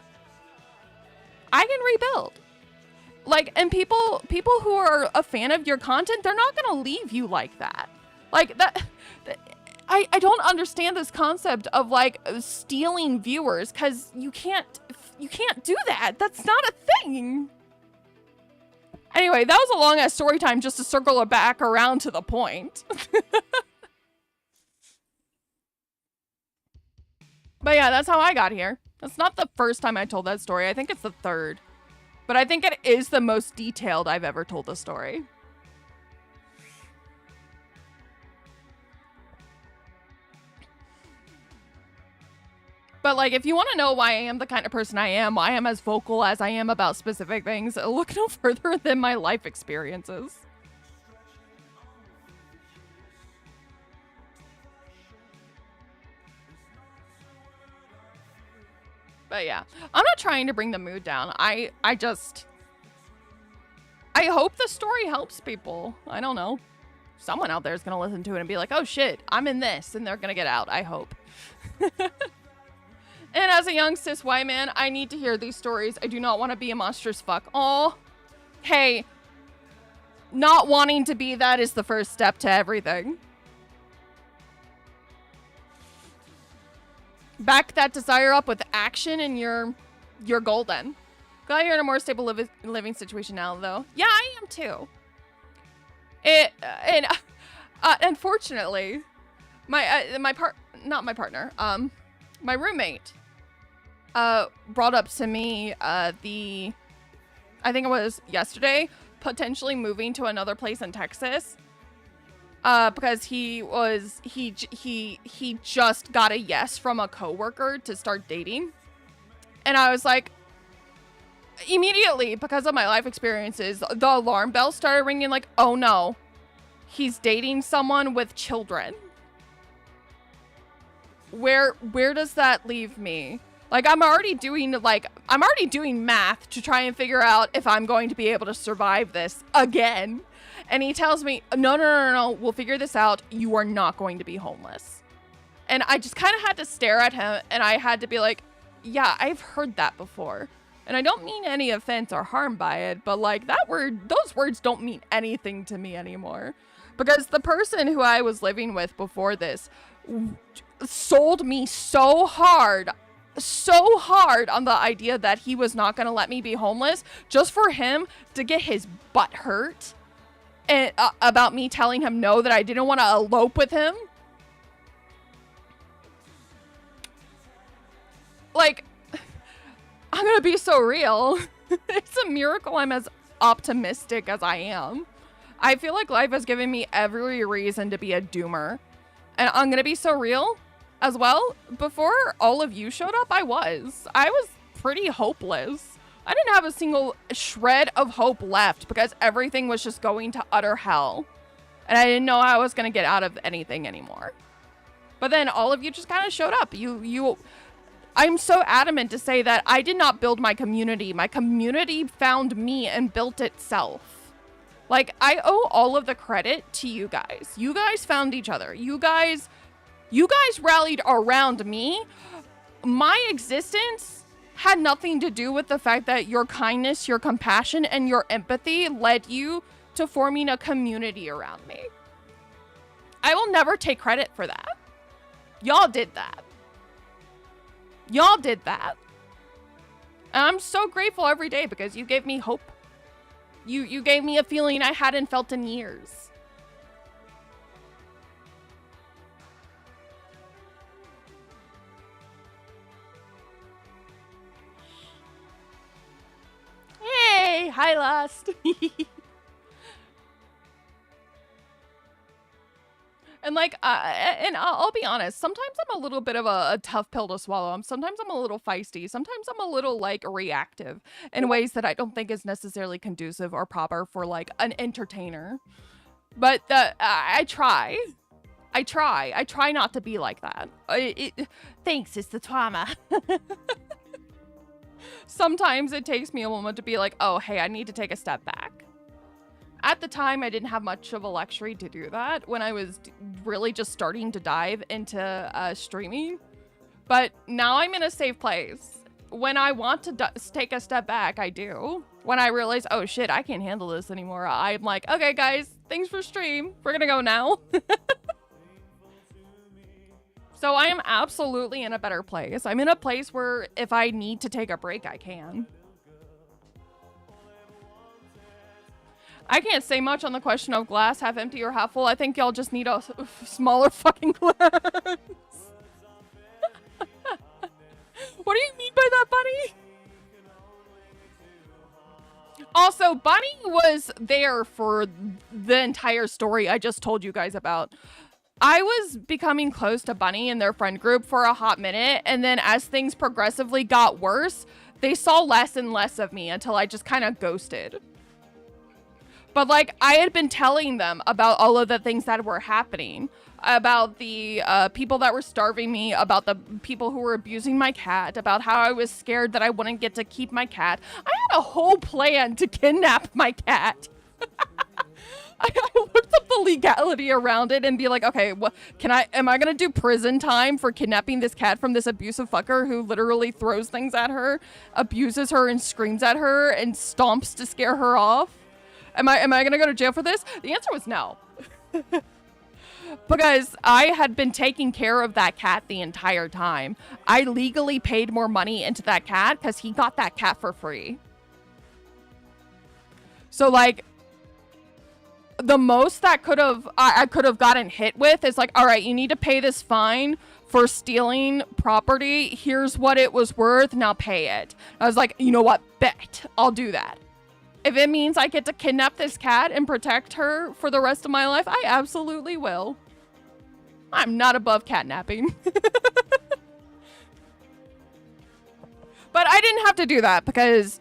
Like, and people who are a fan of your content, they're not gonna leave you like that. Like that. I don't understand this concept of like stealing viewers because you can't do that. That's not a thing. Anyway, that was a long ass story time just to circle it back around to the point. But yeah, that's how I got here. That's not the first time I told that story. I think it's the 3rd. But I think it is the most detailed I've ever told the story. But like, if you want to know why I am the kind of person I am as vocal as I am about specific things, look no further than my life experiences. But yeah, I'm not trying to bring the mood down. I hope the story helps people. I don't know. Someone out there is going to listen to it and be like, oh shit, I'm in this. And they're going to get out. I hope. And as a young cis white man, I need to hear these stories. I do not want to be a monstrous fuck. Aw. Hey. Not wanting to be that is the first step to everything. Back that desire up with action and you're golden. Glad you're in a more stable living situation now, though. Yeah, I am too. Unfortunately, my roommate, brought up to me I think it was yesterday, potentially moving to another place in Texas. Because he just got a yes from a coworker to start dating. And I was like, immediately, because of my life experiences, the alarm bell started ringing like, oh no, he's dating someone with children. Where does that leave me? Like, I'm already doing math to try and figure out if I'm going to be able to survive this again. And he tells me, no, we'll figure this out. You are not going to be homeless. And I just kind of had to stare at him, and I had to be like, yeah, I've heard that before. And I don't mean any offense or harm by it, but like those words don't mean anything to me anymore. Because the person who I was living with before this sold me so hard on the idea that he was not going to let me be homeless just for him to get his butt hurt and about me telling him no, that I didn't want to elope with him. Like, I'm going to be so real. It's a miracle I'm as optimistic as I am. I feel like life has given me every reason to be a doomer. And I'm going to be so real as well. Before all of you showed up, I was pretty hopeless. I didn't have a single shred of hope left because everything was just going to utter hell. And I didn't know I was going to get out of anything anymore. But then all of you just kind of showed up. I'm so adamant to say that I did not build my community. My community found me and built itself. Like, I owe all of the credit to you guys. You guys found each other. You guys rallied around me. My existence had nothing to do with the fact that your kindness, your compassion, and your empathy led you to forming a community around me. I will never take credit for that. Y'all did that. Y'all did that. And I'm so grateful every day because you gave me hope. You gave me a feeling I hadn't felt in years. Hey, hi Lust. And like, and I'll be honest, sometimes I'm a little bit of a tough pill to swallow. Sometimes I'm a little feisty. Sometimes I'm a little like reactive in ways that I don't think is necessarily conducive or proper for like an entertainer. But I try. I try not to be like that. Thanks, it's the trauma. Sometimes it takes me a moment to be like, oh, hey, I need to take a step back. At the time, I didn't have much of a luxury to do that when I was really just starting to dive into streaming. But now I'm in a safe place. When I want to take a step back, I do. When I realize, oh shit, I can't handle this anymore, I'm like, okay guys, thanks for stream. We're gonna go now. So I am absolutely in a better place. I'm in a place where if I need to take a break, I can. I can't say much on the question of glass half empty or half full. I think y'all just need a smaller fucking glass. What do you mean by that, Bunny? Also, Bunny was there for the entire story I just told you guys about. I was becoming close to Bunny and their friend group for a hot minute, and then as things progressively got worse, they saw less and less of me until I just kind of ghosted. But like, I had been telling them about all of the things that were happening, about the people that were starving me, about the people who were abusing my cat, about how I was scared that I wouldn't get to keep my cat. I had a whole plan to kidnap my cat. I looked up the legality around it and be like, okay, what am I gonna do prison time for kidnapping this cat from this abusive fucker who literally throws things at her, abuses her and screams at her and stomps to scare her off? Am I gonna go to jail for this? The answer was no. Because I had been taking care of that cat the entire time. I legally paid more money into that cat because he got that cat for free. So like, the most that I could have gotten hit with is like, all right, you need to pay this fine for stealing property. Here's what it was worth. Now pay it. I was like, you know what? Bet. I'll do that. If it means I get to kidnap this cat and protect her for the rest of my life, I absolutely will. I'm not above catnapping. But I didn't have to do that because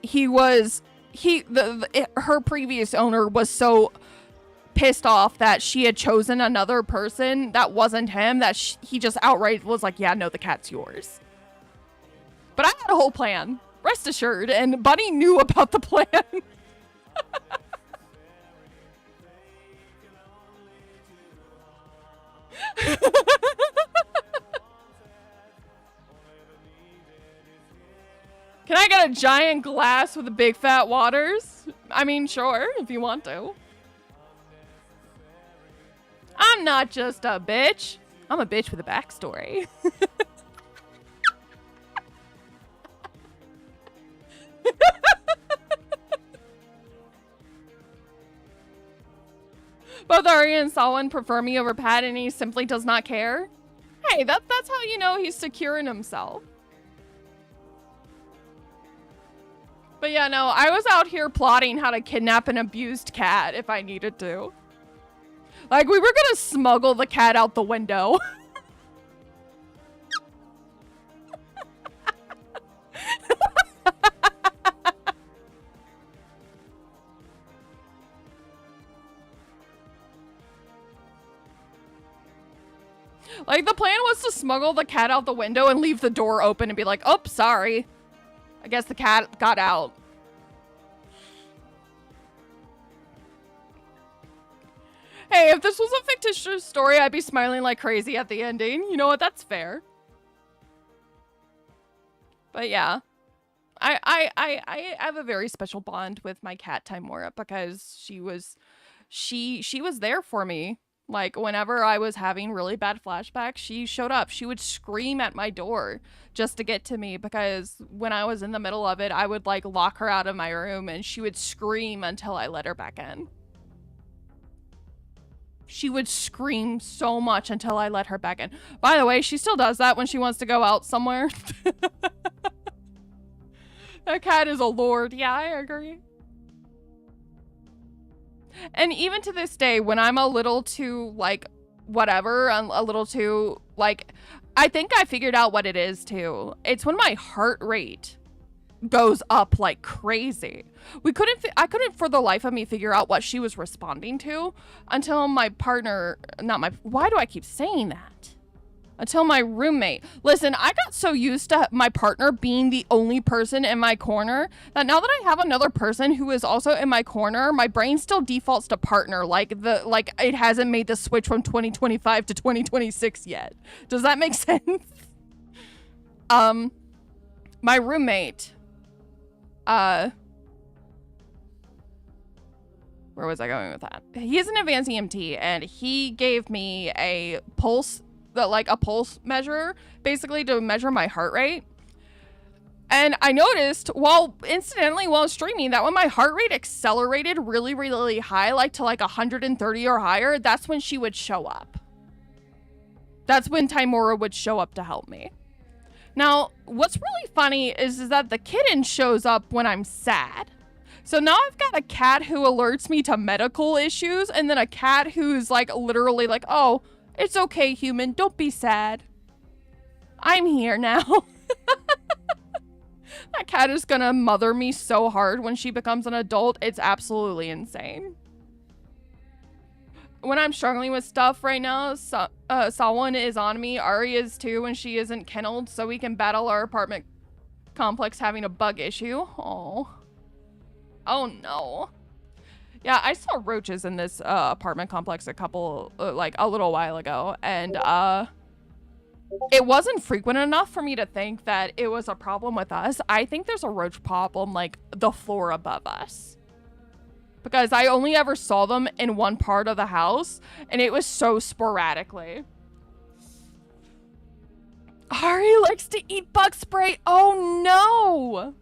her previous owner was so pissed off that she had chosen another person that wasn't him that he just outright was like, yeah, no, the cat's yours. But I had a whole plan, rest assured, and Bunny knew about the plan. Can I get a giant glass with a big fat waters? I mean, sure, if you want to. I'm not just a bitch. I'm a bitch with a backstory. Both Ari and Salwin prefer me over Pat, and he simply does not care. Hey, that's how you know he's secure in himself. But yeah, no, I was out here plotting how to kidnap an abused cat if I needed to. Like, we were gonna smuggle the cat out the window. Like, the plan was to smuggle the cat out the window and leave the door open and be like, oh, sorry. I guess the cat got out. Hey, if this was a fictitious story, I'd be smiling like crazy at the ending. You know what? That's fair. But yeah. I have a very special bond with my cat Timora because she was there for me. Like, whenever I was having really bad flashbacks, she showed up. She would scream at my door just to get to me because when I was in the middle of it, I would, like, lock her out of my room and she would scream until I let her back in. She would scream so much until I let her back in. By the way, she still does that when she wants to go out somewhere. That cat is a lord. Yeah, I agree. And even to this day, when I'm a little too, like, whatever, I'm a little too, like, I think I figured out what it is, too. It's when my heart rate goes up like crazy. I couldn't for the life of me figure out what she was responding to until my partner, why do I keep saying that? Until my roommate. Listen, I got so used to my partner being the only person in my corner that now that I have another person who is also in my corner, my brain still defaults to partner. Like it hasn't made the switch from 2025 to 2026 yet. Does that make sense? My roommate, where was I going with that? He is an advanced EMT and he gave me a pulse measure, basically to measure my heart rate. And I noticed while streaming that when my heart rate accelerated really, really high, like to like 130 or higher, that's when she would show up. That's when Timora would show up to help me. Now, what's really funny is that the kitten shows up when I'm sad. So now I've got a cat who alerts me to medical issues and then a cat who's like literally like, oh, it's okay, human. Don't be sad. I'm here now. That cat is gonna mother me so hard when she becomes an adult. It's absolutely insane. When I'm struggling with stuff right now, Salwin is on me. Ari is too when she isn't kenneled, so we can battle our apartment complex having a bug issue. Oh no. Yeah, I saw roaches in this apartment complex a little while ago, and it wasn't frequent enough for me to think that it was a problem with us. I think there's a roach problem like the floor above us. Because I only ever saw them in one part of the house, and it was so sporadically. Ari likes to eat bug spray. Oh no!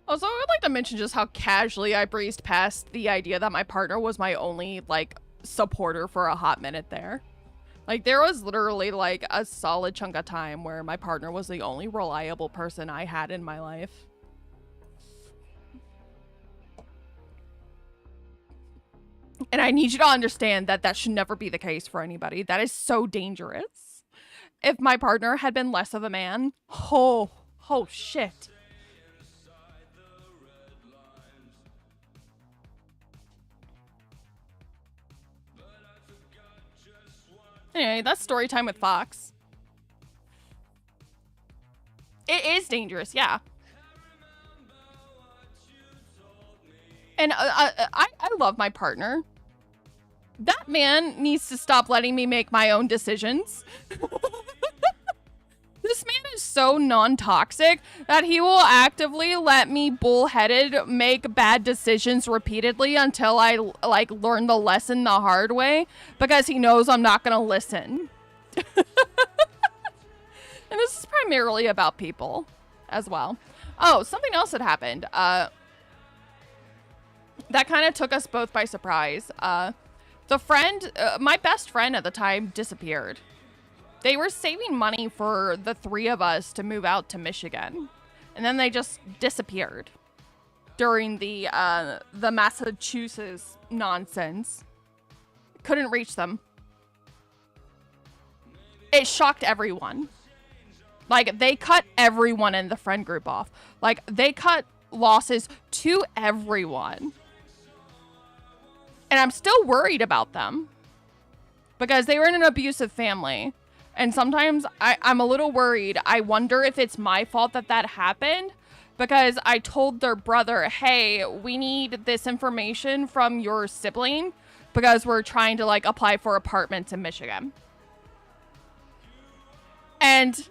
Also, I would like to mention just how casually I breezed past the idea that my partner was my only, like, supporter for a hot minute there. Like, there was literally, like, a solid chunk of time where my partner was the only reliable person I had in my life. And I need you to understand that that should never be the case for anybody. That is so dangerous. If my partner had been less of a man, oh shit. Anyway, that's story time with Fox. It is dangerous, yeah. And I love my partner. That man needs to stop letting me make my own decisions. This man is so non-toxic that he will actively let me bullheaded make bad decisions repeatedly until I, like, learn the lesson the hard way, because he knows I'm not gonna listen. And this is primarily about people as well. Oh, something else had happened. That kind of took us both by surprise. The friend, my best friend at the time, disappeared. They were saving money for the three of us to move out to Michigan. And then they just disappeared during the Massachusetts nonsense. Couldn't reach them. It shocked everyone. Like, they cut everyone in the friend group off. Like, they cut losses to everyone. And I'm still worried about them. Because they were in an abusive family. And sometimes I'm a little worried. I wonder if it's my fault that that happened. Because I told their brother, hey, we need this information from your sibling. Because we're trying to, like, apply for apartments in Michigan. And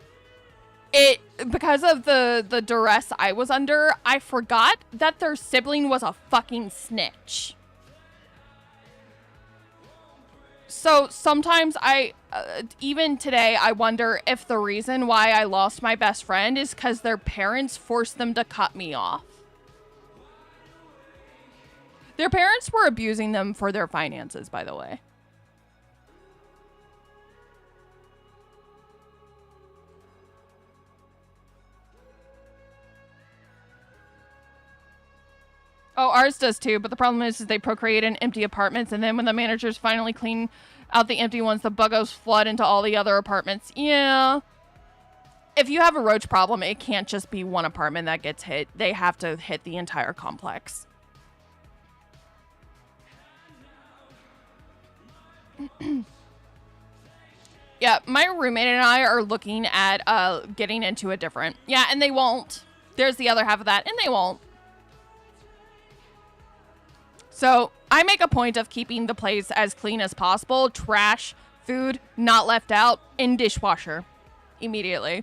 because of the duress I was under, I forgot that their sibling was a fucking snitch. So sometimes even today, I wonder if the reason why I lost my best friend is because their parents forced them to cut me off. Their parents were abusing them for their finances, by the way. Oh, ours does too, but the problem is they procreate in empty apartments, and then when the managers finally clean out the empty ones, the buggos flood into all the other apartments. Yeah. If you have a roach problem, it can't just be one apartment that gets hit. They have to hit the entire complex. Yeah, my roommate and I are looking at getting into a different... Yeah, and they won't. There's the other half of that, and they won't. So I make a point of keeping the place as clean as possible. Trash, food, not left out, in dishwasher immediately.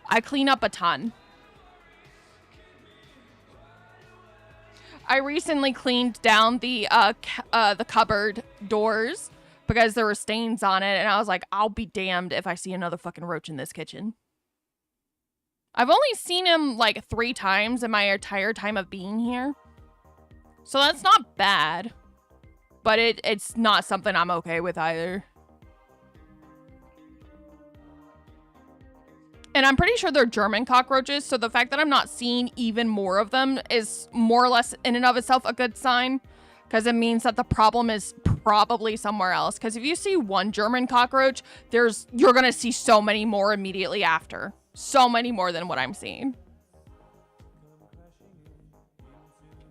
I clean up a ton. I recently cleaned down the cupboard doors because there were stains on it, and I was like, I'll be damned if I see another fucking roach in this kitchen. I've only seen him like 3 times in my entire time of being here. So that's not bad, but it's not something I'm okay with either. And I'm pretty sure they're German cockroaches, so the fact that I'm not seeing even more of them is more or less in and of itself a good sign, because it means that the problem is probably somewhere else. Because if you see one German cockroach, you're gonna see so many more immediately after. So many more than what I'm seeing.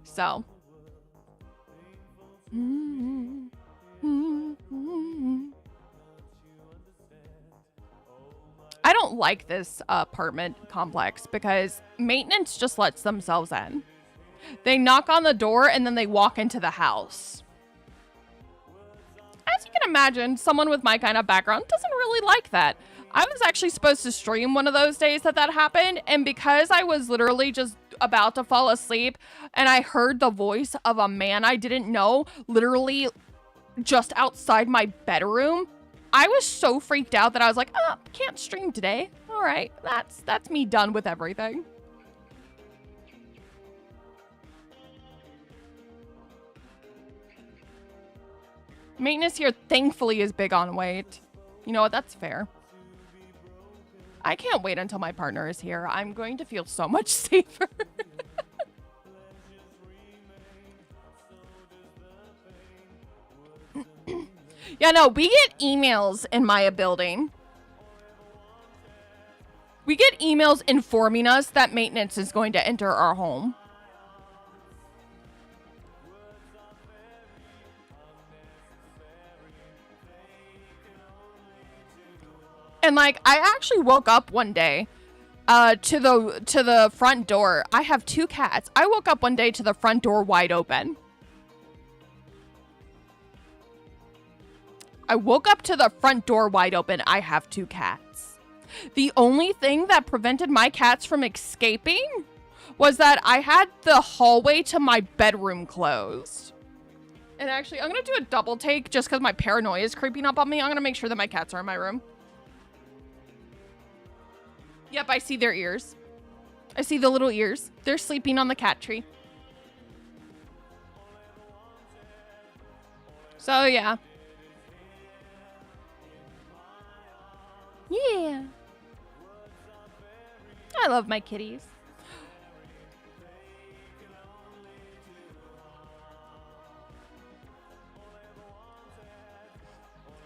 So... I don't like this apartment complex because maintenance just lets themselves in. They knock on the door and then they walk into the house. As you can imagine, someone with my kind of background doesn't really like that. I was actually supposed to stream one of those days that happened, and because I was literally just about to fall asleep and I heard the voice of a man I didn't know literally just outside my bedroom, I was so freaked out that I was like, oh, can't stream today. All right, that's me done with everything. Maintenance here, thankfully, is big on weight. You know what? That's fair. I can't wait until my partner is here. I'm going to feel so much safer. Yeah, no, we get emails in Maya building. We get emails informing us that maintenance is going to enter our home. And like, I actually woke up one day to the front door. I have 2 cats. I woke up one day to the front door wide open. I woke up to the front door wide open. I have 2 cats. The only thing that prevented my cats from escaping was that I had the hallway to my bedroom closed. And actually, I'm going to do a double take just because my paranoia is creeping up on me. I'm going to make sure that my cats are in my room. Yep, I see their ears. I see the little ears. They're sleeping on the cat tree. So, yeah. Yeah. I love my kitties.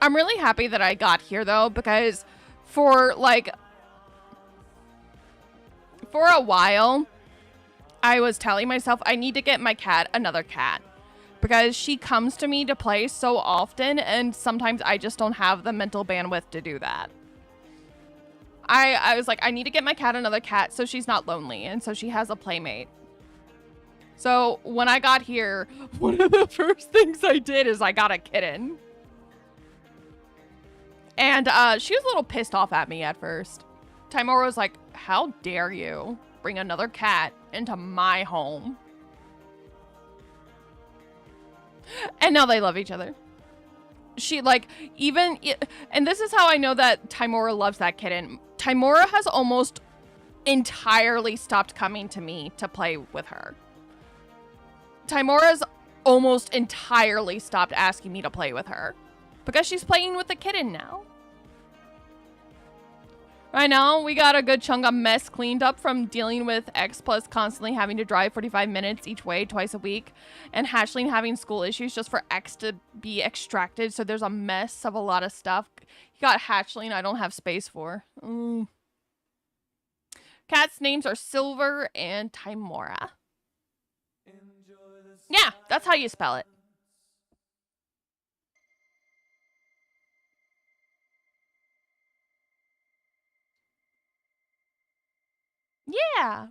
I'm really happy that I got here, though, because for a while, I was telling myself I need to get my cat another cat because she comes to me to play so often, and sometimes I just don't have the mental bandwidth to do that. I was like, I need to get my cat another cat so she's not lonely and so she has a playmate. So when I got here, one of the first things I did is I got a kitten. And she was a little pissed off at me at first. Timora was like, how dare you bring another cat into my home? And now they love each other. She like even, and this is how I know that Timora loves that kitten. Timora has almost entirely stopped coming to me to play with her. Timora's almost entirely stopped asking me to play with her because she's playing with the kitten now. Right now, we got a good chunk of mess cleaned up from dealing with X plus constantly having to drive 45 minutes each way twice a week and Hatchling having school issues just for X to be extracted. So there's a mess of a lot of stuff. You got Hatchling I don't have space for. Cats' names are Silver and Timora. Yeah, that's how you spell it. Yeah.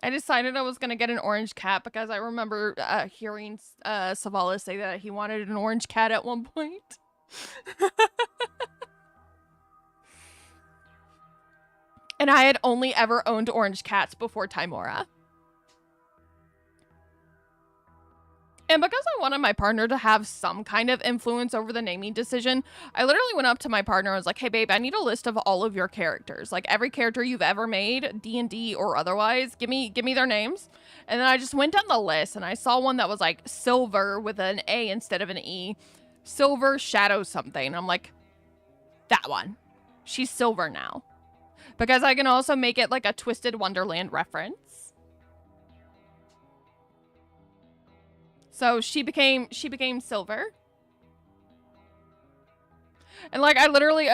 I decided I was going to get an orange cat because I remember hearing Savalas say that he wanted an orange cat at one point. And I had only ever owned orange cats before Timora. And because I wanted my partner to have some kind of influence over the naming decision, I literally went up to my partner and was like, hey, babe, I need a list of all of your characters. Like, every character you've ever made, D&D or otherwise, give me their names. And then I just went down the list, and I saw one that was, like, Silver with an A instead of an E. Silver Shadow something. I'm like, that one. She's Silver now. Because I can also make it, like, a Twisted Wonderland reference. So she became Silver. And like I literally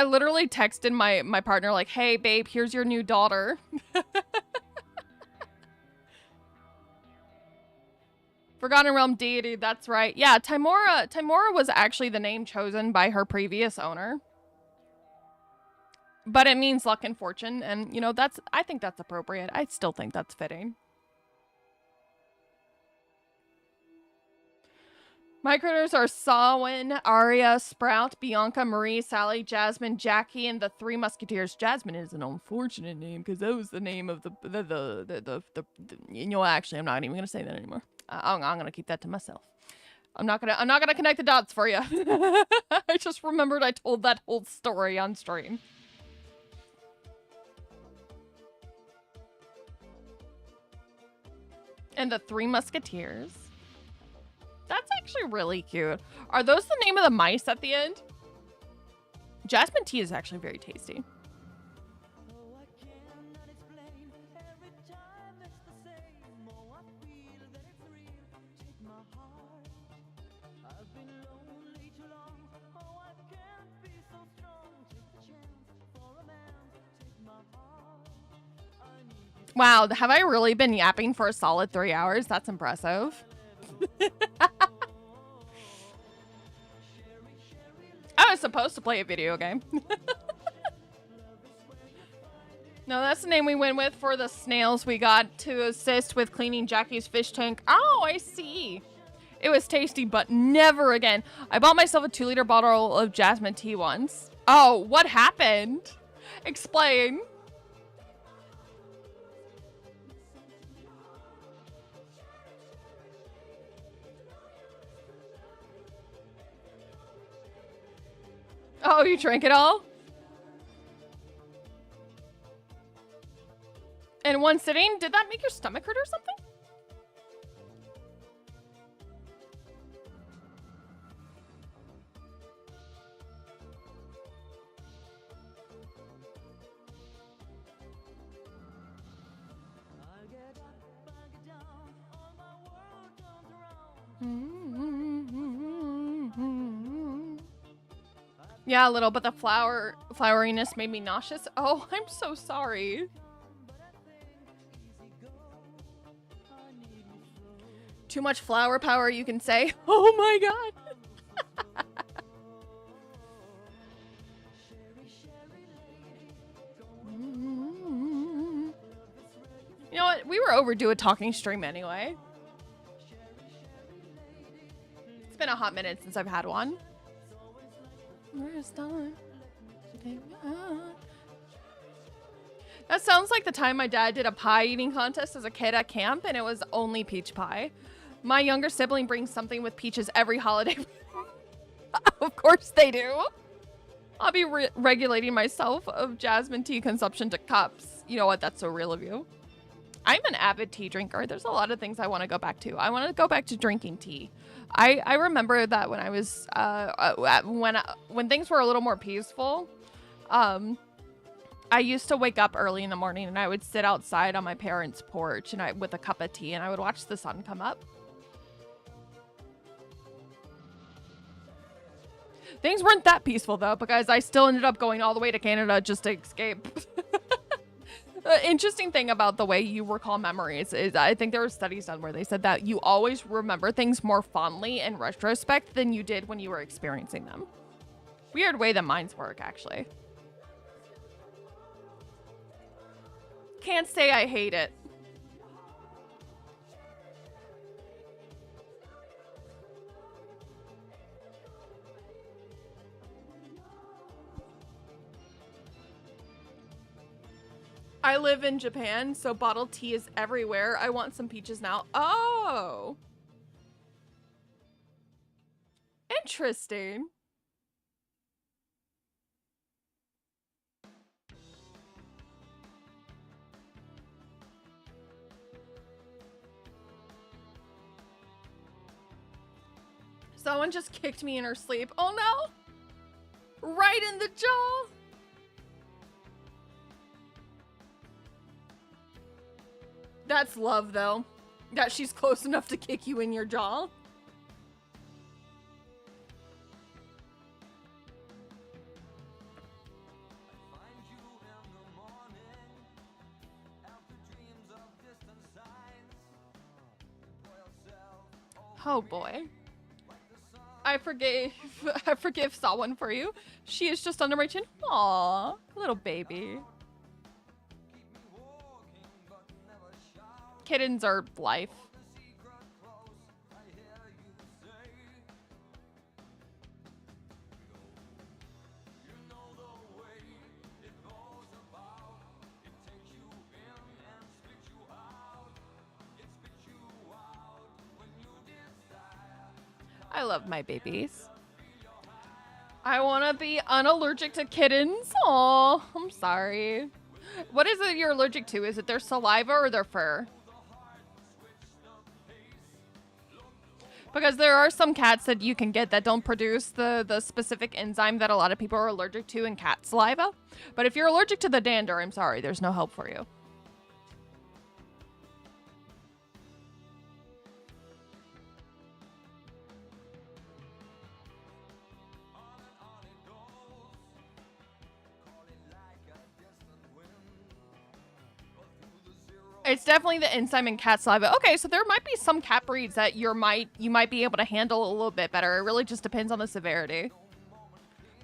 texted my partner like, "Hey babe, here's your new daughter." Forgotten Realm deity, that's right. Yeah, Timora was actually the name chosen by her previous owner. But it means luck and fortune, and you know, I think that's appropriate. I still think that's fitting. My critters are Samhain, Arya, Sprout, Bianca, Marie, Sally, Jasmine, Jackie, and the Three Musketeers. Jasmine is an unfortunate name because that was the name of the you know, actually, I'm not even gonna say that anymore. I'm gonna keep that to myself. I'm not gonna connect the dots for you. I just remembered I told that whole story on stream. And the Three Musketeers. That's actually really cute. Are those the name of the mice at the end? Jasmine tea is actually very tasty. Wow, have I really been yapping for a solid 3 hours? That's impressive. I was supposed to play a video game. No, that's the name we went with for the snails we got to assist with cleaning Jackie's fish tank. Oh, I see. It was tasty, but never again. I bought myself a 2-liter bottle of jasmine tea once. Oh, what happened? Explain. Oh, you drank it all? In one sitting? Did that make your stomach hurt or something? Yeah, a little, but the floweriness made me nauseous. Oh, I'm so sorry. Too much flower power, you can say. Oh my god. You know what? We were overdue a talking stream anyway. It's been a hot minute since I've had one. That sounds like the time my dad did a pie eating contest as a kid at camp, and it was only peach pie. My younger sibling brings something with peaches every holiday. Of course they do. I'll be regulating myself of jasmine tea consumption to cups. You know what? That's so real of you. I'm an avid tea drinker. There's a lot of things I want to go back to. I want to go back to drinking tea. I remember that when I was when things were a little more peaceful, I used to wake up early in the morning and I would sit outside on my parents' porch and with a cup of tea and I would watch the sun come up. Things weren't that peaceful though, because I still ended up going all the way to Canada just to escape. The interesting thing about the way you recall memories is I think there were studies done where they said that you always remember things more fondly in retrospect than you did when you were experiencing them. Weird way that minds work, actually. Can't say I hate it. I live in Japan, so bottled tea is everywhere. I want some peaches now. Oh. Interesting. Someone just kicked me in her sleep. Oh no! Right in the jaw! That's love, though. That she's close enough to kick you in your jaw. Oh boy. I forgive someone for you. She is just under my chin. Aww, little baby. Kittens are life. I love my babies. I want to be unallergic to kittens. Aw, I'm sorry. What is it you're allergic to? Is it their saliva or their fur? Because there are some cats that you can get that don't produce the specific enzyme that a lot of people are allergic to in cat saliva. But if you're allergic to the dander, I'm sorry, there's no help for you. It's definitely the enzyme in cat saliva. Okay, so there might be some cat breeds that you might be able to handle a little bit better. It really just depends on the severity.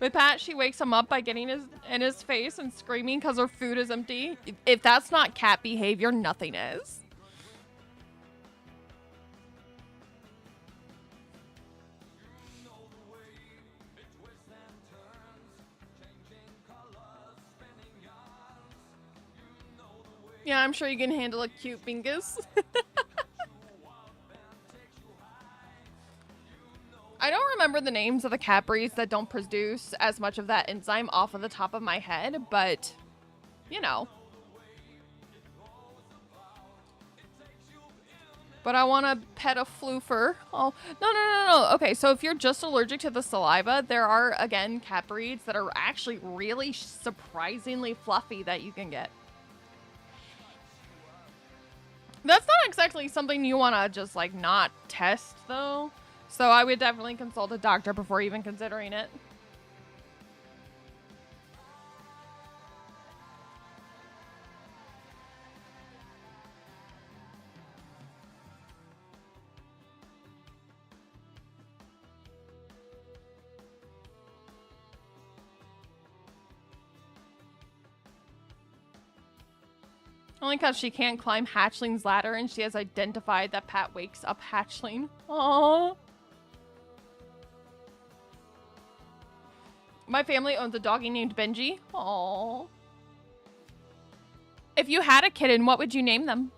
With Pat, she wakes him up by getting in his face and screaming because her food is empty. If that's not cat behavior, nothing is. Yeah, I'm sure you can handle a cute Bingus. I don't remember the names of the cat breeds that don't produce as much of that enzyme off of the top of my head, but, you know. But I want to pet a floofer. Oh, no. Okay, so if you're just allergic to the saliva, there are, again, cat breeds that are actually really surprisingly fluffy that you can get. That's not exactly something you want to just, like, not test, though. So I would definitely consult a doctor before even considering it. Only because she can't climb Hatchling's ladder and she has identified that Pat wakes up Hatchling. Aww. My family owns a doggy named Benji. Aww. If you had a kitten, what would you name them?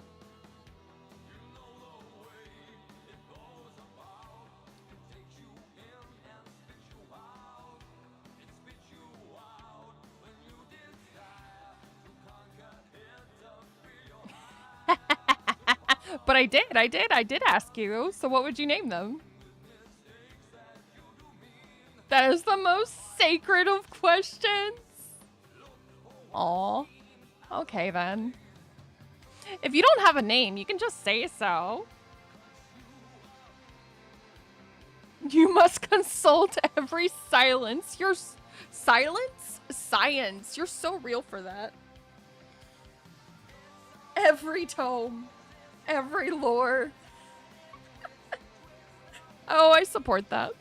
But I did ask you. So what would you name them? That is the most sacred of questions. Aw. Okay, then. If you don't have a name, you can just say so. You must consult every silence. Your silence? Science. You're so real for that. Every tome. Every lore. Oh, I support that.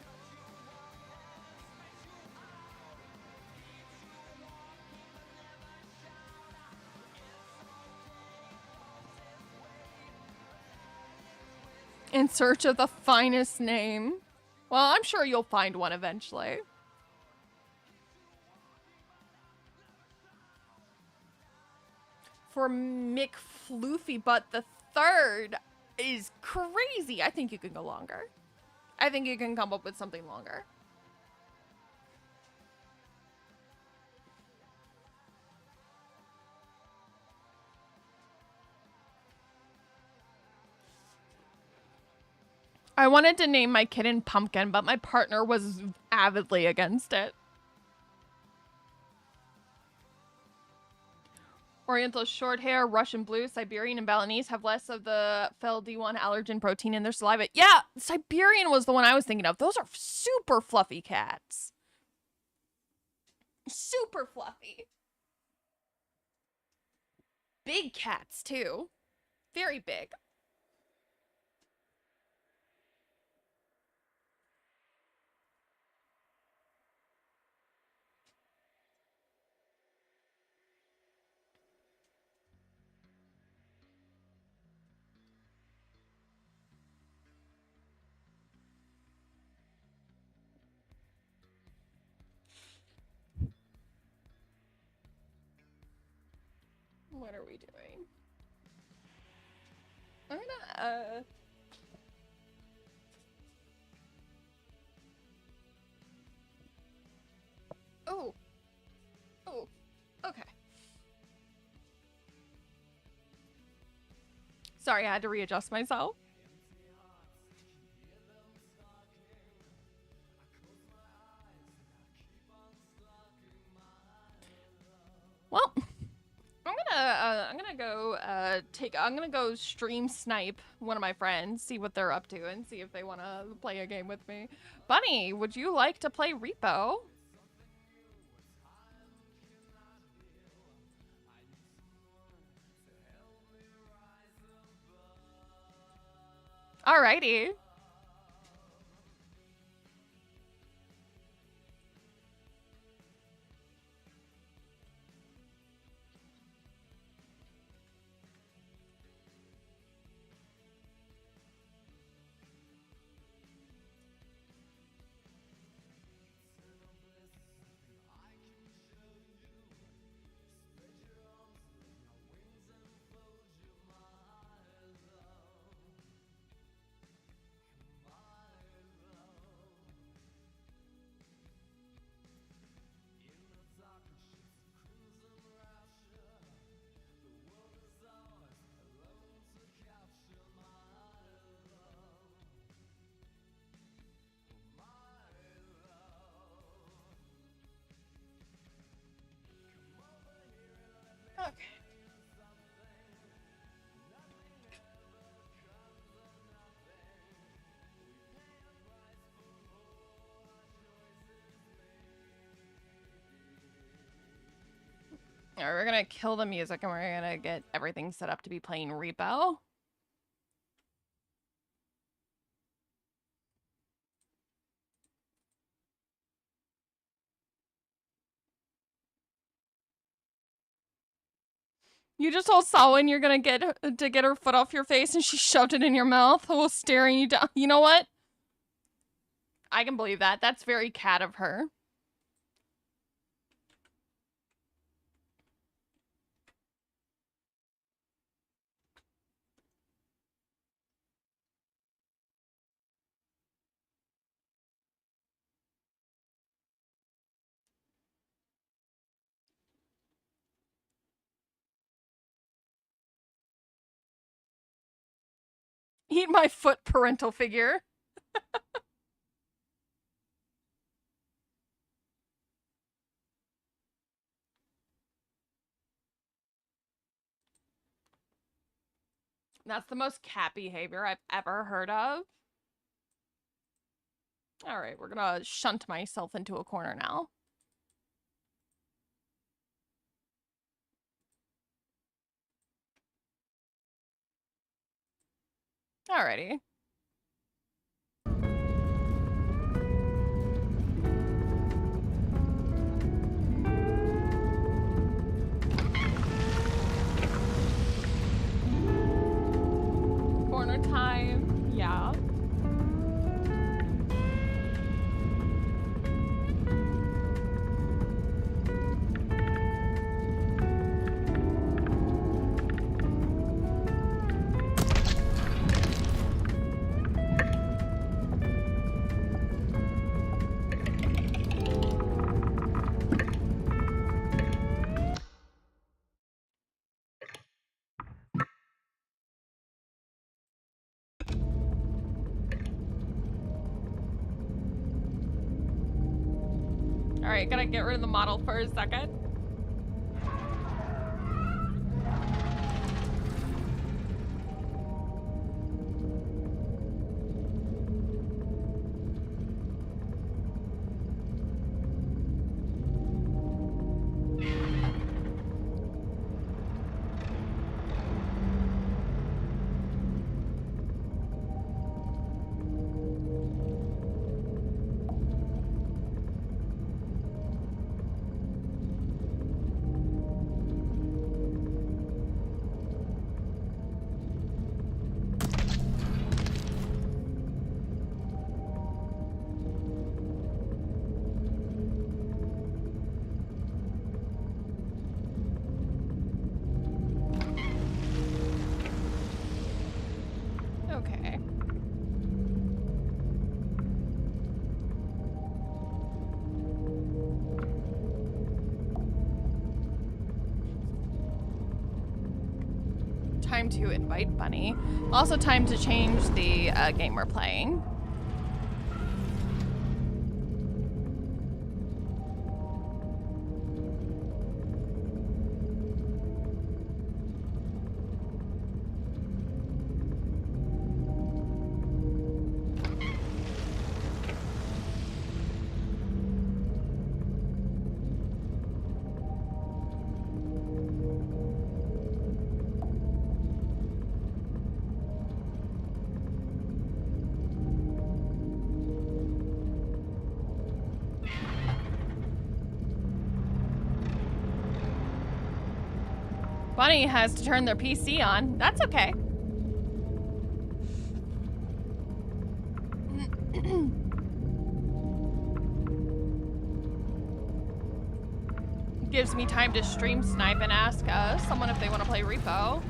In search of the finest name. Well, I'm sure you'll find one eventually. For McFloofy Butt the Third is crazy. I think you can go longer. I think you can come up with something longer. I wanted to name my kitten Pumpkin, but my partner was avidly against it. Oriental Shorthair, Russian Blue, Siberian, and Balinese have less of the FeLD1 allergen protein in their saliva. Yeah, Siberian was the one I was thinking of. Those are super fluffy cats. Super fluffy. Big cats, too. Very big. What are we doing? I'm gonna, Oh. Oh. Okay. Sorry, I had to readjust myself. gonna go I'm gonna go stream snipe one of my friends, see what they're up to, and see if they want to play a game with me. Bunny, would you like to play Repo? Alrighty. Okay. Alright, we're gonna kill the music and we're gonna get everything set up to be playing Repo. You just all saw when you're gonna get her foot off your face and she shoved it in your mouth while staring you down. You know what? I can believe that. That's very cat of her. Eat my foot, parental figure. That's the most cat behavior I've ever heard of. Alright, we're gonna shunt myself into a corner now. Alrighty. Corner time, yeah. Alright, gotta get rid of the model for a second. Okay. Time to invite Bunny. Also time to change the game we're playing. Bunny has to turn their PC on. That's okay. Gives me time to stream snipe and ask someone if they want to play Repo.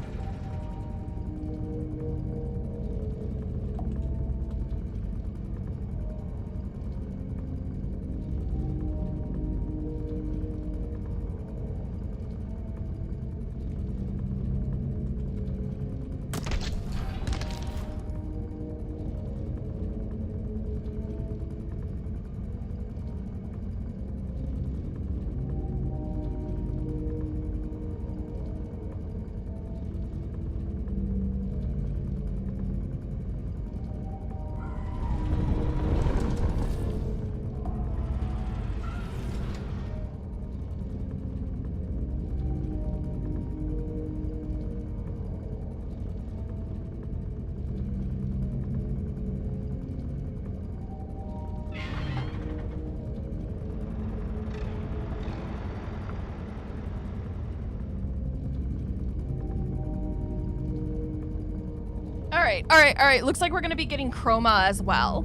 All right. Looks like we're gonna be getting Chroma as well.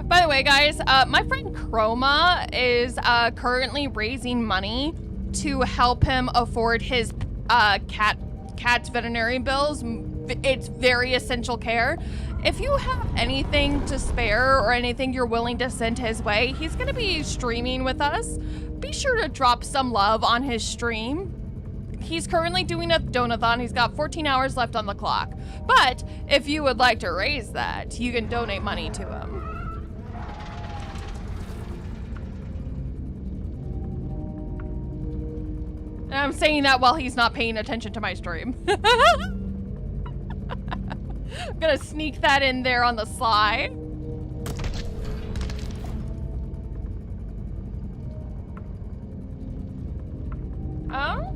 By the way, guys, my friend Chroma is currently raising money to help him afford his cat's veterinary bills. It's very essential care. If you have anything to spare or anything you're willing to send his way, he's gonna be streaming with us. Be sure to drop some love on his stream. He's currently doing a donathon. He's got 14 hours left on the clock. But if you would like to raise that, you can donate money to him. And I'm saying that while he's not paying attention to my stream. I'm gonna sneak that in there on the sly. Oh?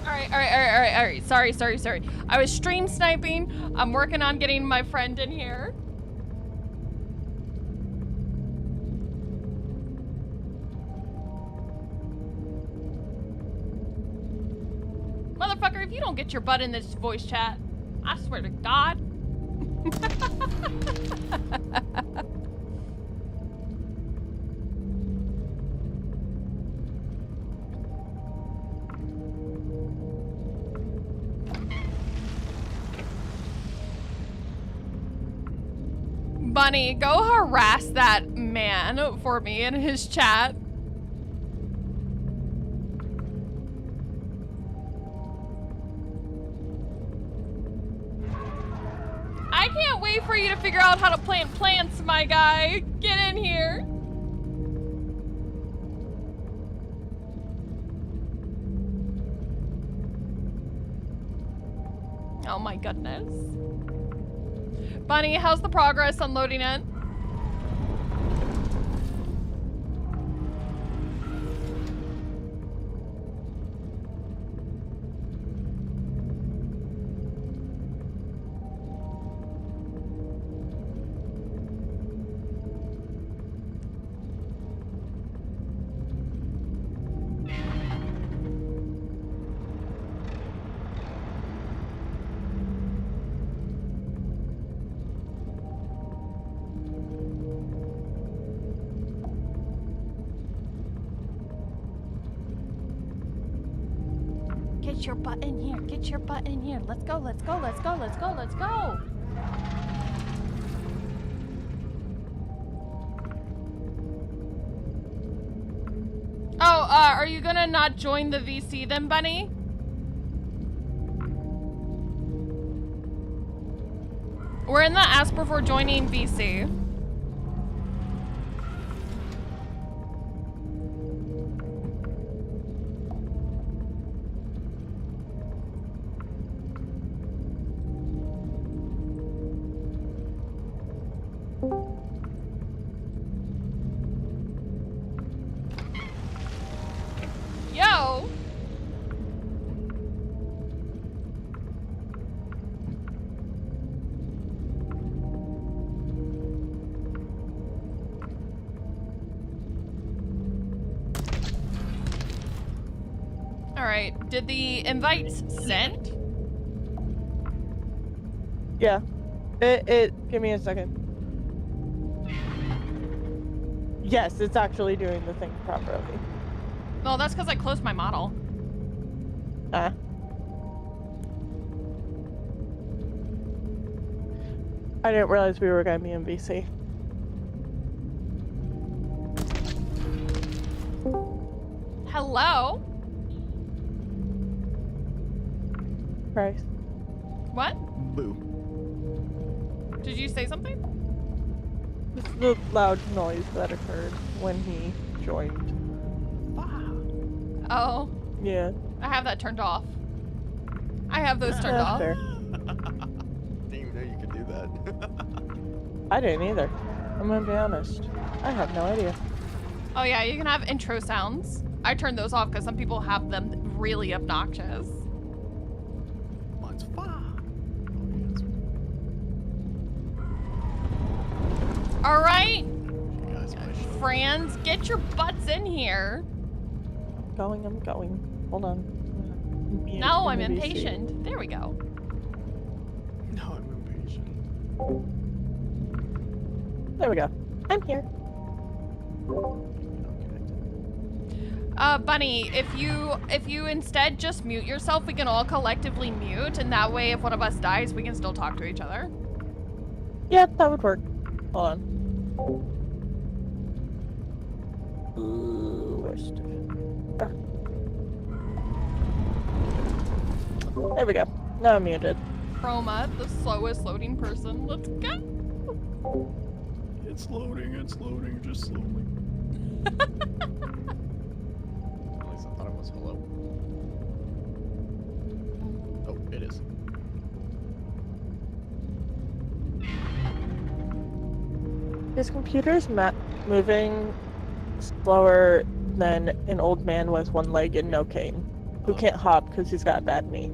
All right. Sorry. I was stream sniping. I'm working on getting my friend in here. Motherfucker, if you don't get your butt in this voice chat, I swear to God. Bunny, go harass that man for me in his chat. I can't wait for you to figure out how to plant plants, my guy. Get in here. Oh my goodness. Bunny, how's the progress on loading it? Get your butt in here. Get your butt in here. Let's go, let's go, let's go, let's go, let's go. Oh, are you gonna not join the VC then, Bunny? We're in the ask before joining VC. Yo! Alright, did the invites send? Yeah. Give me a second. Yes, it's actually doing the thing properly. No, that's because I closed my model. Ah. I didn't realize we were gonna be in VC. Hello? Price. What? Boo. Did you say something? This is the loud noise that occurred when he joined. Oh, Yeah. I have that turned off. I have those turned off. Fair. Didn't even know you could do that. I didn't either. I'm gonna be honest. I have no idea. Oh yeah, you can have intro sounds. I turned those off because some people have them really obnoxious. Mine's fine. All right, Guys, my friends, get your butts in here. I'm going. Hold on. Mute No, I'm in the VC. impatient. There we go. No, I'm impatient. There we go. I'm here. Bunny, if you instead just mute yourself, we can all collectively mute, and that way if one of us dies, we can still talk to each other. Yeah, that would work. Hold on. Ooh, where's the... There we go. Now I'm muted. Chroma, the slowest loading person. Let's go. It's loading, just slowly. At least I thought it was hello. Oh, it is. His computer's moving slower than an old man with one leg and no cane, who can't hop because he's got a bad knee.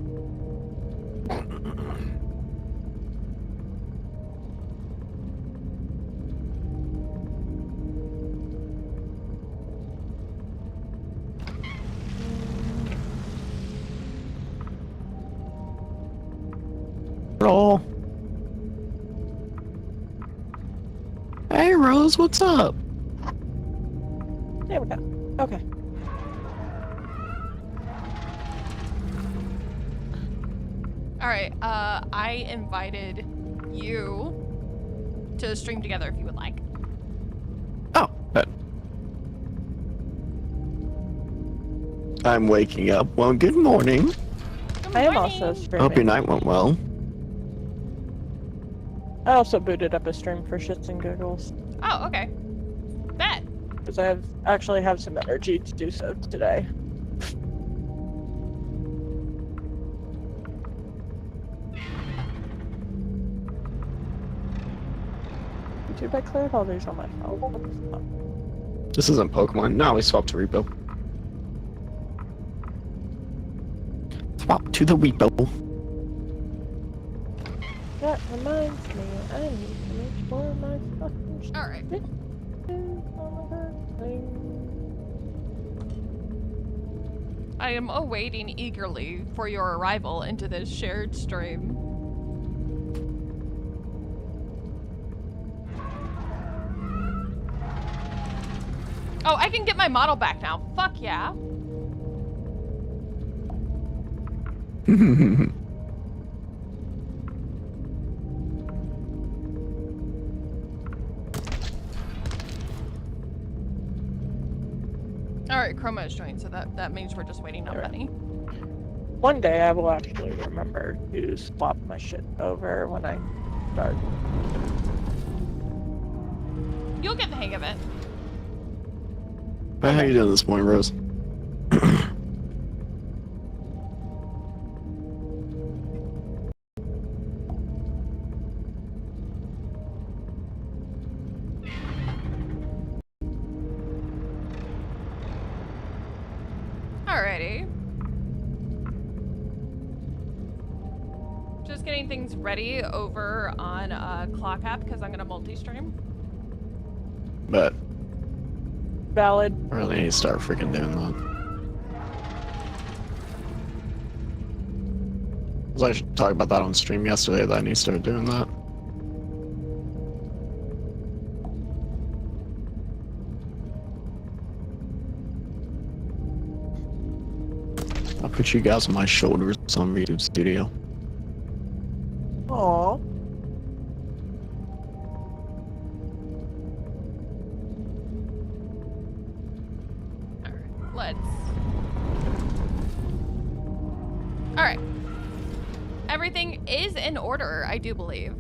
Hello. Hey Rose, what's up? There we go. Okay. All right, I invited you to stream together if you would like. Oh, bet. I'm waking up. Well, good morning. Good I am morning. also streaming. Hope your night went well. I also booted up a stream for shits and giggles Oh, okay. Bet. because I actually have some energy to do so today. YouTube, I cleared all these on my phone. This isn't Pokemon. No, we swapped to Repo. Swap to the Repo. That reminds me, I need to make sure my fucking shit All right. is on the thing. I am awaiting eagerly for your arrival into this shared stream. Oh, I can get my model back now. Fuck yeah. Alright, Chroma is joined, so that means we're just waiting on Alright. Benny. One day I will actually remember to swap my shit over when I start. You'll get the hang of it. How you doing this morning, Rose? Alrighty. Just getting things ready over on Clock app because I'm gonna multi-stream. But Valid. I really need to start freaking doing that. I was actually talking about that on stream yesterday, that I need to start doing that. I'll put you guys on my shoulders on YouTube Studio. Aww. Alright, let's... Alright. Everything is in order, I do believe.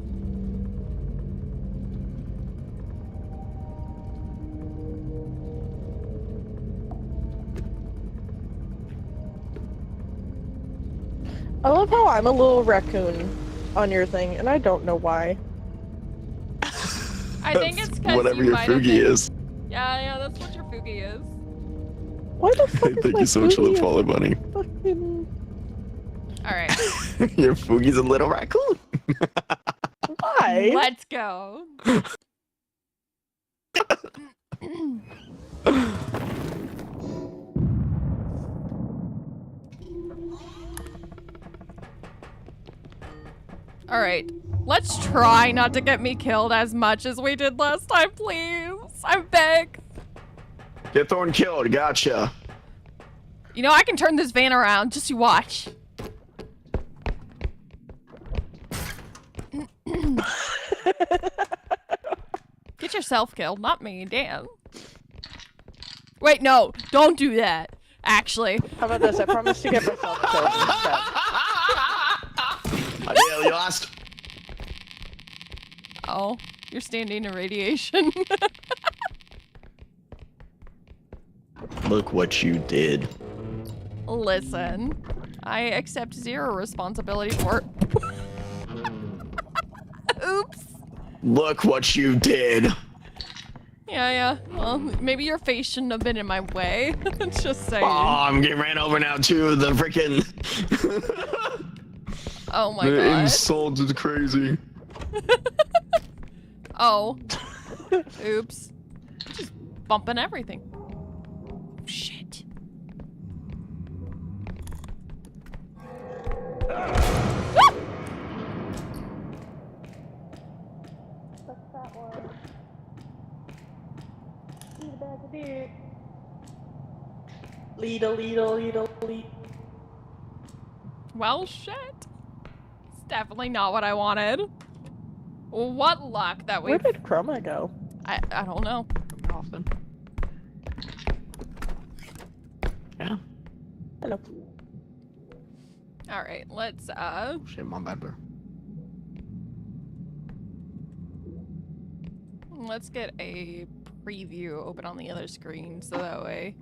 I love how I'm a little raccoon on your thing, and I don't know why. I think it's because whatever you your might have Fugi been... is. Yeah, that's what your Fugi is. Why the fuck is Thank my you so much for the Fugi a follow, bunny. fucking... Alright, Your Fugi's a little raccoon. Why? let's go. Alright, let's try not to get me killed as much as we did last time, please. I beg. Get Thorn killed, gotcha. You know, I can turn this van around. Just you watch. Get yourself killed, not me, damn. Wait, no, don't do that. Actually. How about this? I promise to get myself killed instead. I nearly lost. Oh, you're standing in radiation. Look what you did. Listen, I accept zero responsibility for it. Oops. Look what you did. Yeah. Well, maybe your face shouldn't have been in my way. Just saying. Oh, I'm getting ran over now too. The freaking Oh my the god. insult is crazy. Oh. Oops. Just bumping everything. Shit. Lead. Well, shit. It's definitely not what I wanted. What luck that we. Where did Chroma go? I don't know. Often. Yeah. Hello. All right, let's Shit, my bad, bro. let's get a preview open on the other screen so that way.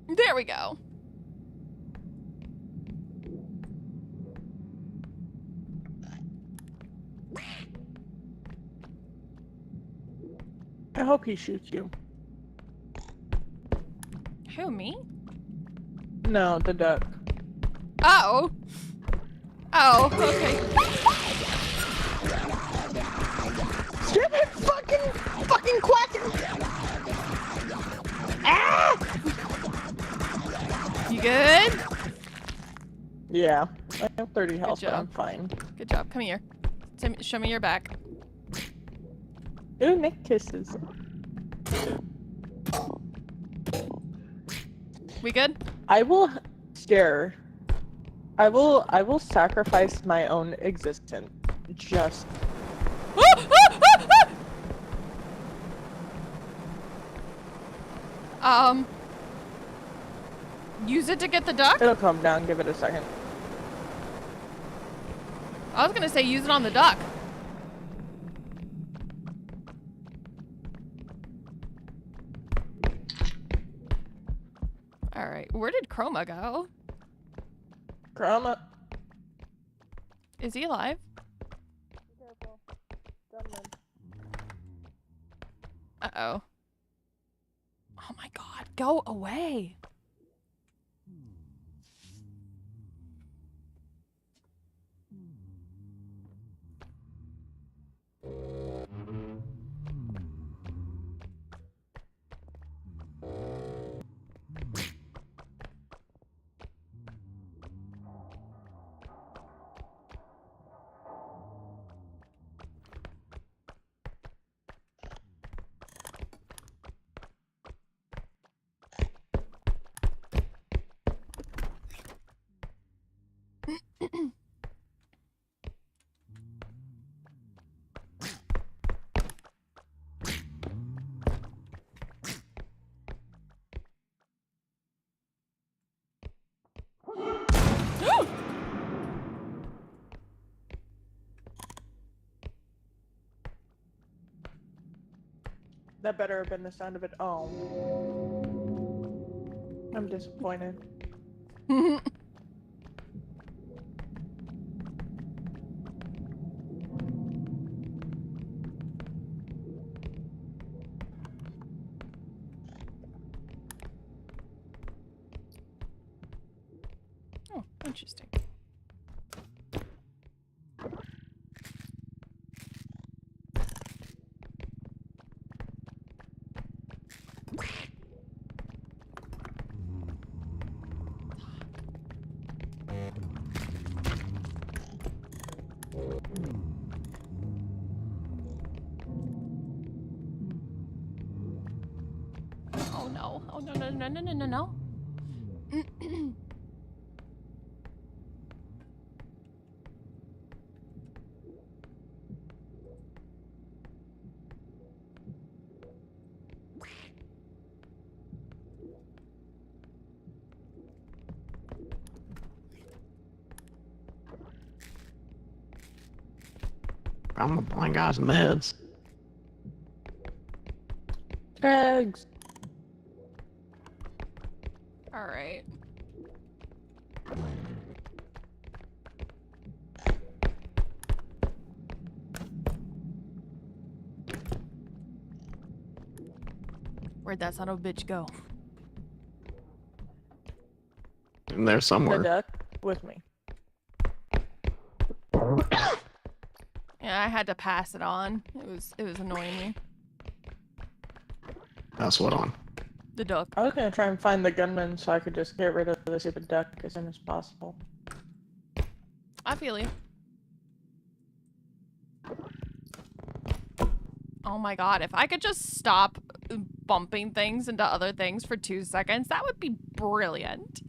There we go. I hope he shoots you. Who, me? No, the duck. Oh. Oh, okay. Stop it fucking quacking! Ah! You good? Yeah, I have 30 health, but job. I'm fine. Good job. Come here. Show me your back. Ooh, Nick kisses. We good? I will stare I will sacrifice my own existence. Just Use it to get the duck? it'll calm down, give it a second. I was gonna say use it on the duck. Alright, where did Chroma go? Chroma. Is he alive? Careful. Gunman. Uh-oh. Oh my god, go away! That better have been the sound of it. Oh. I'm disappointed. Oh, interesting. Oh no. Oh no, no, no, no, no, no, no. I'm a blind guy's meds. Eggs. All right. Where'd that son of a bitch go? In there The somewhere. duck with me. Yeah, I had to pass it on. It was annoying me. That's what on. The duck. I was gonna try and find the gunman so I could just get rid of the stupid duck as soon as possible. I feel you. Oh my god, if I could just stop bumping things into other things for 2 seconds, that would be brilliant.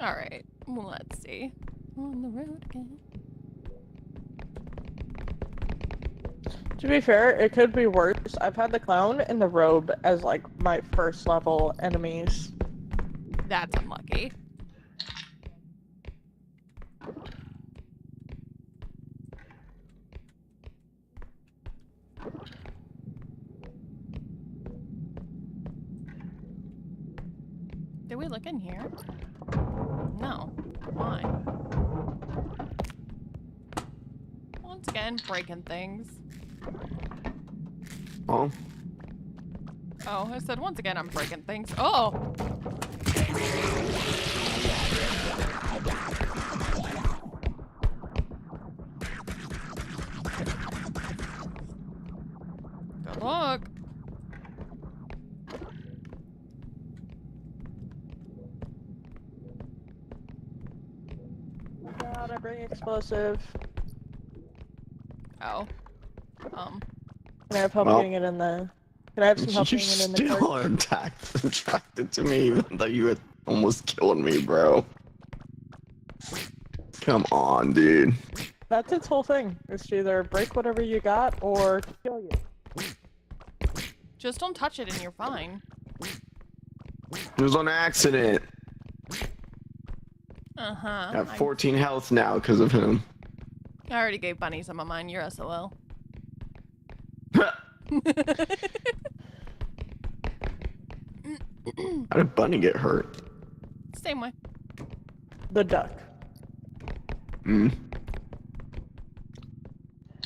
Alright, well, let's see. On the road again. To be fair, it could be worse. I've had the clown and the robe as like my first level enemies. That's unlucky. Did we look in here? No. Why? Once again, breaking things. Well, Oh, I said once again I'm breaking things. Oh! Good luck. God, I bring explosive. Oh. Can I have help Well, getting it in the... Can I have some help You getting it in the still cart? are attracted to me, even though you had almost killed me, bro. Come on, dude. That's its whole thing. It's to either break whatever you got or kill you. Just don't touch it and you're fine. It was on accident. Uh-huh. I have 14 health now because of him. I already gave Bunny some of mine. You're SOL. How did Bunny get hurt? Same way. The duck. Hmm.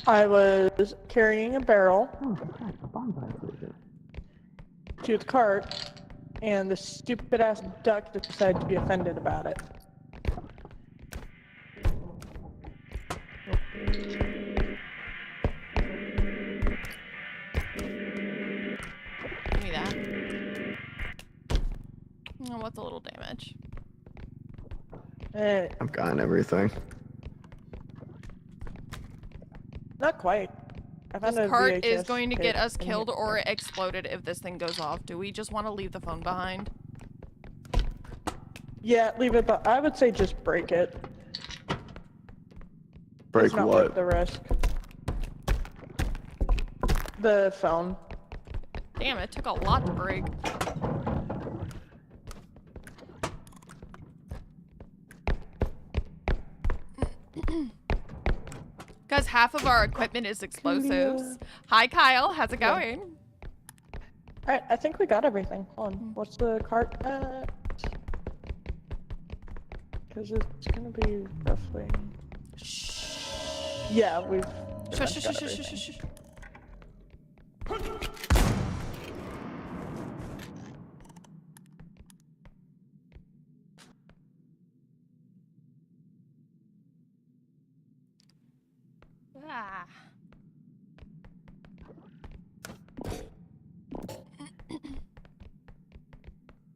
I was carrying a barrel to the cart, and the stupid ass duck decided to be offended about it. Give me that. Oh, what's a little damage? I've gotten everything. Not quite. I found This a cart is VHS going to tape get us in killed here. or exploded if this thing goes off. Do we just want to leave the phone behind? Yeah, leave it, but I would say just break it. Break It's not what? worth the risk. The phone. Damn, it took a lot to break. Because half of our equipment is explosives. Hi, Kyle. How's it going? Alright, I think we got everything. Hold on. What's the cart at? Because it's gonna be roughly... Yeah, we've... Shush, shush, got shush, shush, everything. shush, shush. Ah.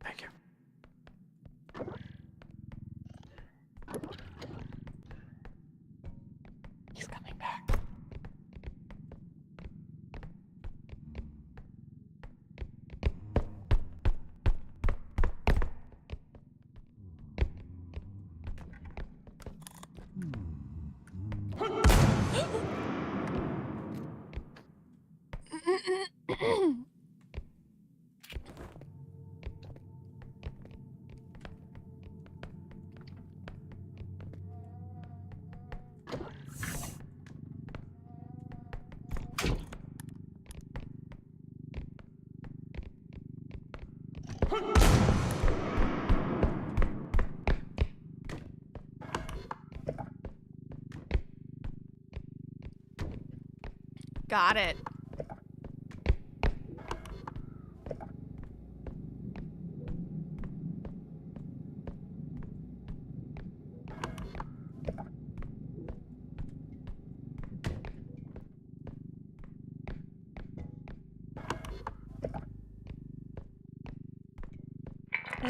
Thank you. He's coming back. Got it.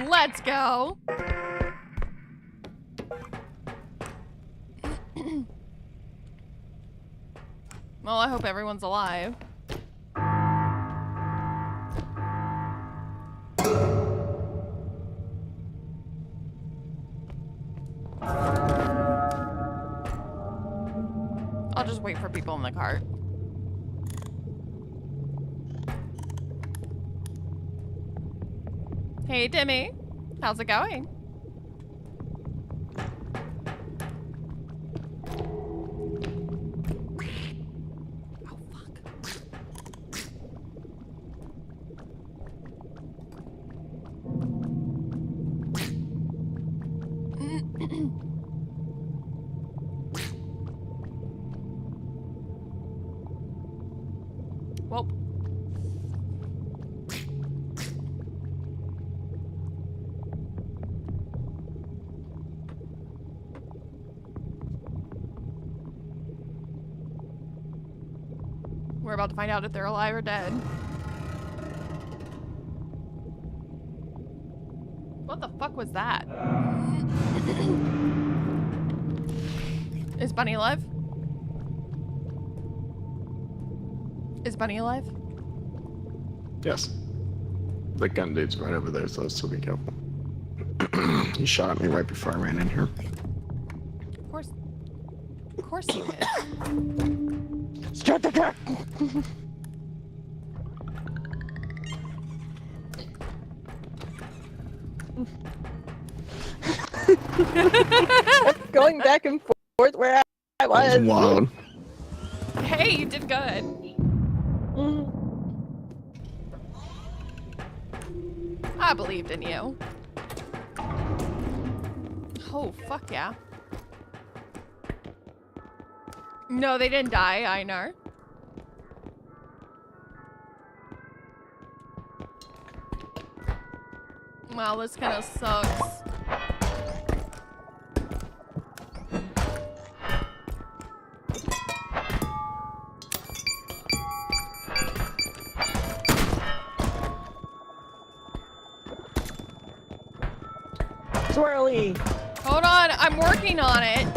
Let's go. Well, I hope everyone's alive. I'll just wait for people in the cart. Hey, Demi. How's it going? Oh, fuck. Well. We're about to find out if they're alive or dead. What the fuck was that? Is Bunny alive? Is Bunny alive? Yes. The gun dude's right over there, so be careful. He shot at me right before I ran in here. Of course he did. Start the car! Going back and forth where I was. Wild. Hey, you did good. Mm. I believed in you. Oh, fuck yeah. No, they didn't die, Einar. Wow, this kind of sucks. Swirly! Hold on, I'm working on it.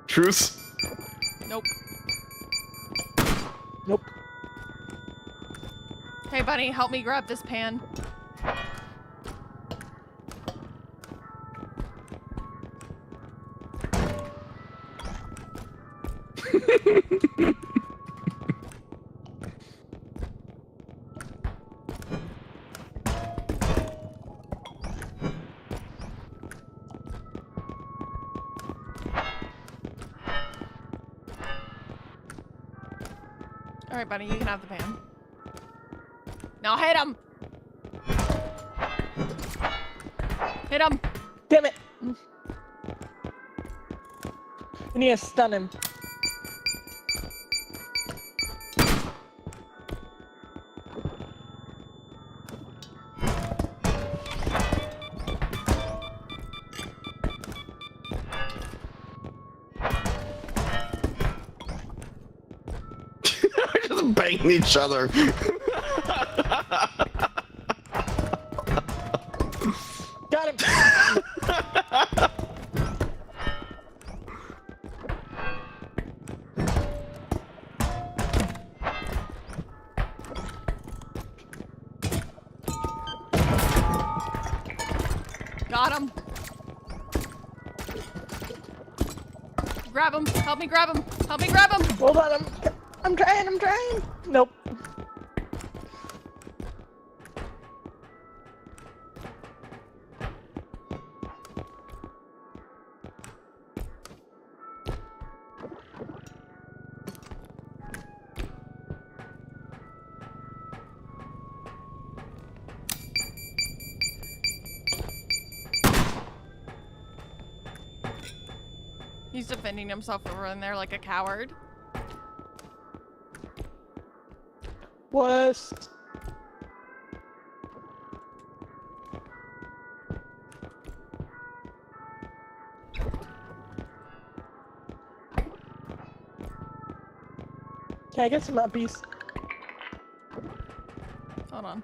Truce? Nope. Nope. Hey, Bunny, help me grab this pan. Alright, Bunny, you can have the pan. Now hit him! Hit him! Damn it! We need to stun him. Just banging each other. Got him! Got him! Grab him! Help me grab him! Help me grab him! Hold on, I'm trying! Nope. He's defending himself over in there like a coward. Worst. Can I get some uppies? Hold on.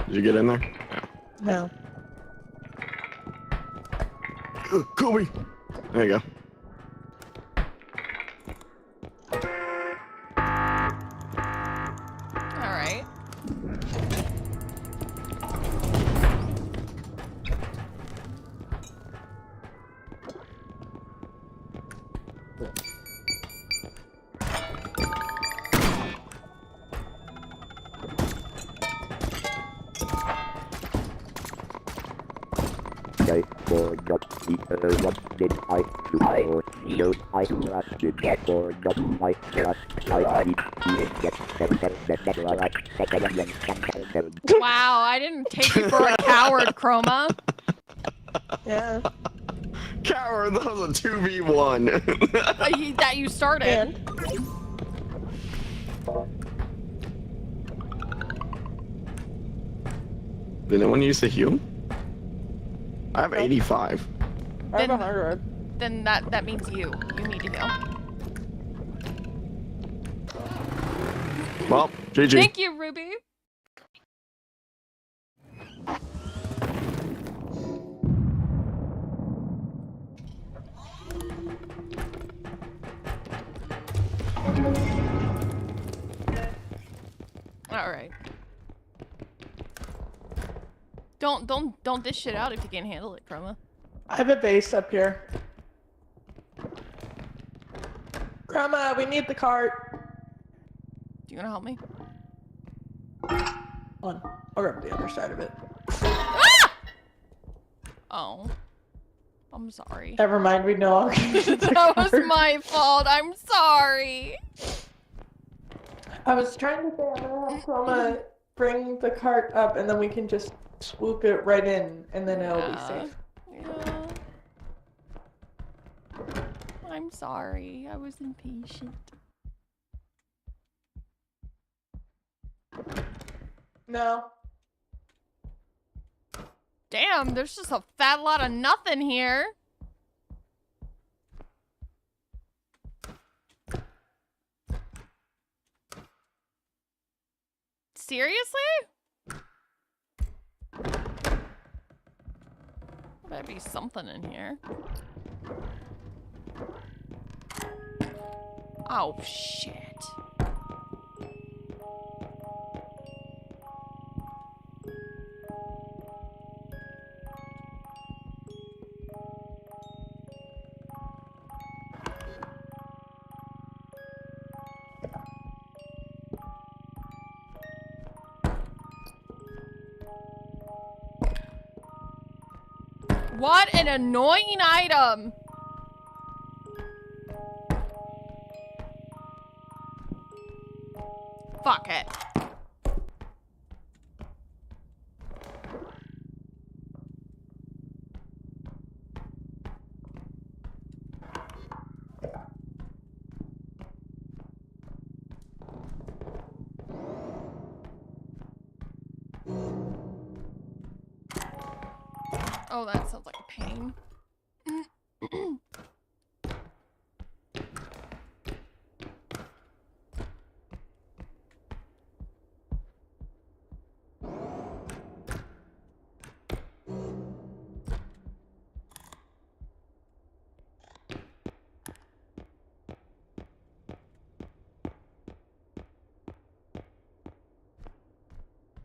Did you get in there? No. Kobe! There you go. Alright. For not what did I do? No, I trusted for not my trust. I need Wow, I didn't take you for a coward, Chroma. Yeah. Coward, that was a 2v1. That you started. And Did anyone use the heal? I have 85. I have 100. Then that means you need to heal. Well, GG. Thank you, Ruby. All right. Don't dish shit out if you can't handle it, Chroma. I have a base up here. Grandma, we need the cart. Do you want to help me? Hold on. I'll grab the other side of it. Ah! Oh. I'm sorry. Never mind, we no longer need the That was cart. my fault. I'm sorry. I was trying to say I'm gonna have Chroma bring the cart up and then we can just swoop it right in and then it'll be safe. Yeah. I'm sorry. I was impatient. No. Damn, there's just a fat lot of nothing here. Seriously? There better be something in here. Oh, shit. What an annoying item! Fuck it. Oh, that sounds like a pain.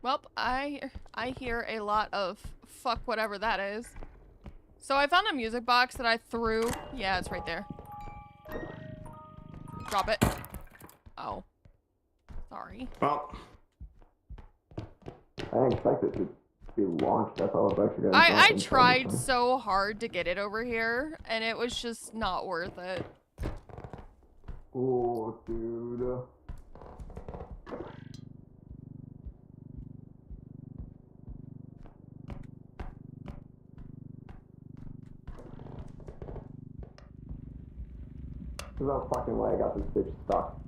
Well, I hear a lot of fuck whatever that is. So I found a music box that I threw. Yeah, it's right there. Drop it. Oh. Sorry. Well, I didn't expect it to be launched. I thought it was actually gonna I drop in tried time. so hard to get it over here, and it was just not worth it. Oh, dude. There's no fucking way I got this bitch stuck.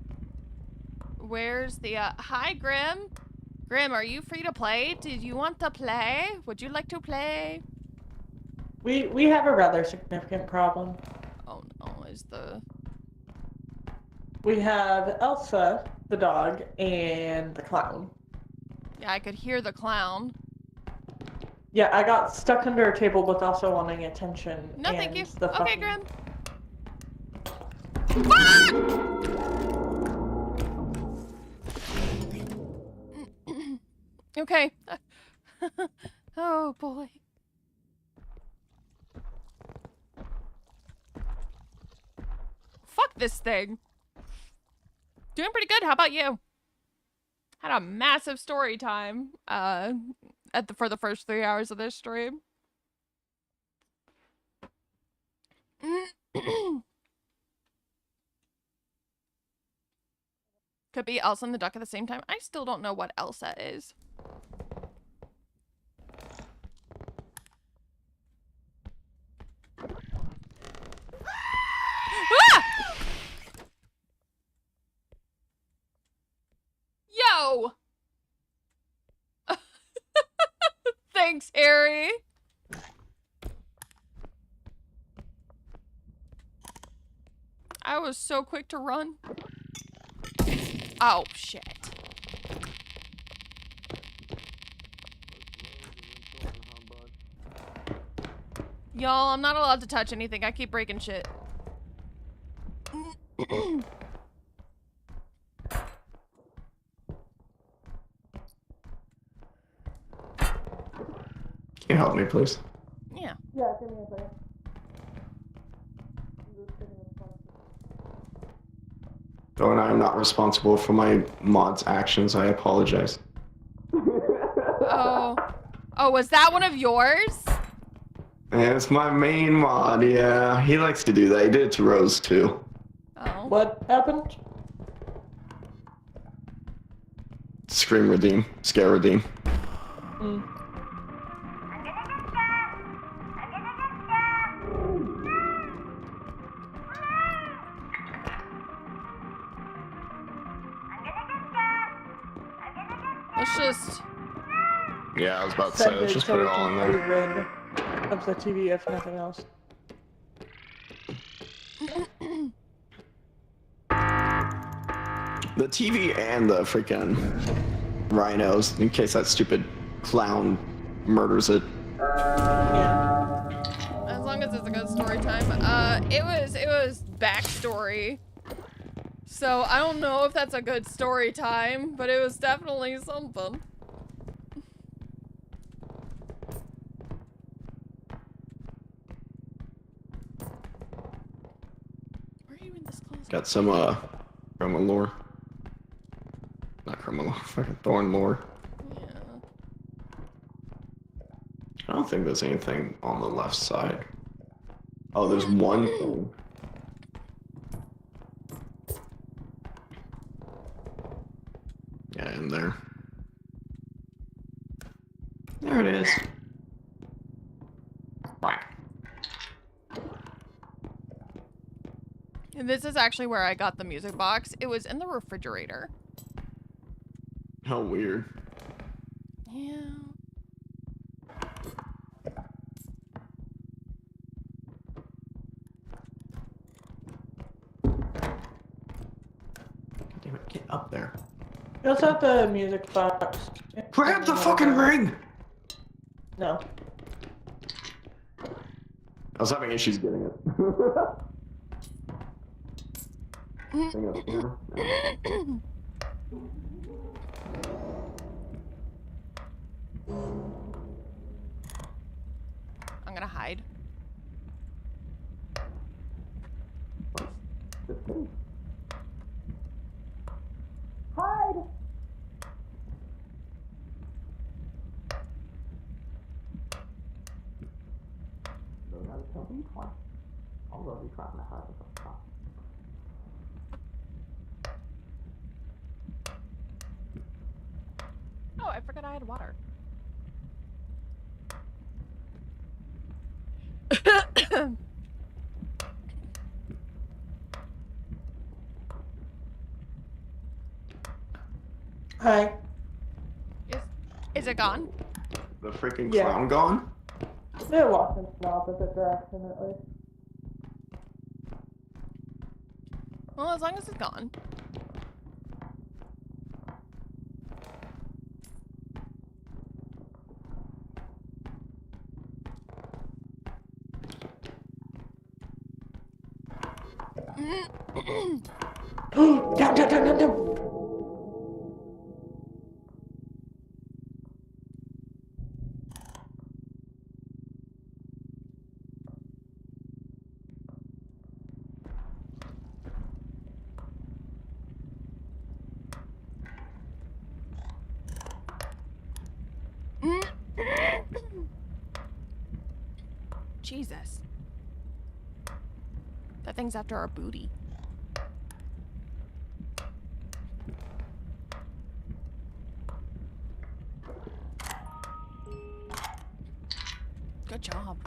Where's the, hi, Grim? Grim, are you free to play? Did you want to play? Would you like to play? We have a rather significant problem. Oh no, is the... We have Elsa, the dog, and the clown. Yeah, I could hear the clown. Yeah, I got stuck under a table with also wanting attention. No, thank you. and the Okay, fucking- Grim. Ah! Okay. Oh boy. Fuck this thing. Doing pretty good. How about you? Had a massive story time for the first 3 hours of this stream. Could be Elsa and the duck at the same time. I still don't know what Elsa is. Ah! Yo! Thanks, Harry. was so quick to run. Oh, shit. Y'all, I'm not allowed to touch anything. I keep breaking shit. Can you help me, please? Yeah. Yeah, give me a second. Though and I am not responsible for my mod's actions, I apologize. Oh. Oh, was that one of yours? Yeah, it's my main mod, yeah. He likes to do that. He did it to Rose, too. Oh. What happened? Scream redeem. Scare redeem. Hmm. Let's just... Yeah, I was about to say, let's just put it all in there. Rid of the TV if nothing else. The TV and the freaking rhinos, in case that stupid clown murders it. Yeah. As long as it's a good story time. It was backstory. So I don't know if that's a good story time, but it was definitely something. Where are you in this closet? Got some, Chroma lore. Not Chroma lore, fucking Thorn lore. Yeah. I don't think there's anything on the left side. Oh, there's one thing. Yeah, in there. There it is. Whack. And this is actually where I got the music box. It was in the refrigerator. How weird. Yeah. Damn it, get up there. It's not the music box. Grab the fucking ring! No. I was having issues getting it. Thing up here. I'm gonna hide. Hide! Oh, I forgot I had water. Hi. Is it gone? The freaking Yeah. clown gone? They're walking in the opposite direction at least. Well, as long as it's gone. Down, down, down, down, down! Jesus. That thing's after our booty. Good job.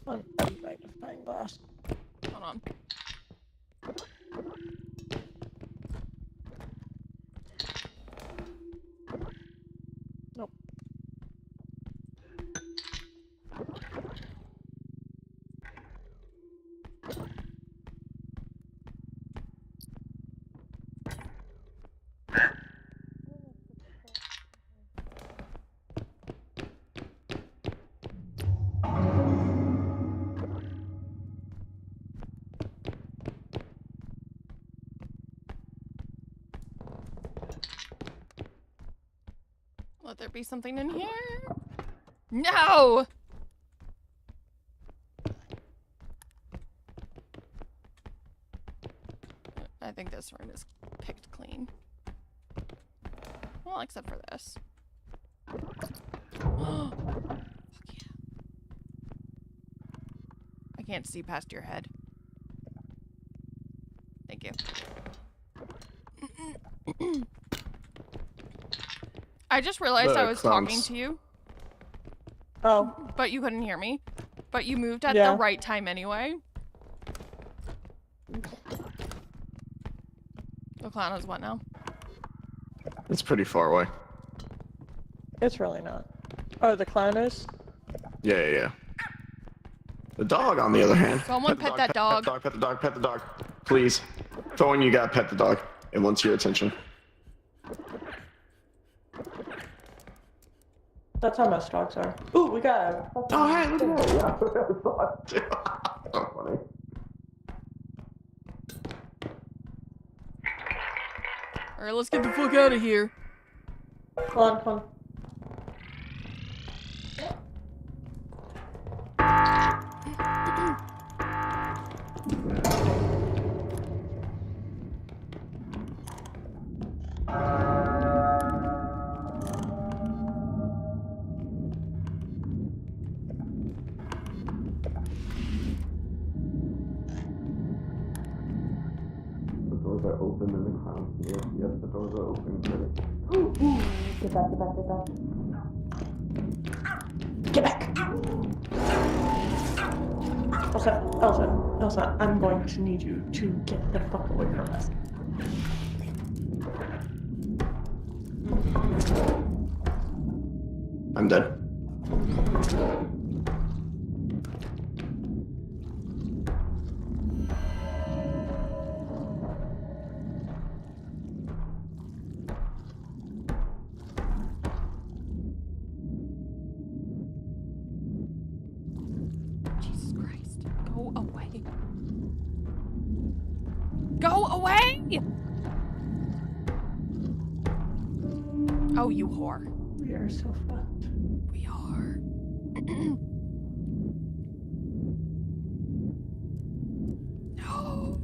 On magnifying glass. Hold on. Nope. Let there be something in here. No! I think this room is picked clean. Well, except for this. Fuck yeah. I can't see past your head. Thank you. I just realized I was talking to you, Oh, but you couldn't hear me. But you moved at the Yeah. right time anyway. The clown is what now? It's pretty far away. it's really not. Oh, the clown is? Yeah. The dog, on the other hand. Someone pet that dog. Pet the dog, pet the dog. Please. Throwing you got pet the dog. It wants your attention. That's how most dogs are. Ooh, we got a... Oh, hey, look at that. So funny. Alright, let's get the fuck out of here. Come on, come on. The doors are open and the clown's here. Yes, the doors are open. Get back, get back, get back. Get back! Elsa, I'm going to need you to get the fuck away from us. I'm dead. Jesus Christ. Go away. Go away! Oh, you whore. We are so fucked. We are. No.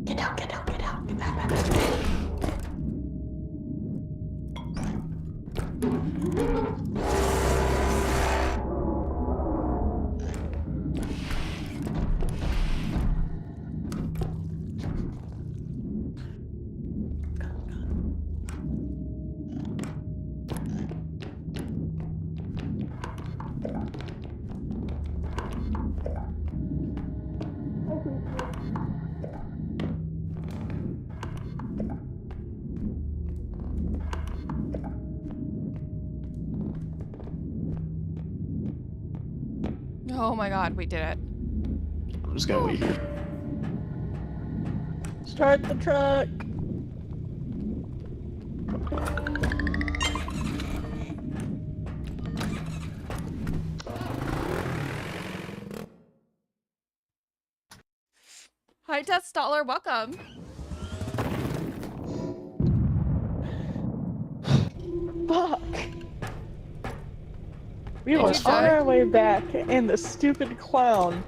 Get out, get out, get out. Get back, back, back. Oh my god, we did it. I'm just gonna wait here. Start the truck. Hi, Test Dollar, welcome. Fuck. We Did were you on die? our way back, and the stupid clown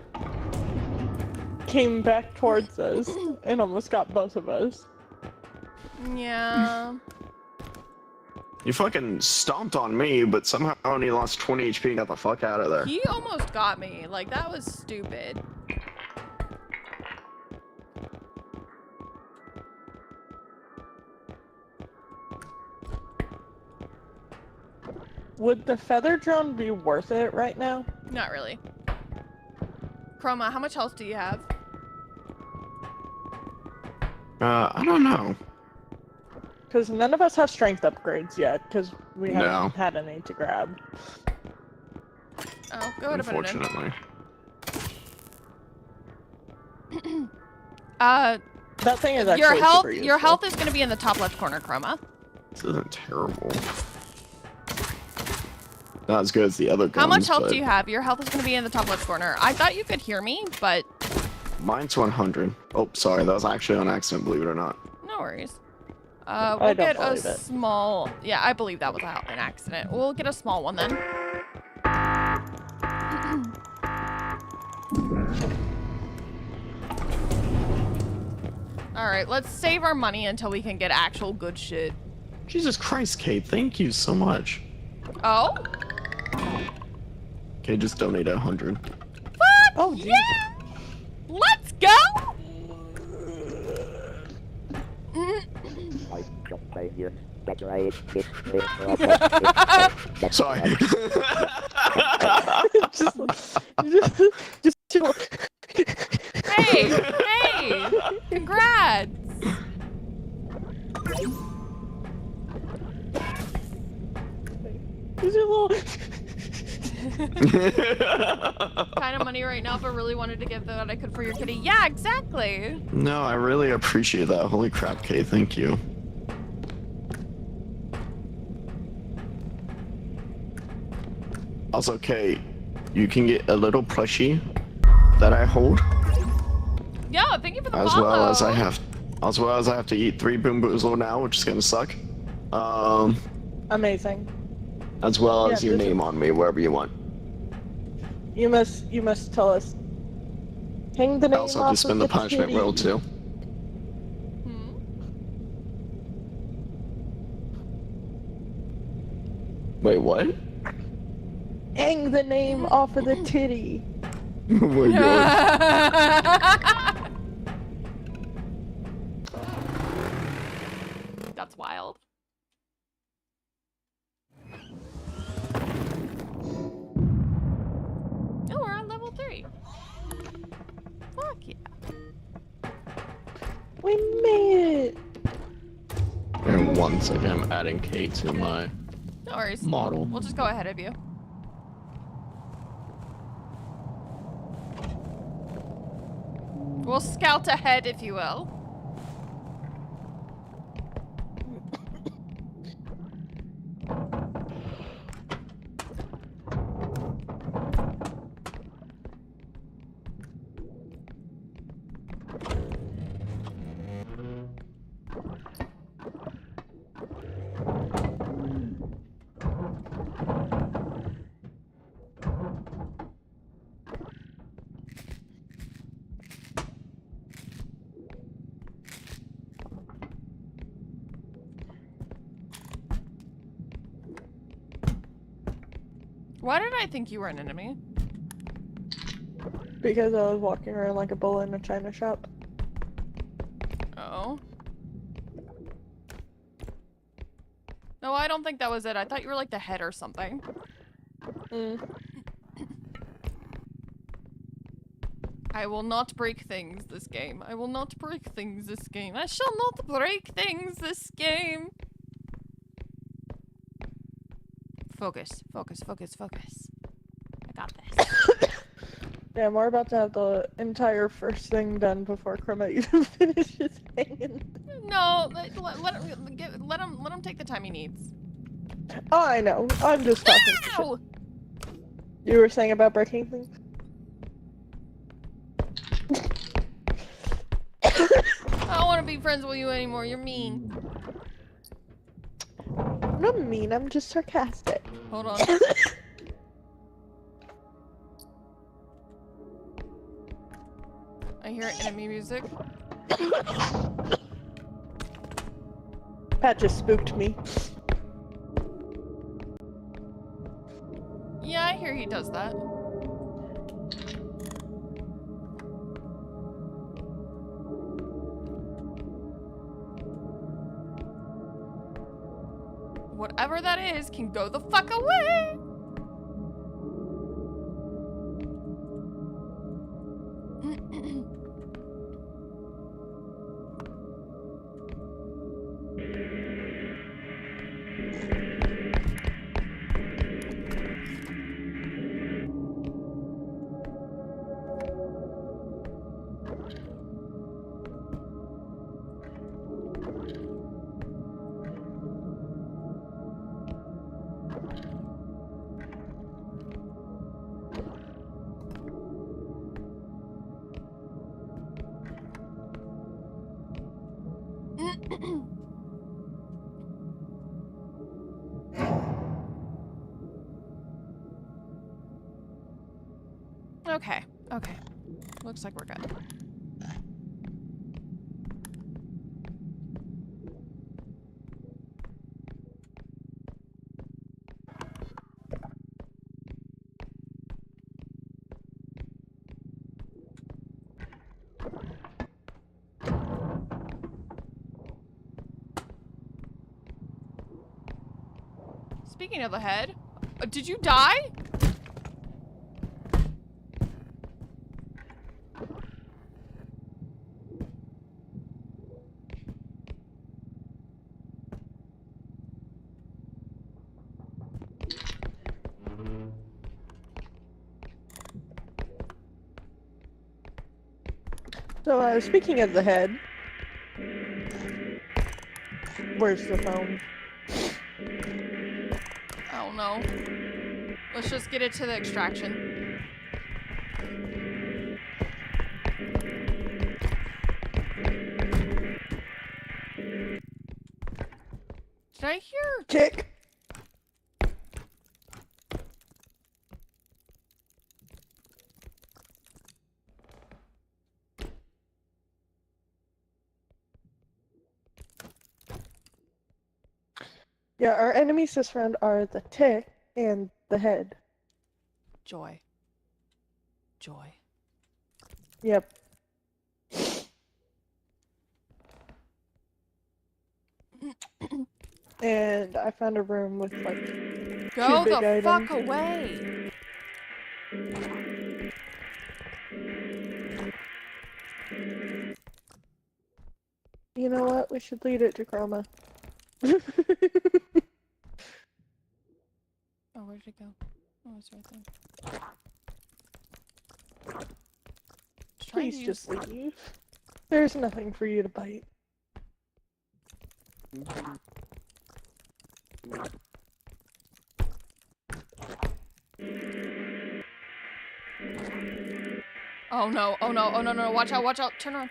came back towards us and almost got both of us. Yeah. You fucking stomped on me, but somehow only lost 20 HP and got the fuck out of there. He almost got me. Like, that was stupid. Would the feather drone be worth it right now? Not really. Chroma, how much health do you have? I don't know. Because none of us have strength upgrades yet, because we No. haven't had any to grab. Oh, go ahead and put it in. Unfortunately. That thing is actually Your health, super your useful. health is going to be in the top left corner, Chroma. This isn't terrible. Not as good as the other guns. How much health but do you have? Your health is going to be in the top left corner. I thought you could hear me, but Mine's 100. Oh, sorry. That was actually on accident, believe it or not. no worries. I We'll don't get a believe it. small. Yeah, I believe that was an accident. We'll get a small one then. All right, let's save our money until we can get actual good shit. Jesus Christ, Kate. Thank you so much. Oh, Okay, just donate 100. Oh, geez. yeah! Let's go! I don't blame you. Get right. Sorry. just chill. Hey, hey! Congrats! Just a little. Kind of money right now, but really wanted to give that I could for your kitty. Yeah, exactly. No, I really appreciate that. Holy crap, Kate. Thank you. Also, Kate, you can get a little plushie that I hold, Yeah, thank you for the as follow. well as I have to eat 3 Boom Boozle now, which is gonna suck. Amazing. As well as Yeah, your this name on me, wherever you want. You must tell us. Hang the I name also have to off spin of the punishment kitty. wheel too. Hmm? Wait, what? Hang the name off of the titty. Oh my god. That's wild. Oh, we're on level 3. Fuck yeah. We made it. And 1 second, I'm adding Kate to my No worries. model. We'll just go ahead of you. We'll scout ahead, if you will. Why did I think you were an enemy? Because I was walking around like a bull in a china shop. Oh. No, I don't think that was it. I thought you were like the head or something. I will not break things this game. I will not break things this game. I shall not break things this game. Focus, focus, focus, focus. I got this. Damn, we're about to have the entire first thing done before Chroma even finishes hanging. No, let him take the time he needs. Oh, I know. I'm just talking shit. Ow! You were saying about breaking things? I don't want to be friends with you anymore. You're mean. I'm not mean, I'm just sarcastic. Hold on. I hear enemy music. Pat just spooked me. Yeah, I hear he does that. whatever that is can go the fuck away. Okay, okay. Looks like we're good. Speaking of the head, did you die? So, speaking of the head, where's the phone? I don't know. Let's just get it to the extraction. Did I hear? Kick! Yeah, our enemies this round are the tick and the head. Joy. Joy. Yep. And I found a room with like Go big the fuck items. away. You know what? We should lead it to Chroma. Oh, where did it go? Oh, it's right there. Trying to Please use- just leave. There's nothing for you to bite. Oh no, oh no, oh no, no, watch out, turn around.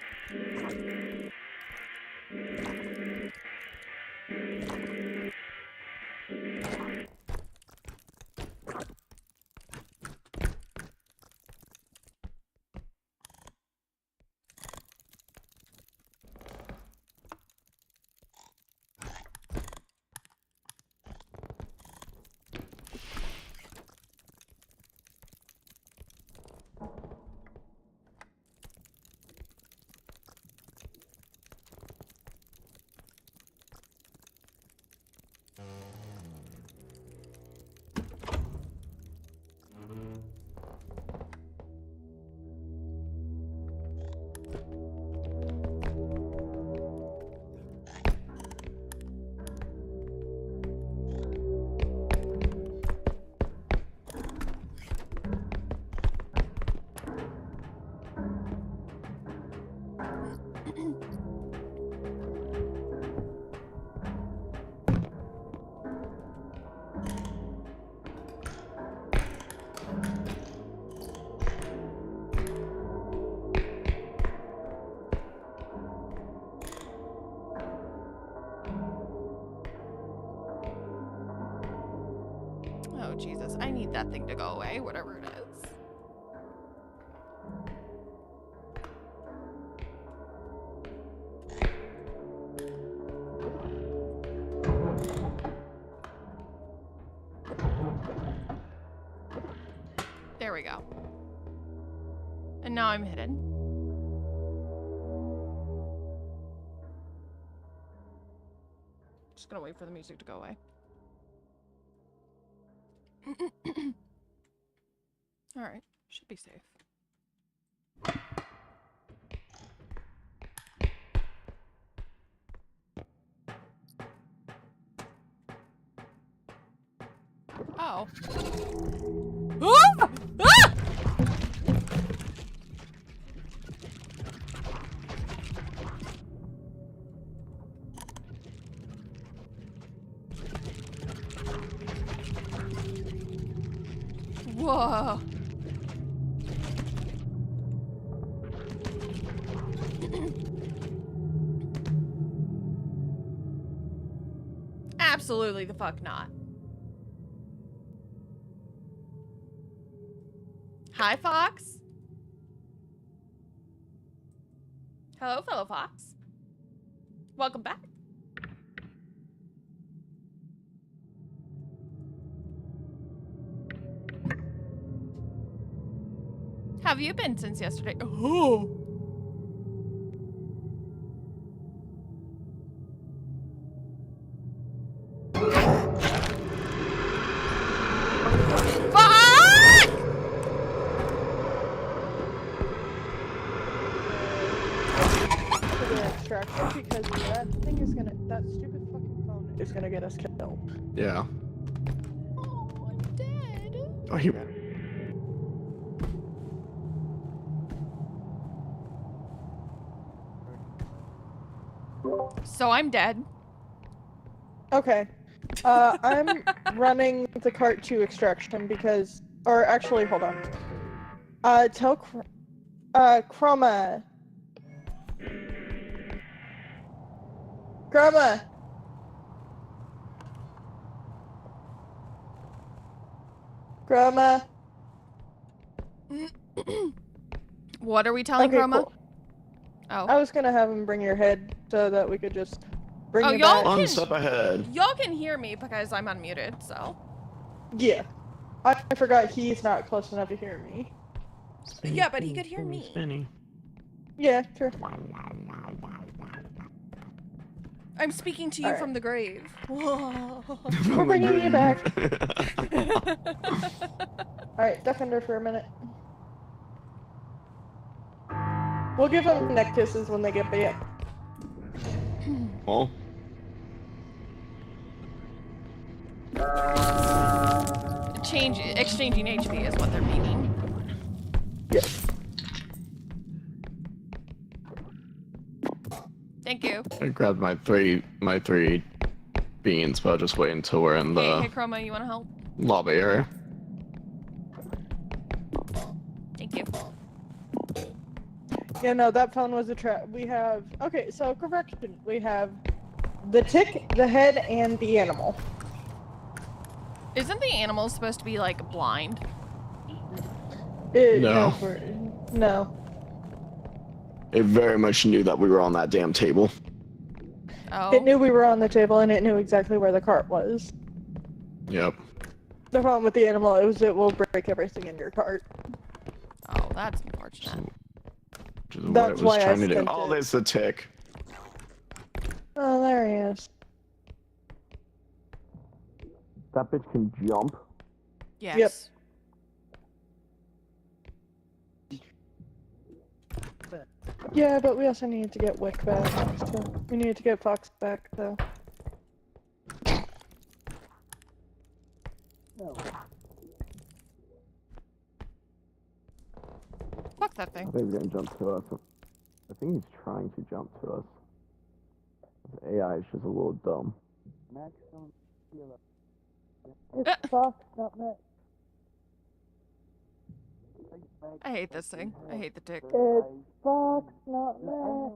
Oh Jesus, I need that thing to go away, whatever it is. There we go. And now I'm hidden. Just gonna wait for the music to go away. Alright, should be safe. Oh. Ah! Ah! Whoa. Absolutely the fuck not. Hi, Fox. Hello, fellow Fox. Welcome back. How have you been since yesterday? Oh. Fuck! To the extraction because that thing is gonna. That stupid fucking phone is gonna get us killed. Yeah. Oh, I'm dead. Oh, he. So I'm dead. Okay. I'm running the cart to extraction because, or actually, hold on. Tell Chroma. Chroma. Chroma. What are we telling Okay, Chroma? cool. Oh. I was gonna have him bring your head so that we could just bring Oh, you y'all back. can- One step ahead. Y'all can hear me because I'm unmuted, so. Yeah. I forgot he's not close enough to hear me. Yeah, but he could hear me. Spinny. Yeah, sure. I'm speaking to you Alright. from the grave. Whoa. We're bringing you back. Alright, duck under for a minute. We'll give them neck kisses when they get back. Well, Exchanging HP is what they're meaning. Yes. Thank you. I grabbed my three beans, but I'll just wait until we're in the Hey, Chroma, you wanna help? lobby area. Thank you. Yeah, no, that phone was a trap. We have... Okay, so correction. We have the tick, the head, and the animal. Isn't the animal supposed to be, like, blind? No. No. It very much knew that we were on that damn table. Oh. It knew we were on the table, and it knew exactly where the cart was. Yep. The problem with the animal is it will break everything in your cart. Oh, that's unfortunate. Which is what That's it was why I trying to do. sent Oh, it. there's the tick. Oh, there he is. That bitch can jump. Yes. Yeah, but we also need to get Wick back. So we need to get Fox back, though. Fuck that thing. I think he's gonna jump to us. I think he's trying to jump to us. The AI is just a little dumb. It's Fox, not Max. I hate this thing. I hate the tick. It's Fox, not Max.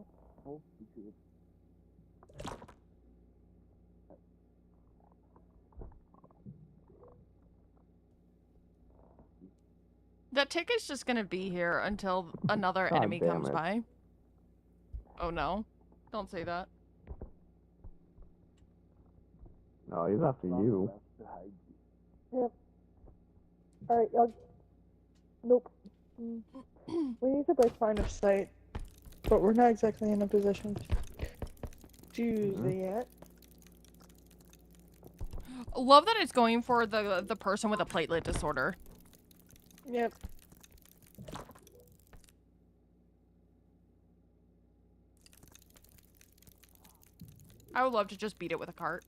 That tick is just gonna be here until another God enemy damn comes it. by. Oh no. Don't say that. No, he's after you. Yep. Alright, y'all. Nope. We need to break line of sight, but we're not exactly in a position to do that. Love that it's going for the person with a platelet disorder. Yep. I would love to just beat it with a cart.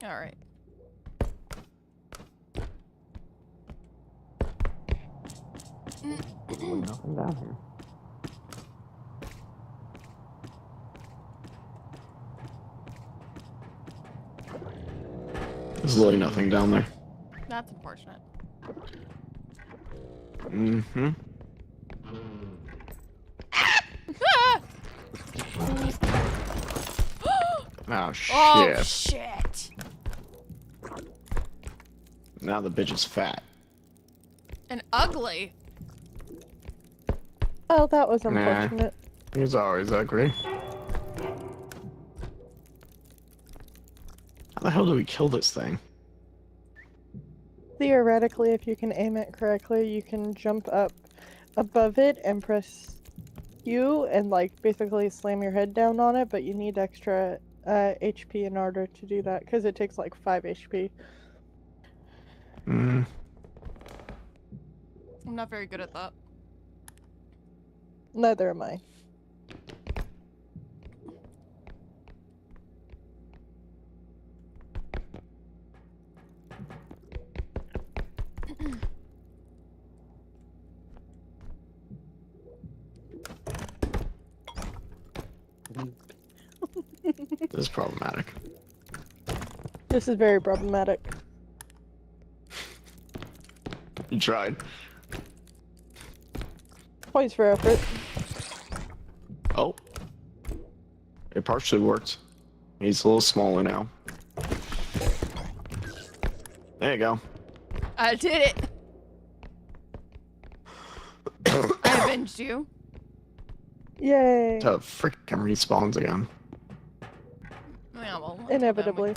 All right. Nothing down here. There's literally nothing down there. That's unfortunate. Mm-hmm. Oh, shit. Oh, shit. Now the bitch is fat. And ugly. Oh, that was Nah. unfortunate. He's always ugly. How the hell do we kill this thing? Theoretically, if you can aim it correctly, you can jump up above it and press Q and like basically slam your head down on it, but you need extra HP in order to do that because it takes like 5 HP. Mm. I'm not very good at that. Neither am I. This is problematic. This is very problematic. You tried. Points for effort. Oh. It partially worked. He's a little smaller now. There you go. I did it. I avenged you. Yay! To freaking respawns again. Yeah, well, Inevitably.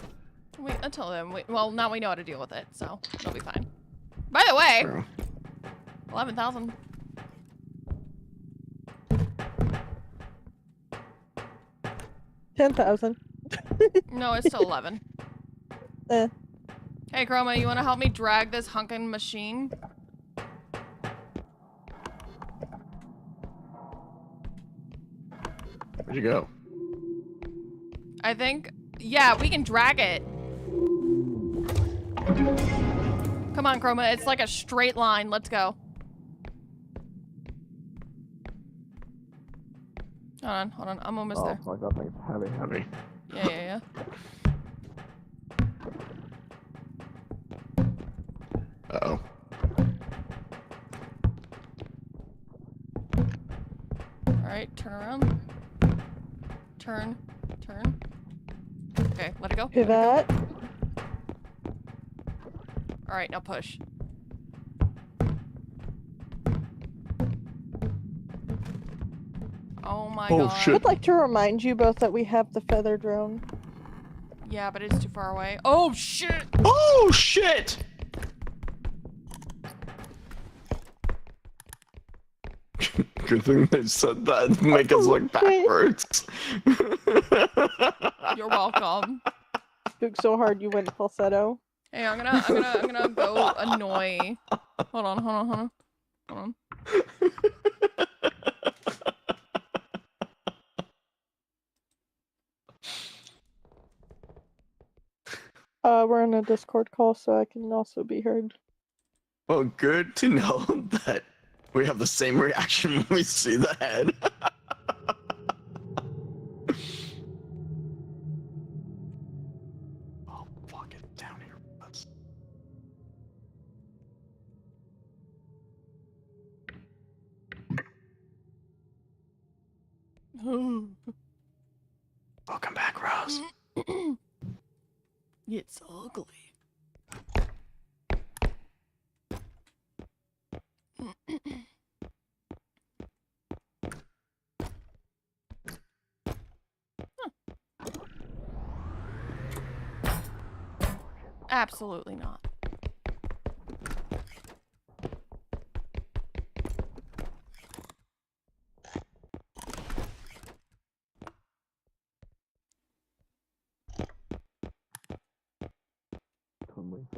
Until then, well, now we know how to deal with it, so it'll be fine. By the way, True. 11,000. $10,000. No, it's still 11. Eh. Hey, Chroma, you want to help me drag this hunkin' machine? Where'd you go? I think, yeah, we can drag it. Come on, Chroma, it's like a straight line. Let's go. Hold on, I'm almost there. Like that thing's heavy. Yeah. Uh-oh. Alright, turn around. Turn. Okay, let it go. Pivot. Alright, now push. Oh my Oh, god. shit. I'd like to remind you both that we have the feather drone. Yeah, but it's too far away. Oh shit! Oh, shit! Good thing they said that. Make us look backwards. You're welcome. Spooked so hard you went falsetto. Hey, I'm gonna go annoy. Hold on. We're in a Discord call, so I can also be heard. Well, good to know that we have the same reaction when we see the head. Oh, fuck it. Down here. Let's... Welcome back, Rose. It's ugly. Absolutely not.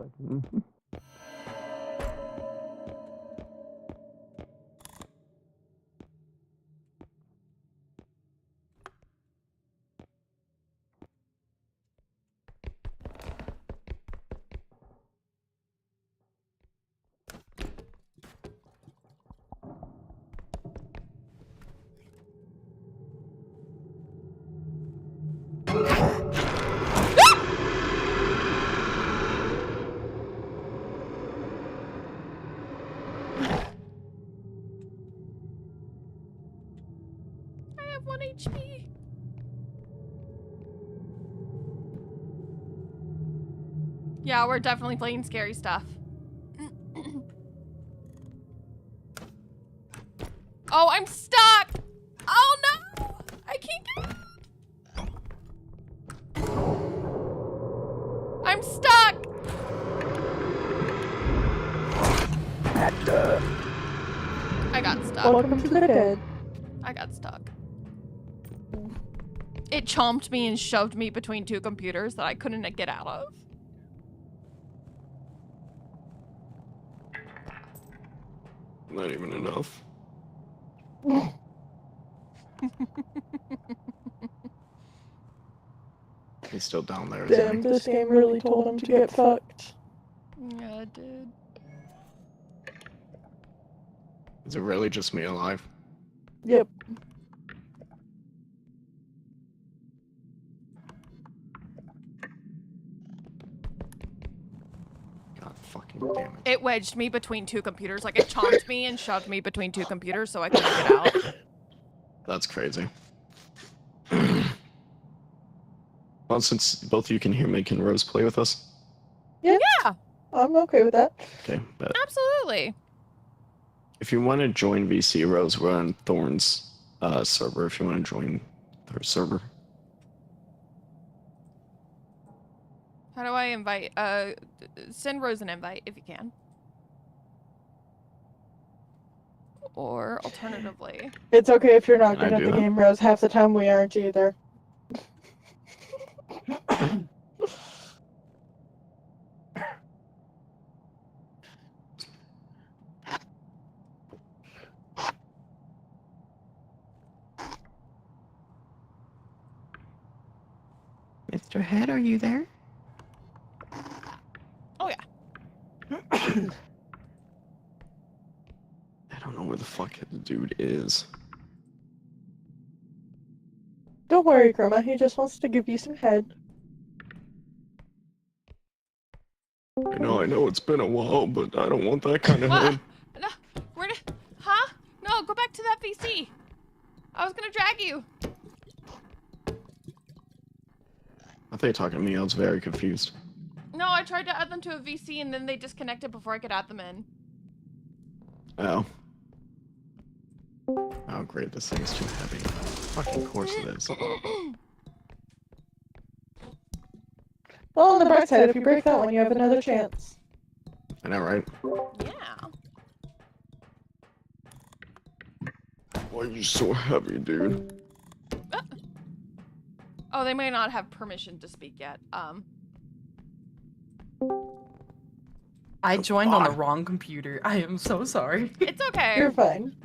I have 1 HP. Yeah, we're definitely playing scary stuff. Oh, I'm stuck! Oh no! I can't get out! I'm stuck! I got stuck. Welcome to the dead. I got stuck. It chomped me and shoved me between 2 computers that I couldn't get out of. Not even enough. He's still down there. Damn, this game really told him to get fucked. Yeah, it did. Is it really just me alive? Yep. God fucking damn it. It wedged me between 2 computers. Like, it chomped me and shoved me between 2 computers so I couldn't get out. That's crazy. Well, since both of you can hear me, can Rose play with us? Yeah. I'm okay with that. Okay, but Absolutely. if you want to join VC Rose, we're on Thorn's server. If you want to join her server, How do I invite? Send Rose an invite if you can. Or alternatively. It's okay if you're not Can I good at do the that? game, Rose. Half the time we aren't either. Mr. Head, are you there? Oh, yeah. I don't know where the fuck the dude is. Don't worry, Grandma. He just wants to give you some head. I know it's been a while, but I don't want that kind of What? head. No, where did... Huh? No, go back to that VC. I was gonna drag you. I think you're talking to me. I was very confused. No, I tried to add them to a VC and then they disconnected before I could add them in. Oh. Oh, great. This thing's too heavy. Fucking course it is. Well, on the bright side, if you break that one, you have another chance. I know, right? Yeah. Why are you so heavy, dude? Oh, they may not have permission to speak yet. I joined on the wrong computer. I am so sorry. It's okay. You're fine.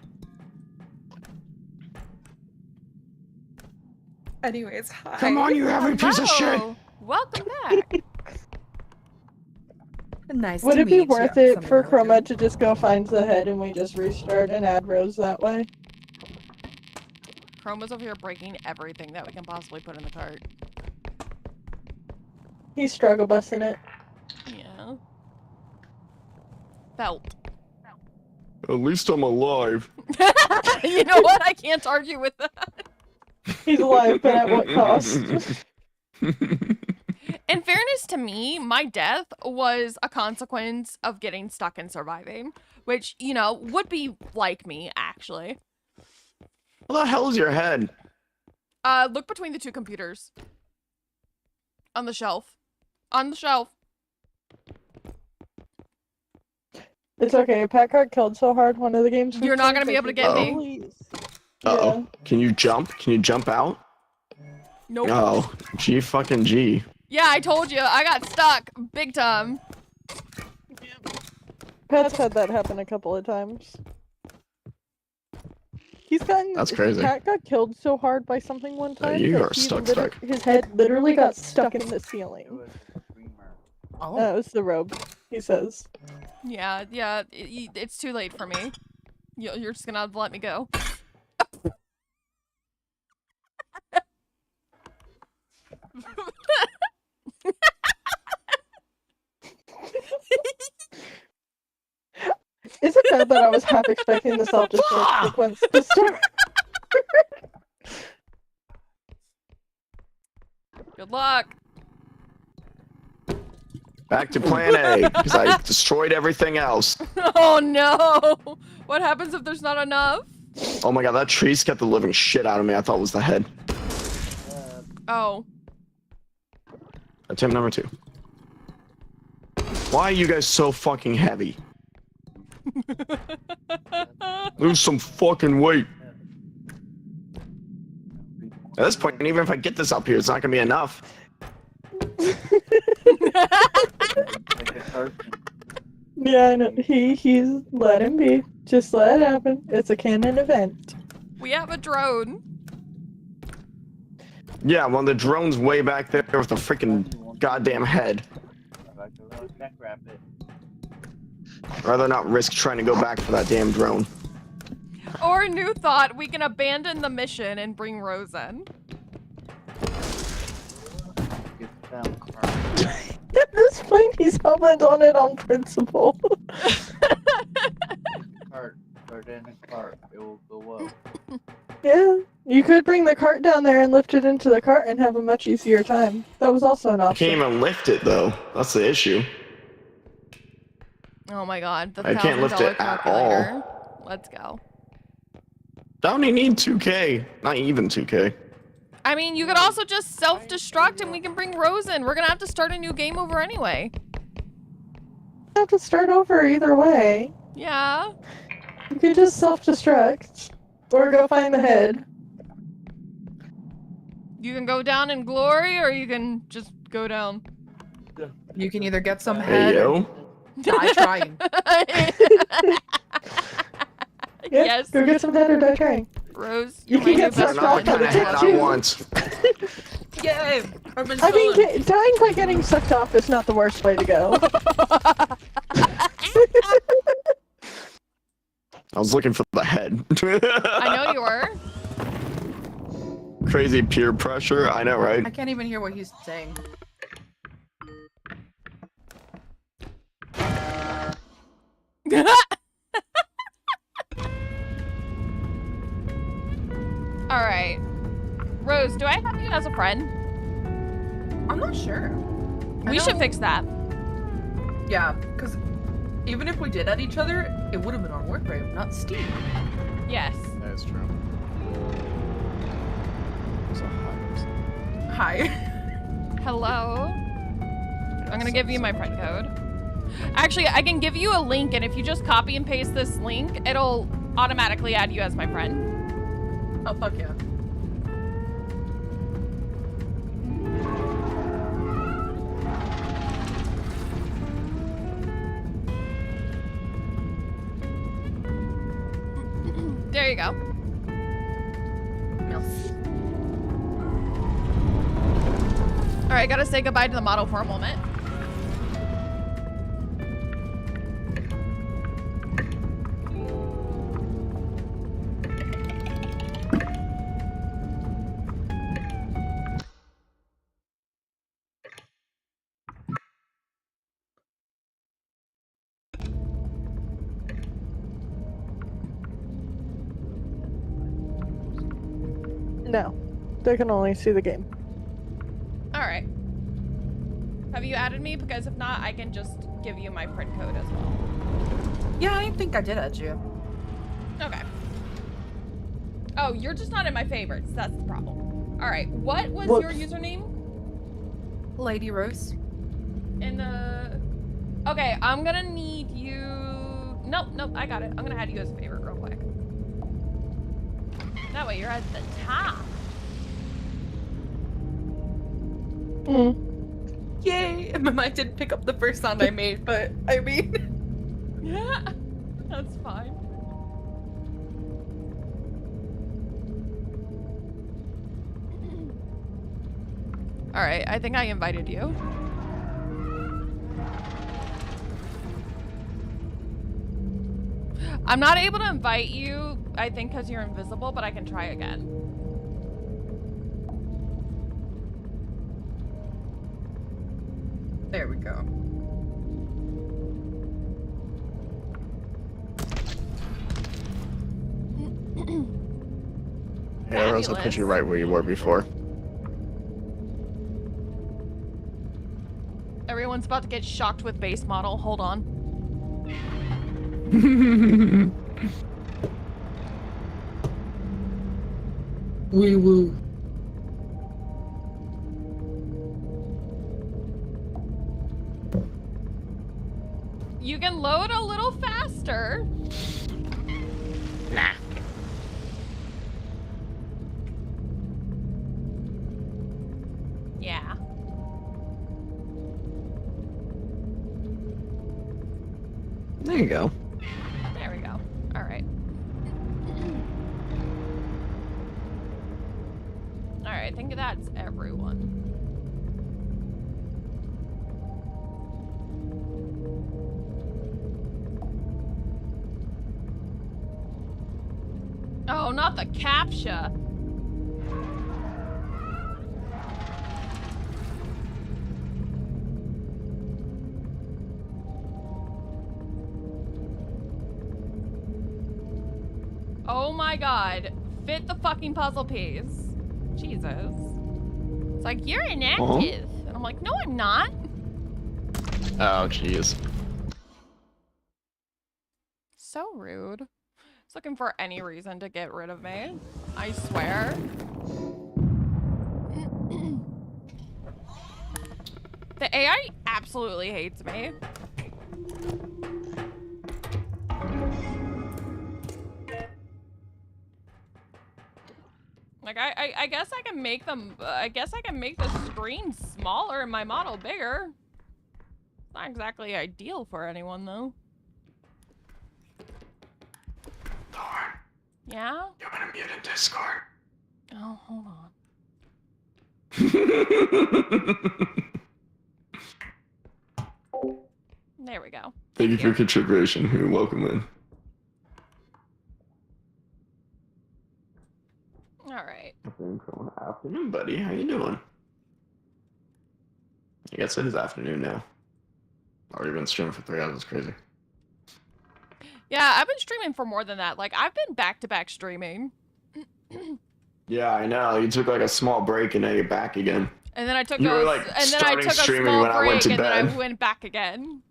Anyways, hi. Come on, you heavy piece of shit! Hello. Welcome back. Nice Would to it be meet worth you. it for Chroma to just go find the head and we just restart and add Rose that way? Chroma's over here breaking everything that we can possibly put in the cart. He's struggle busting it. Yeah. Felt. At least I'm alive. You know what? I can't argue with that. He's alive, but at what cost? In fairness to me, my death was a consequence of getting stuck and surviving, which, you know, would be like me, actually. What the hell is your head? Look between the 2 computers. On the shelf. On the shelf. It's okay. Pat got killed so hard one of the games. You're not gonna be able to get me. Please. Uh-oh. Yeah. Can you jump? Can you jump out? Nope. Oh, G fucking G. Yeah, I told you. I got stuck. Big time. Pat's had that happen a couple of times. He's gotten. That's crazy. Pat got killed so hard by something one time. you that are he stuck. His head literally got stuck in the ceiling. Oh. It was the robe, he says. Yeah, it's too late for me. You're just gonna have to let me go. Is it bad that I was half expecting the self-destruct sequence to start? Good luck. Back to plan A, because I destroyed everything else. Oh no! What happens if there's not enough? Oh my god, that tree scared the living shit out of me. I thought it was the head. Oh. Attempt number 2. Why are you guys so fucking heavy? Lose some fucking weight. At this point, even if I get this up here, it's not gonna be enough. Yeah, I know. He's let him be. Just let it happen. It's a canon event. We have a drone. Yeah, well, the drone's way back there with the freaking goddamn head. Rather not risk trying to go back for that damn drone. Or new thought, we can abandon the mission and bring Rose in. At this point, he's held on it on principle. Yeah, you could bring the cart down there and lift it into the cart and have a much easier time. That was also an I option. can't even lift it though. That's the issue. Oh my god, the I can't lift $1,000 it at calculator. Let's go. Don't only need 2K. Not even 2K. I mean, you could also just self-destruct and we can bring Rose in. We're gonna have to start a new game over anyway. You have to start over either way. Yeah. You could just self-destruct. Or go find the head. You can go down in glory or you can just go down. You can either get some Hey head yo. or die trying. Yeah, Yes. Go get some head or die trying. Rose, You you're can my new get best some Not the stuff friend. kind of head I Too. want. Yay! I've been I mean, stolen. dying by getting sucked off is not the worst way to go. I was looking for the head. I know you were. Crazy peer pressure. I know, right? I can't even hear what he's saying. Alright. Rose, do I have you as a friend? I'm not sure. We should fix that. Yeah, because even if we did at each other, it would have been on Warframe, not Steam. Yes. That is true. Hi. Hello. I'm gonna give you my friend code. Actually, I can give you a link, and if you just copy and paste this link, it'll automatically add you as my friend. Oh, fuck yeah. There you go. Mills. Alright, gotta say goodbye to the model for a moment. No. They can only see the game. Alright. Have you added me? Because if not, I can just give you my friend code as well. Yeah, I think I did add you. Okay. Oh, you're just not in my favorites. That's the problem. Alright, what was Whoops. your username? Lady Rose. In the... Okay, I'm gonna need you... Nope, I got it. I'm gonna add you as a favorite real quick. That way you're at the top. Mm. Yay! sorry. My mic didn't pick up the first sound I made, but I mean. Yeah, that's fine. All right, I think I invited you. I'm not able to invite you, I think, because you're invisible, but I can try again. There we go. Yeah, Rose, I put you right where you were before. Everyone's about to get shocked with base model. Hold on. Woo woo. You can load a little faster. Nah. Yeah. There you go. There we go. All right. All right, I think that's everyone. Oh, not the CAPTCHA. Oh my god. Fit the fucking puzzle piece. Jesus. It's like, you're inactive. And I'm like, no, I'm not. Oh, jeez. So rude. It's looking for any reason to get rid of me. I swear. The AI absolutely hates me. Like I guess I can make them. I guess I can make the screen smaller and my model bigger. Not exactly ideal for anyone though. Thor, Yeah. you're gonna mute in Discord. Oh, hold on. There we go. Thank you for your contribution. You're welcome in. All right. Afternoon, buddy. How you doing? I guess it is afternoon now. Already been streaming for 3 hours. It's crazy. Yeah, I've been streaming for more than that. Like, I've been back-to-back streaming. Yeah, I know. You took like a small break and now you're back again. And then I took You were, a like, and then I starting took a streaming small when I break went to and then I bed. went back again.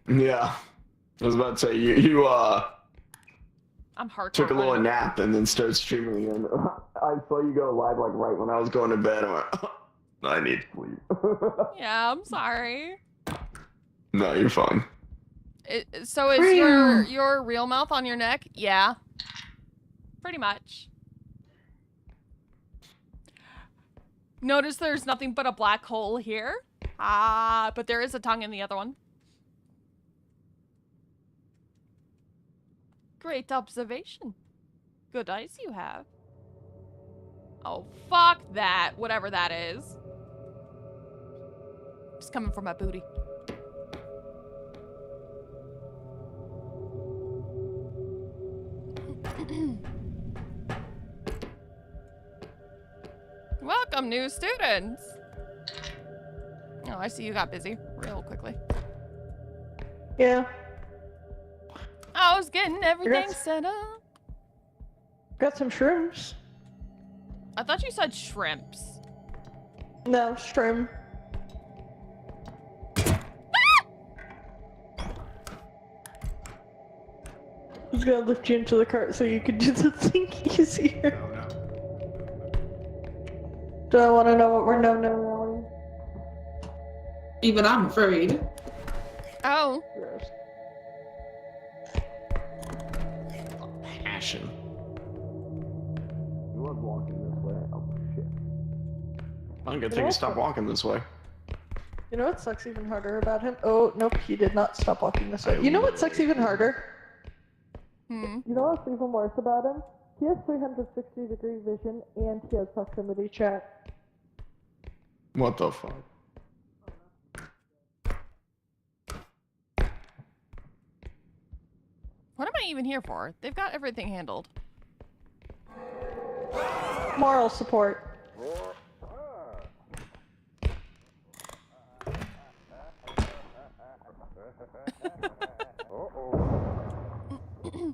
Yeah. I was about to say, you I'm hardcore. took a little runner. nap and then started streaming again. I saw you go live like right when I was going to bed. I went, I need sleep. Yeah, I'm sorry. No, you're fine. So is your real mouth on your neck? Yeah. Pretty much. Notice there's nothing but a black hole here. Ah, but there is a tongue in the other one. Great observation. Good eyes you have. Oh, fuck that. Whatever that is. Just coming for my booty. Welcome, new students. Oh, I see you got busy real quickly. Yeah. I was getting everything Congrats. set up. Got some shrooms. I thought you said shrimps. No, shroom. I was gonna lift you into the cart so you could do the thing easier. Do I want to know what we're no. Even I'm afraid. Oh. Passion. You love walking this way. Oh shit. I good thing you stopped walking this way. You know what sucks even harder about him? Oh, nope, he did not stop walking this way. You know what sucks even harder? Hmm. You know what's even worse about him? He has 360-degree vision and he has proximity chat. What the fuck? What am I even here for? They've got everything handled. Moral support.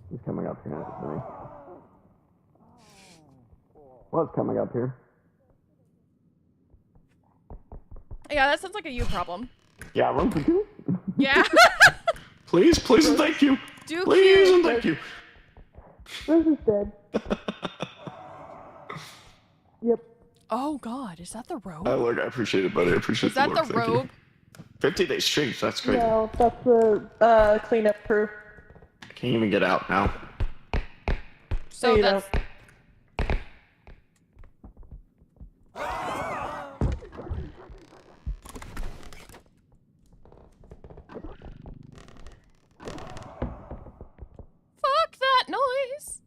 He's coming up here to me. What's coming up here? Yeah, that sounds like a you problem. Yeah, run for you. Yeah. Please, please, and thank you. Do Please, cute. and thank you. Rose is dead. Yep. Oh God, is that the robe? Look, I appreciate it, buddy. I appreciate Is that the work. Thank you. robe? 50-day streaks, that's great. No, that's the cleanup crew. I can't even get out now. So you that's. Fuck that noise.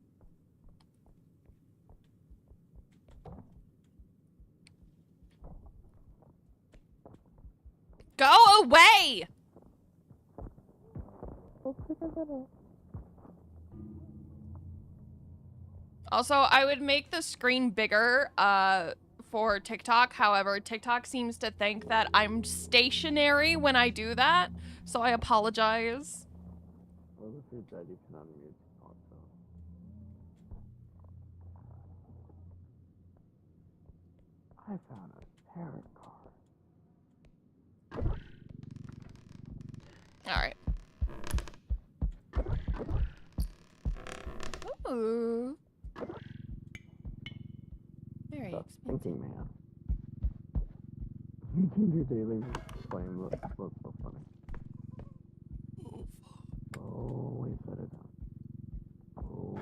Go away! Also, I would make the screen bigger for TikTok. However, TikTok seems to think that I'm stationary when I do that, so I apologize. Well, if you're dead, you can unmute also. I found a tarot card. Alright. Ooh. Very Stop expensive. thinking, man. You can do daily flame. That's so funny. Oh, wait, set it down. Oh.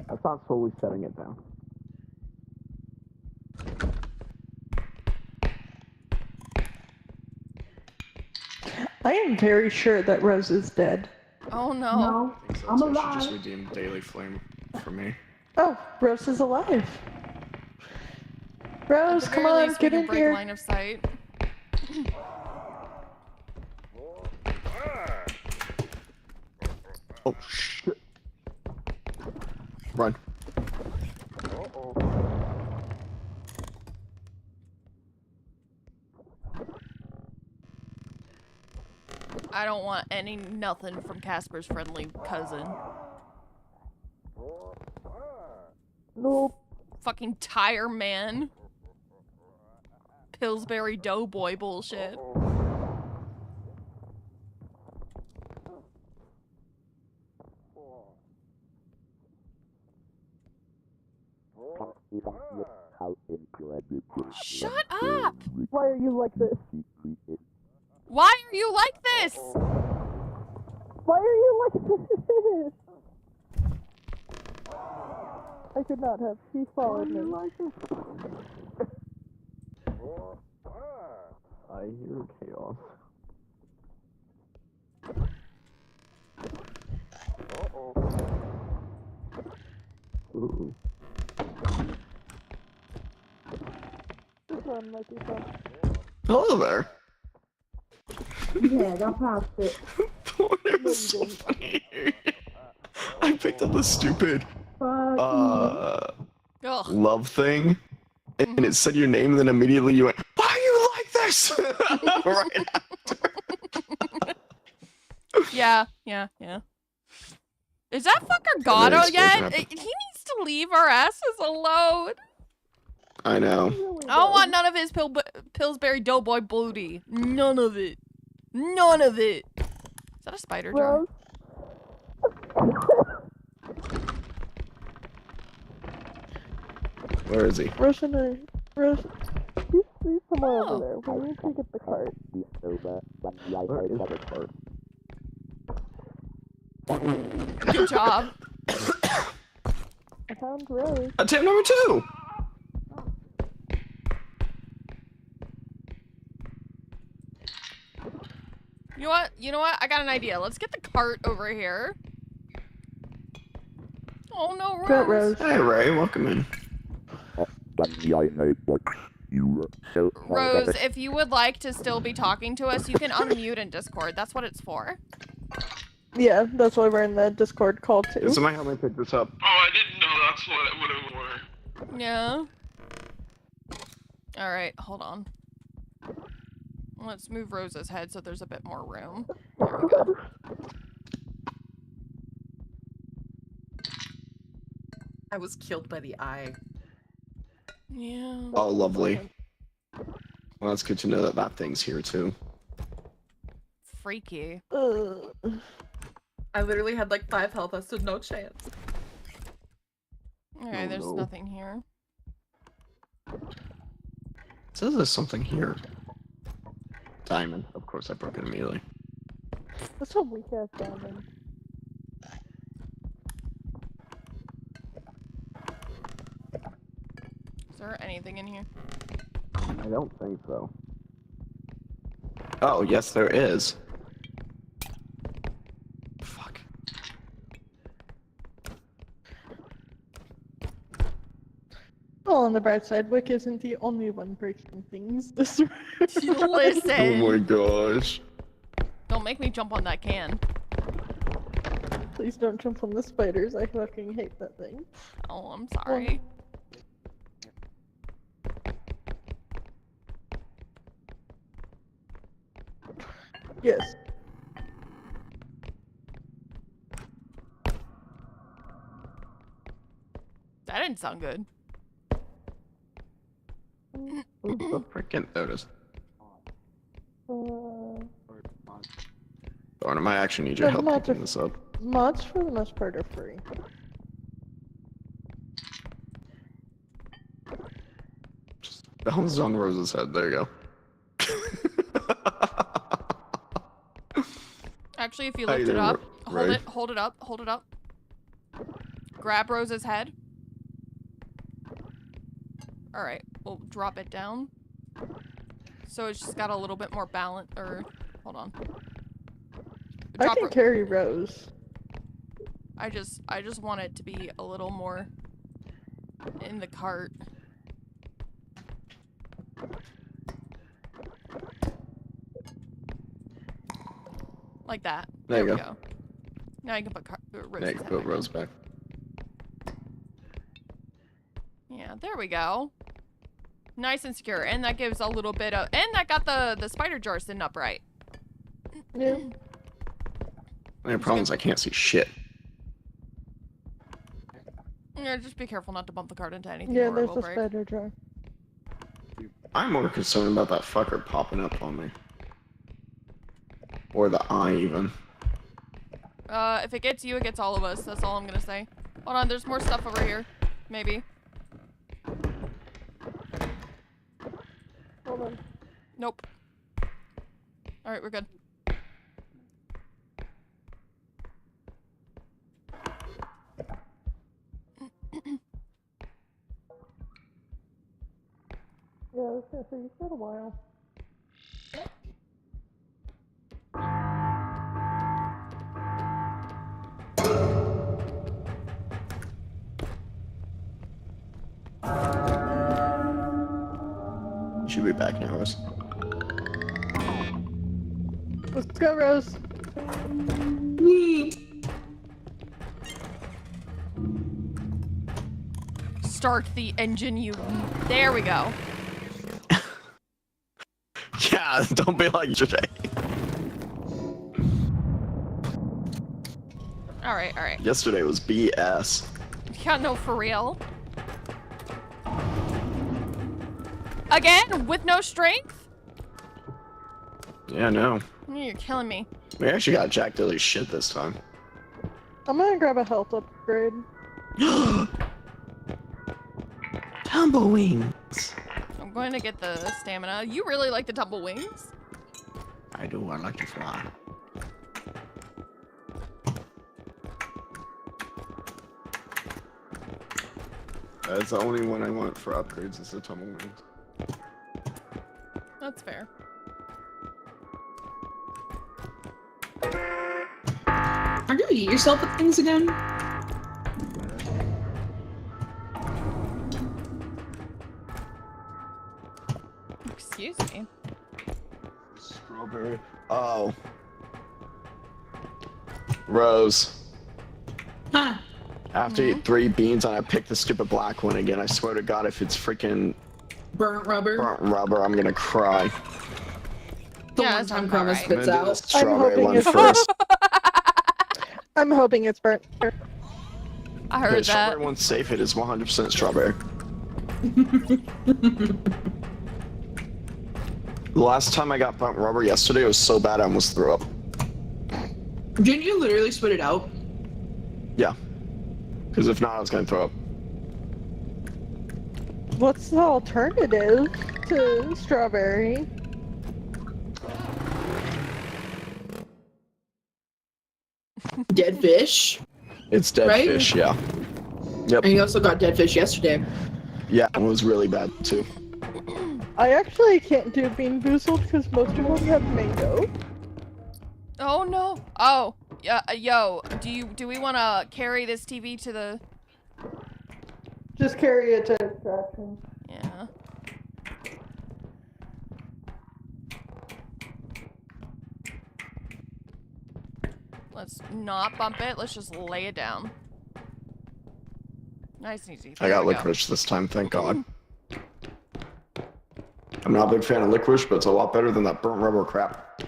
That's not slowly setting it down. I am very sure that Rose is dead. Oh no. I think so, I'm alive. She just redeemed daily flame for me. Oh, Rose is alive. At Rose, the come very on, least, we get can in break here. line of sight. Oh, shit. Run. I don't want nothing from Casper's friendly cousin. Nope. Fucking tire man. Pillsbury Doughboy bullshit. Shut up! Why are you like this? Why are you like this? Why are you like this? I could not have. He followed me. I hear chaos. Ooh. This one might be fun. Hello there. Yeah, got past it. It was so funny. I picked up the stupid Ugh. love thing, and it said your name, and then immediately you went, "Why are you like this?" Right after. Yeah. Is that fucker Gato explosion yet? happened. He needs to leave our asses alone. I know. I don't want none of his Pillsbury Doughboy booty. None of it. None of it. Is that a spider jar? Rose? Where is he? Rose and I. Rose. He's somewhere Oh. over there. We need to get the cart. Where is the card? Good job. I found Rose. Attempt number 2! You know what? You know what? I got an idea. Let's get the cart over here. Oh no, Rose. Got Rose. Hey, Ray, welcome in. Rose, if you would like to still be talking to us, you can unmute in Discord. That's what it's for. Yeah, that's why we're in the Discord call too. Can somebody help me pick this up? Oh, I didn't know that's what it were. Yeah. Alright, hold on. Let's move Rose's head so there's a bit more room. There we go. I was killed by the eye. Yeah. Oh, lovely. Well, it's good to know that that thing's here too. Freaky. I literally had like 5 health. I stood no chance. Okay, Oh, there's no. nothing here. It says there's something here. Diamond. Of course, I broke it immediately. That's a weak ass diamond. Is there anything in here? I don't think so. Oh, yes, there is. Fuck. Well, on the bright side, Wick isn't the only one breaking things this round. Listen! Oh my gosh. Don't make me jump on that can. Please don't jump on the spiders. I fucking hate that thing. Oh, I'm sorry. Yes. That didn't sound good. Who the freaking noticed? Or I might actually need your The help mods picking are- this up. Mods for the most part are free. The helm's on Rose's head. There you go. Actually, if you How you lift it doing, up, Ray? hold it up. Grab Rose's head. Alright, we'll drop it down. So it's just got a little bit more balance, or, hold on. I Drop can Ro- carry Rose. I just want it to be a little more in the cart. Like that. There you we go. go. Now you can put Rose's Now you head can put back Rose in. back. Yeah, there we go. Nice and secure. And that gives a little bit of... And that got the spider jar sitting upright. Yeah. The only problem is I can't see shit. Yeah, just be careful not to bump the cart into anything Yeah, or it there's will a break. spider jar. I'm more concerned about that fucker popping up on me. Or the eye, even. If it gets you, it gets all of us. That's all I'm gonna say. Hold on, there's more stuff over here. Maybe. Hold on. Nope. Alright, we're good. Yeah, I was gonna say, you've got a while. You should be back now, Rose. Let's go, Rose. Start the engine, you... There we go. Yeah, don't be like Jay. Alright. Yesterday was BS. Yeah, no, for real. Again? With no strength? Yeah, no. You're killing me. We actually got Jack Dilly's shit this time. I'm gonna grab a health upgrade. Tumblewings. I'm going to get the stamina. You really like the tumble wings? I do, I like to fly. That's the only one I want for upgrades is the Tumblewings. That's fair. do you eat yourself with things again? Excuse me. Strawberry. Oh. Rose. Huh. I have to eat 3 beans and I pick the stupid black one again. I swear to God, if it's freaking Burnt rubber. burnt rubber, I'm gonna cry. The Yeah, one that time sounds Karma about right. I'm gonna spits do the out. strawberry hoping one it's- first. I'm hoping it's burnt. I heard The that. strawberry one's safe. It is 100% strawberry. The last time I got burnt rubber yesterday, it was so bad I almost threw up. Didn't you literally spit it out? Yeah. Because if not, I was gonna throw up. What's the alternative to strawberry? Dead fish. It's dead Right? fish, yeah. Yep. And you also got dead fish yesterday. Yeah, it was really bad too. I actually can't do Bean Boozled because most of them have mango. Oh no. Oh. Yeah. Yo. Do we want to carry this TV to the? Just carry it to extraction. Yeah. Let's not bump it. Let's just lay it down. Nice and easy. I There got we go. licorice this time, thank God. I'm not a big fan of licorice, but it's a lot better than that burnt rubber crap.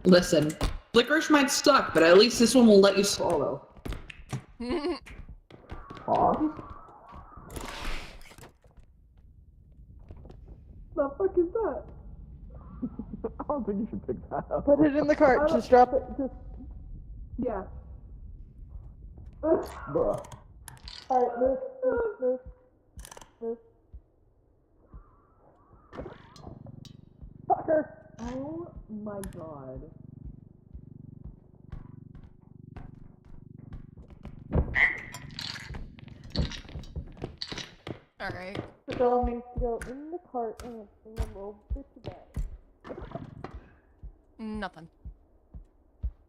Listen, licorice might suck, but at least this one will let you swallow. Aw. The fuck is that? I don't think you should pick that up. Put it in the cart. Just drop it. Just. Yeah. Bruh. Alright, move. Fucker. Oh my god. All right. The doll needs to go in the cart and it's in the little bitchy bag. Nothing.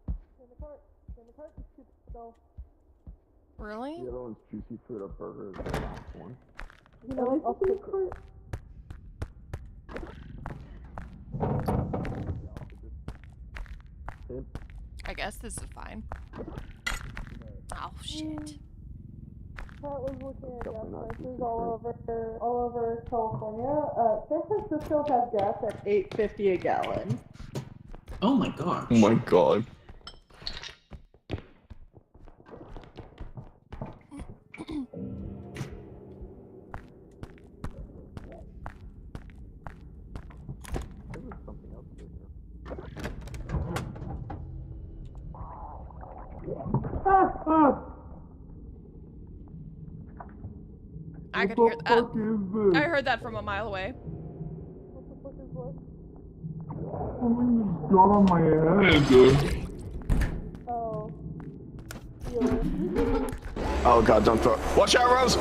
In the cart. You shoot the doll. Really? The other one's juicy fruit burger is the last one. You know, I'll take it. I guess this is fine. Oh shit. Pat was looking at gas Definitely not prices all over California. San Francisco has gas at $8.50 a gallon. Oh my gosh. Oh my God. I could hear that. I heard that from a mile away. What the fuck is what? Something just got on my head. Oh. Healer. Oh God, don't throw it. Watch out, Rose!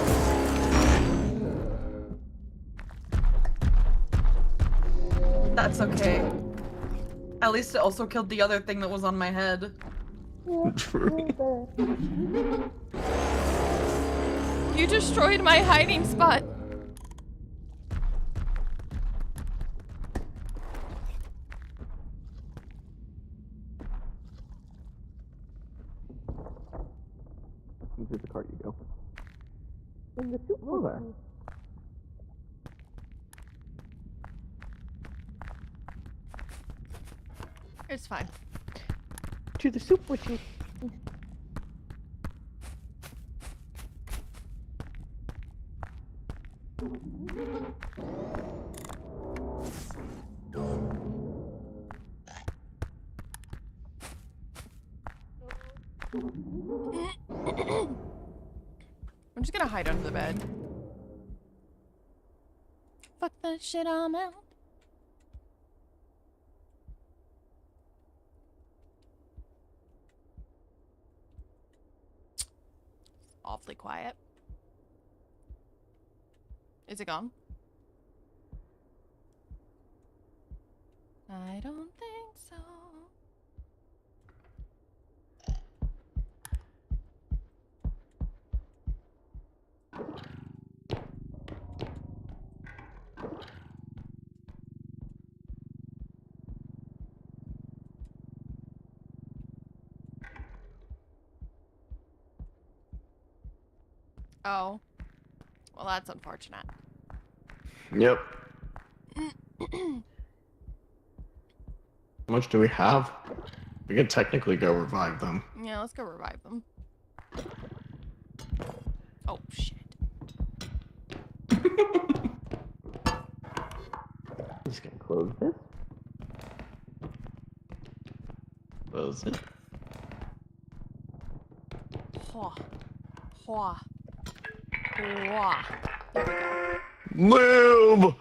That's okay. At least it also killed the other thing that was on my head. True. You destroyed my hiding spot. Into the cart you go. In the soup. Hello there. It's fine. To the soup with you. I'm just gonna hide under the bed. Fuck that shit, I'm out. Awfully quiet. Is it gone? I don't think so. Oh. Well, that's unfortunate. Yep. How much do we have? We could technically go revive them. Yeah, let's go revive them. Oh, shit. Just gonna close this. Close it. Hua. Hua. Hua. There we go. Move!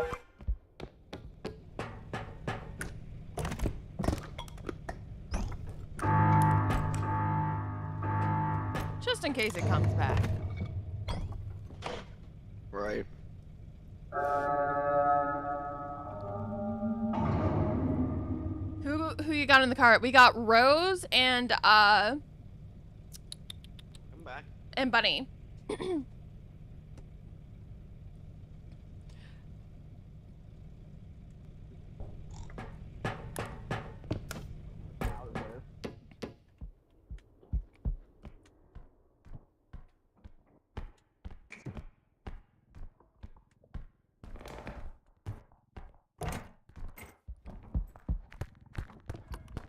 Just in case it comes back. Right. Who you got in the cart? We got Rose and Come back. and Bunny.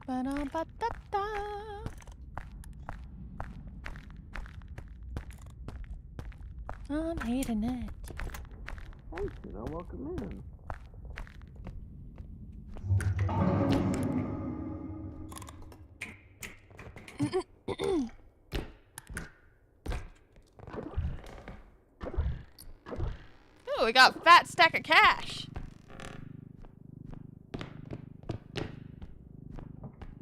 Ba-da-ba-da-da. I'm hating it. Thanks, welcome in. Ooh, we got a fat stack of cash.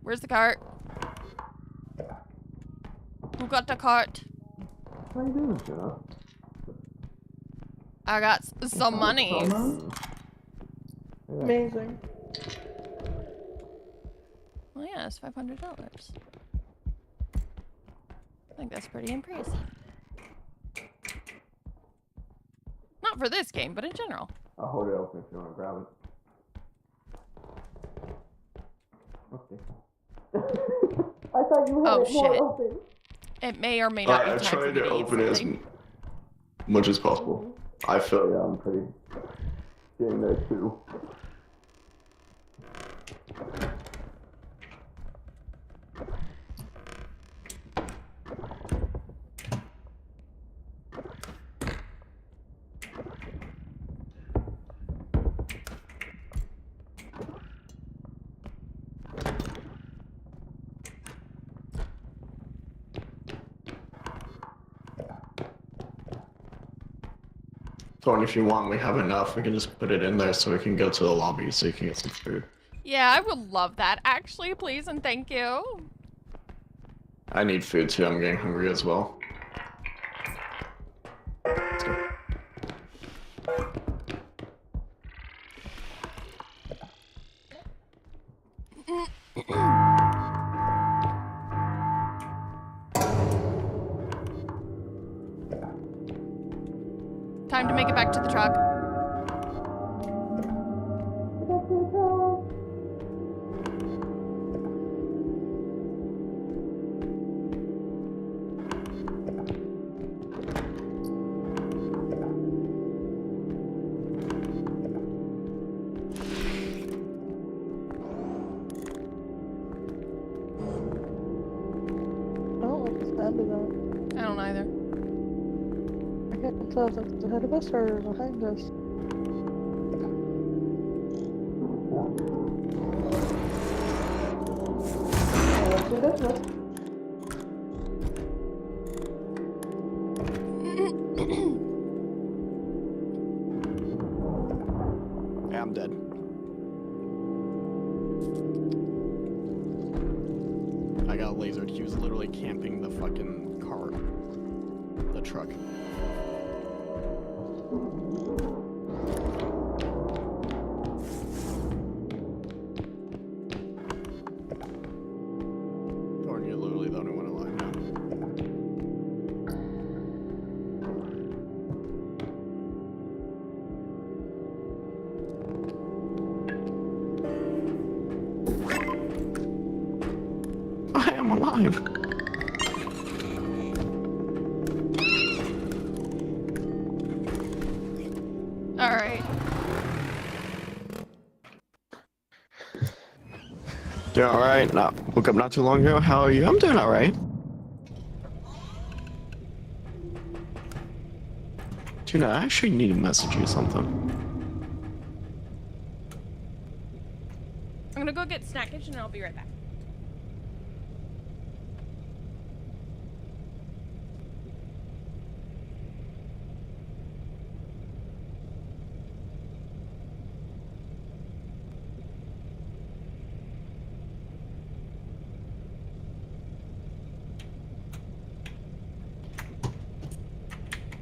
Where's the cart? Who got the cart? How you doing, Jenna? I got some monies. Amazing. Well, yeah, it's $500. I think that's pretty impressive. Not for this game, but in general. I'll hold it open if you want to grab it. Okay. I thought you had Oh, it more shit. open. It may or may not I be time for tried me to to eat open it as something. much as possible. I feel yeah, I'm pretty getting there too. Thorn, if you want, we have enough. We can just put it in there so we can go to the lobby so you can get some food. Yeah, I would love that, actually. Please and thank you. I need food too. I'm getting hungry as well. Let's go. Time to make it back to the truck. I don't like the sound of that. I don't either. I can't tell if it's ahead of us or behind us. Let's do business. Yeah, I'm dead. I got lasered. He was literally camping the fucking car. The truck. Thorn, you're literally the only one alive now. I am alive. Alright. Doing alright? Woke up not too long ago. How are you? I'm doing alright. Tuna, I actually need to message you something. I'm gonna go get Snack Kitchen and I'll be right back.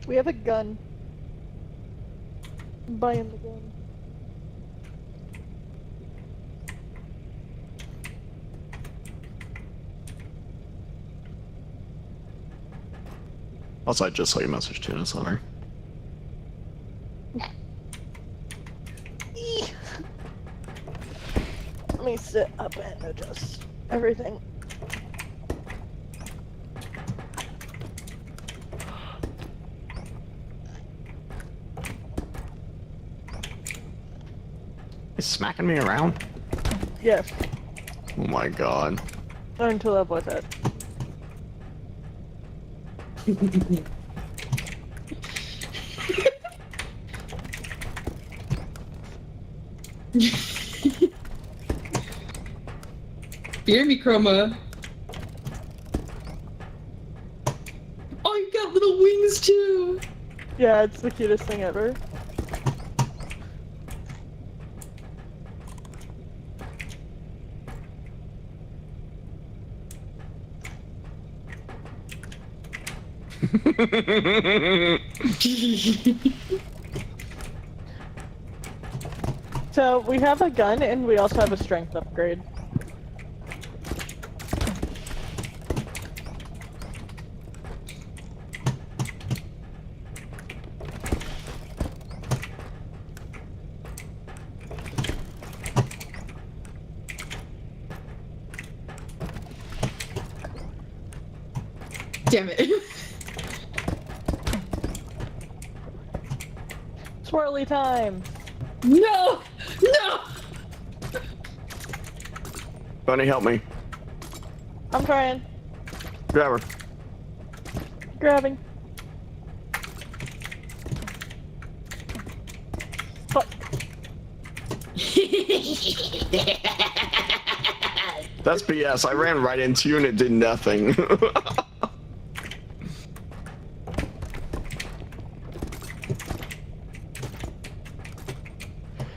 We have a gun. I'm buying the gun. Also, I just saw your message, Tuna. Sorry. Let me sit up and adjust everything. He's smacking me around? Yes, Oh my god. learn to live with it. Fear me, Chroma. Oh, you got little wings too. Yeah, it's the cutest thing ever. So we have a gun and we also have a strength upgrade. Damn it. Swirly time! No! No! Bunny, help me. I'm trying. Grab her. Grabbing. Fuck. That's BS. I ran right into you and it did nothing.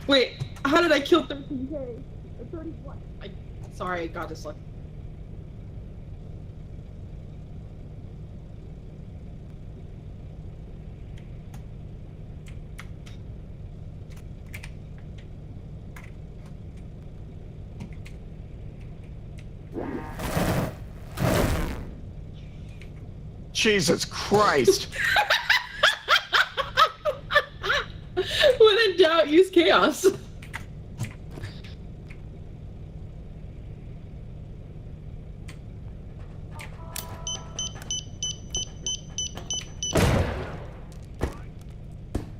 Wait, how did I kill 13k? 31. Sorry, I got this luck. Jesus Christ. When in doubt, use chaos.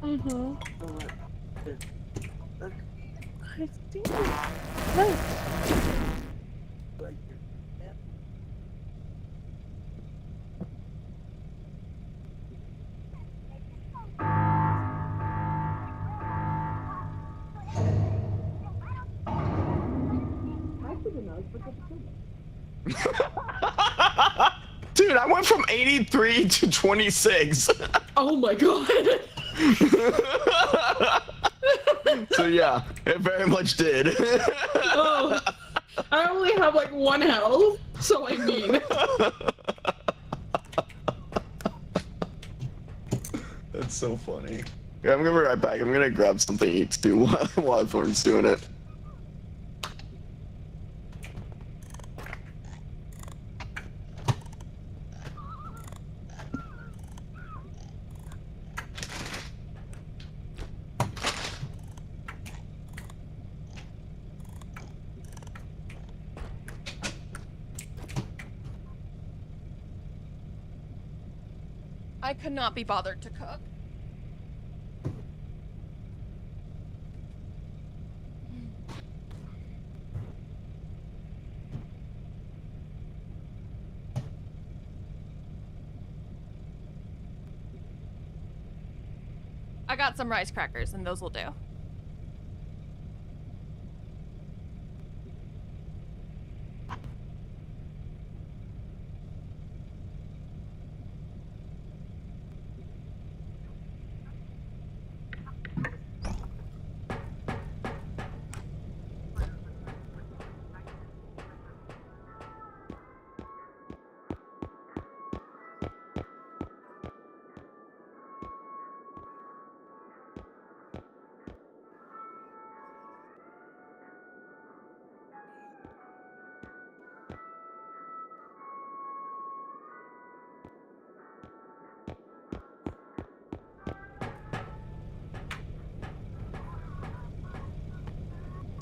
Mm-hmm. I think. Nice. Dude, I went from 83 to 26. Oh my god. So yeah, it very much did. Oh, I only have like 1 health, so I mean. That's so funny. Yeah, I'm gonna be right back. I'm gonna grab something to eat too while Thorn's doing it. I could not be bothered to cook. I got some rice crackers, and those will do.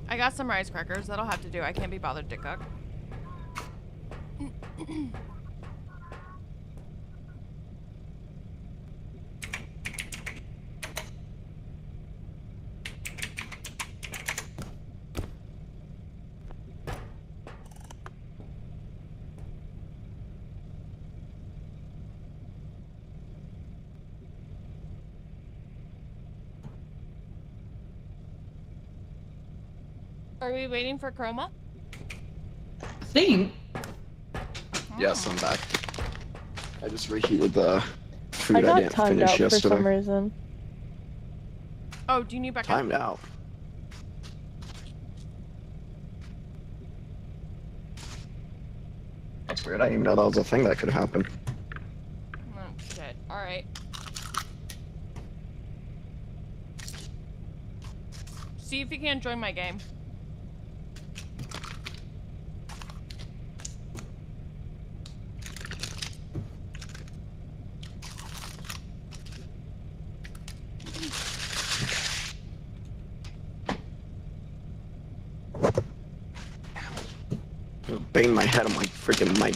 I got some rice crackers. That'll have to do. I can't be bothered to cook. Are we waiting for Chroma? I think. Yes, I'm back. I just reheated the food I I, got didn't timed finish out for yesterday. some reason. Oh, do you need backup? Timed out. That's weird. I didn't even know that was a thing that could happen. Oh, shit. Alright. See if you can join my game. Bang my head on my freaking mic.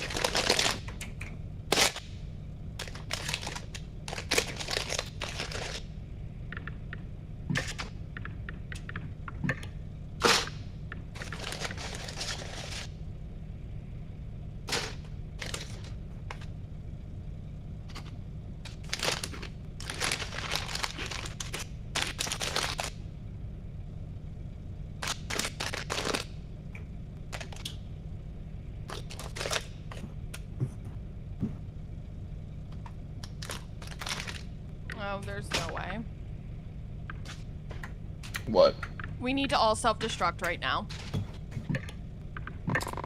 Oh, there's no way. What? We need to all self-destruct right now.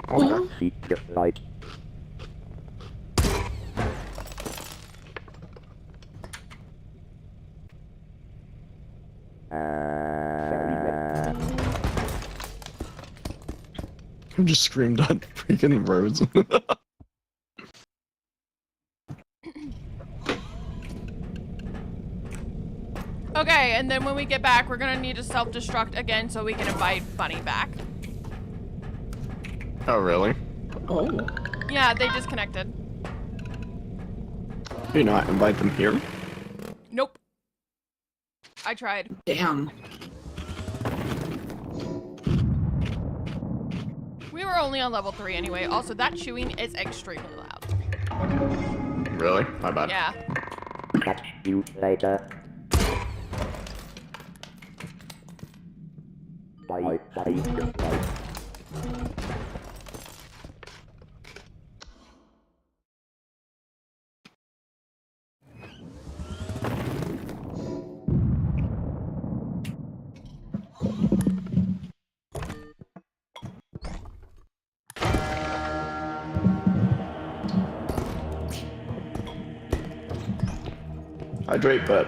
On the seat just right. I just screamed at freaking birds. Okay, and then when we get back, we're gonna need to self-destruct again so we can invite Bunny back. Oh, really? Oh. Yeah, they disconnected. Do you not invite them here? Nope. I tried. Damn. We were only on level 3 anyway. Also, that chewing is extremely loud. Really? My bad. Yeah. Catch you later. Bye, bye, just right. Hydrate, but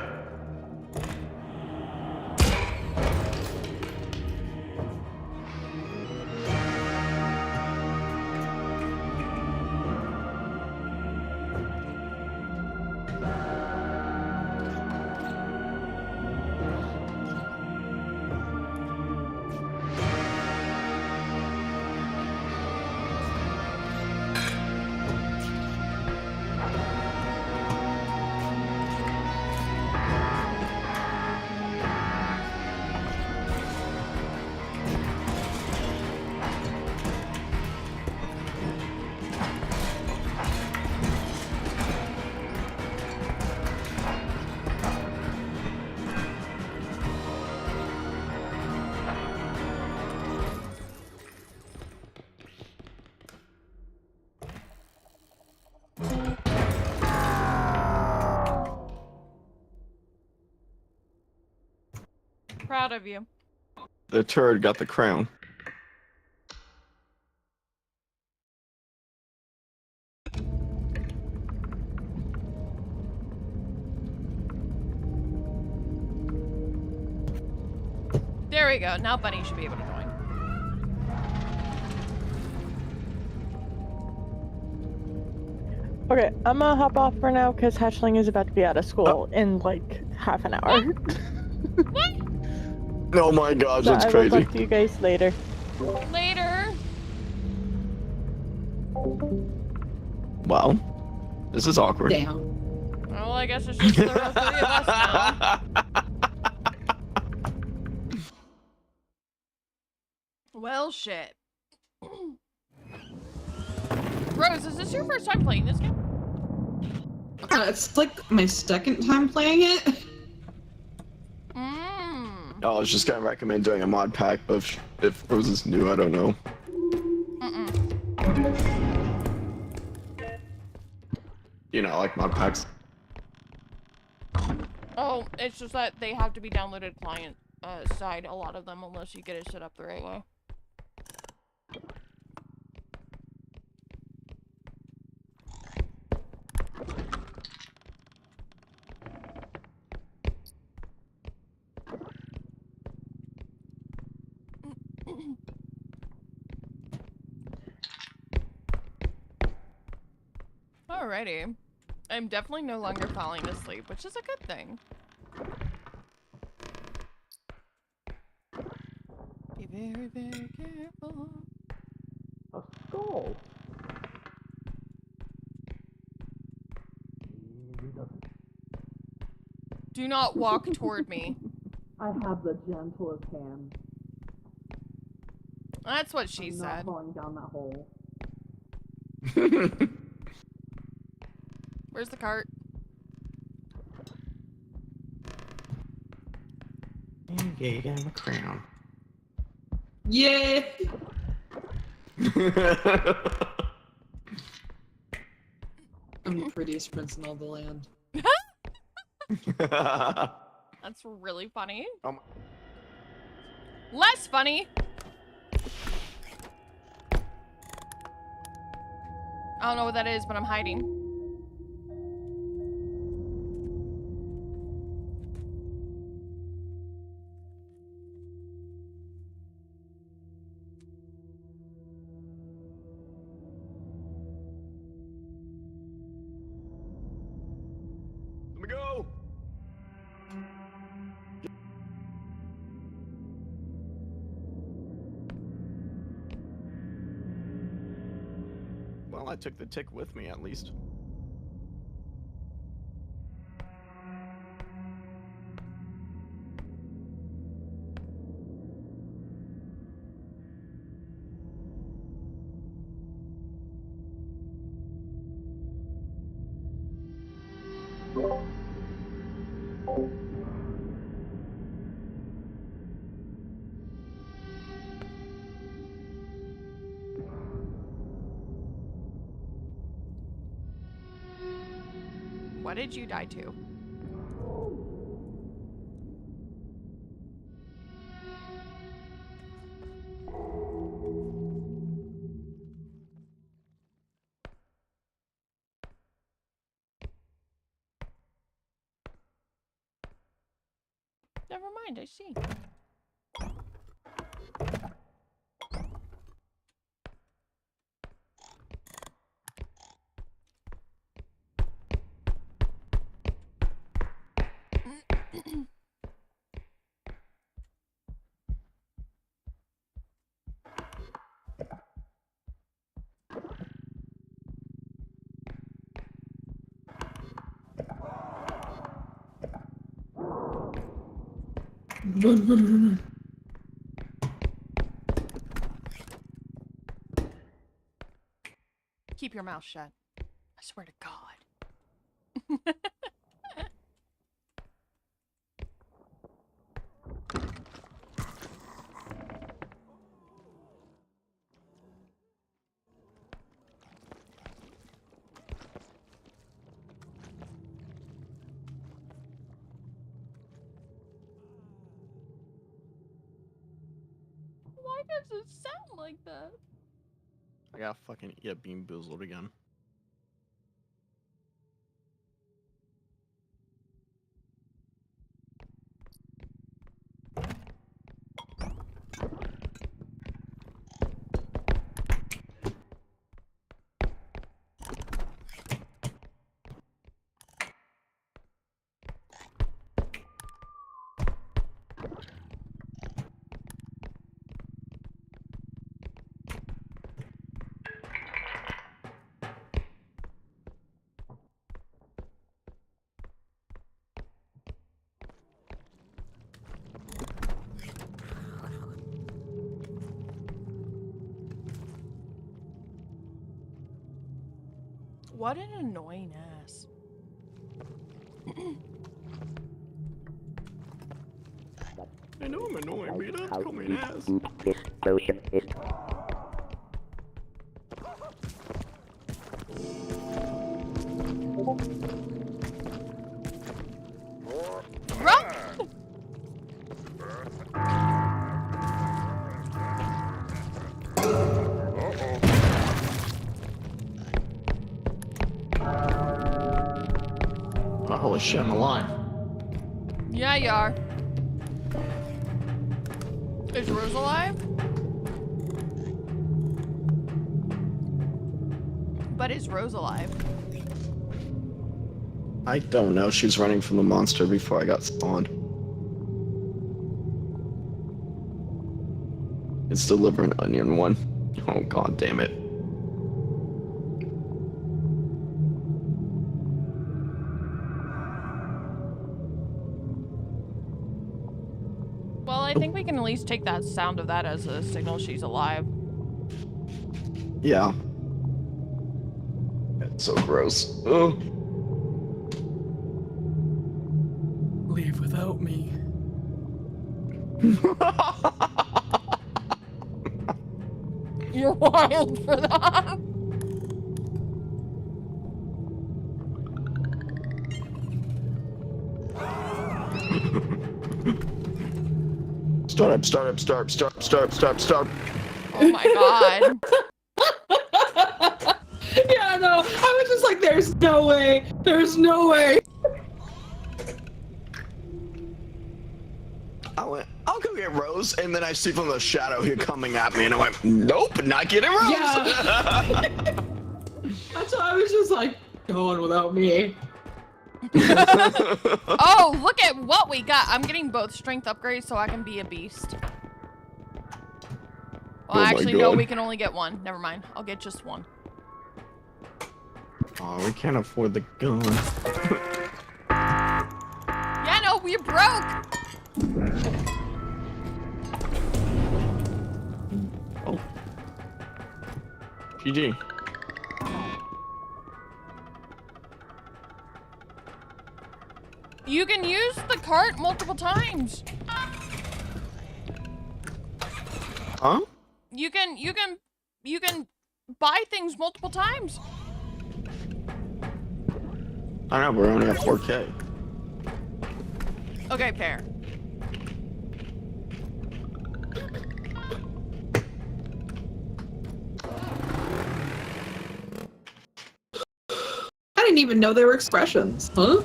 proud of you. The turd got the crown. There we go. Now Bunny should be able to join. Okay, I'm gonna hop off for now because Hatchling is about to be out of school in like half an hour. Oh my gosh, So that's I will crazy. talk to you guys later. Later. Wow. This is awkward. Damn. Well, I guess it's just the three of us now. Well, shit. Rose, is this your first time playing this game? It's like my second time playing it. Mmm. I was just gonna recommend doing a mod pack, but if Rose is new, I don't know. You know, like mod packs. Oh, it's just that they have to be downloaded client side, a lot of them, unless you get it set up the right way. Alrighty. I'm definitely no longer falling asleep, which is a good thing. Be very, very careful. A skull. Do not walk toward me. I have the gentlest hand. That's what she I'm said. not falling down that hole. Where's the cart? Yeah, you got him a crown. Yeah. I'm the prettiest prince in all the land. That's really funny. Um, Less funny. I don't know what that is, but I'm hiding. Let me go. Well, I took the tick with me at least. What did you die to? Never mind, I see. Run, run, run, run. Keep your mouth shut. I swear to God. Why does it sound like that? I got fucking Bean Boozled again. What an annoying ass. I know I'm annoying, but you don't have to call me an ass. This potion is Run! Oh, holy shit, I'm alive. Yeah, you are. Is Rose alive? But is Rose alive? I don't know. She's running from the monster before I got spawned. It's the liver and onion one. Oh, god damn it. Well, I think we can at least take that sound of that as a signal she's alive. Yeah. That's so gross. Oh. Leave without me. You're wild for that. Start. Oh my god. Yeah, no. I was just like, there's no way. There's no way. I went, I'll go get Rose, and then I see from the shadow here coming at me, and I went, nope, not getting Rose. Yeah. That's why I was just like, go on without me. Oh, look at what we got. I'm getting both strength upgrades so I can be a beast. Well, Oh my actually, no, God. we can only get one. Never mind. I'll get just one. Oh, we can't afford the gun. Yeah, no, we're broke. Oh. GG. You can use the cart multiple times. Huh? You can buy things multiple times. I know, but we only have 4K. Okay, fair. I didn't even know there were expressions. Huh?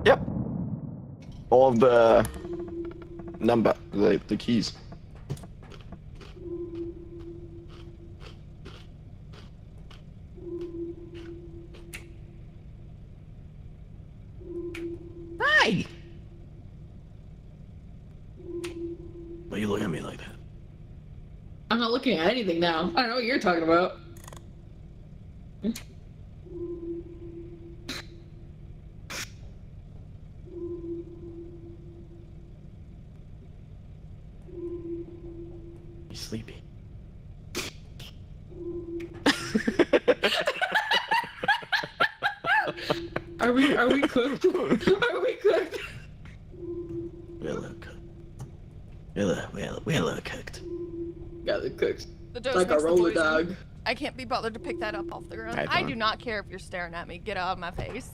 Yep. All of the number, the keys. Hi. Why you look at me like that? I'm not looking at anything now. I don't know what you're talking about. You sleepy? Are we cooked? Are we cooked? We're a little cooked. We're a little cooked. Got it cooked. The dose Like a makes the roller poison. dog. I can't be bothered to pick that up off the ground. I I don't. do not care if you're staring at me. Get out of my face.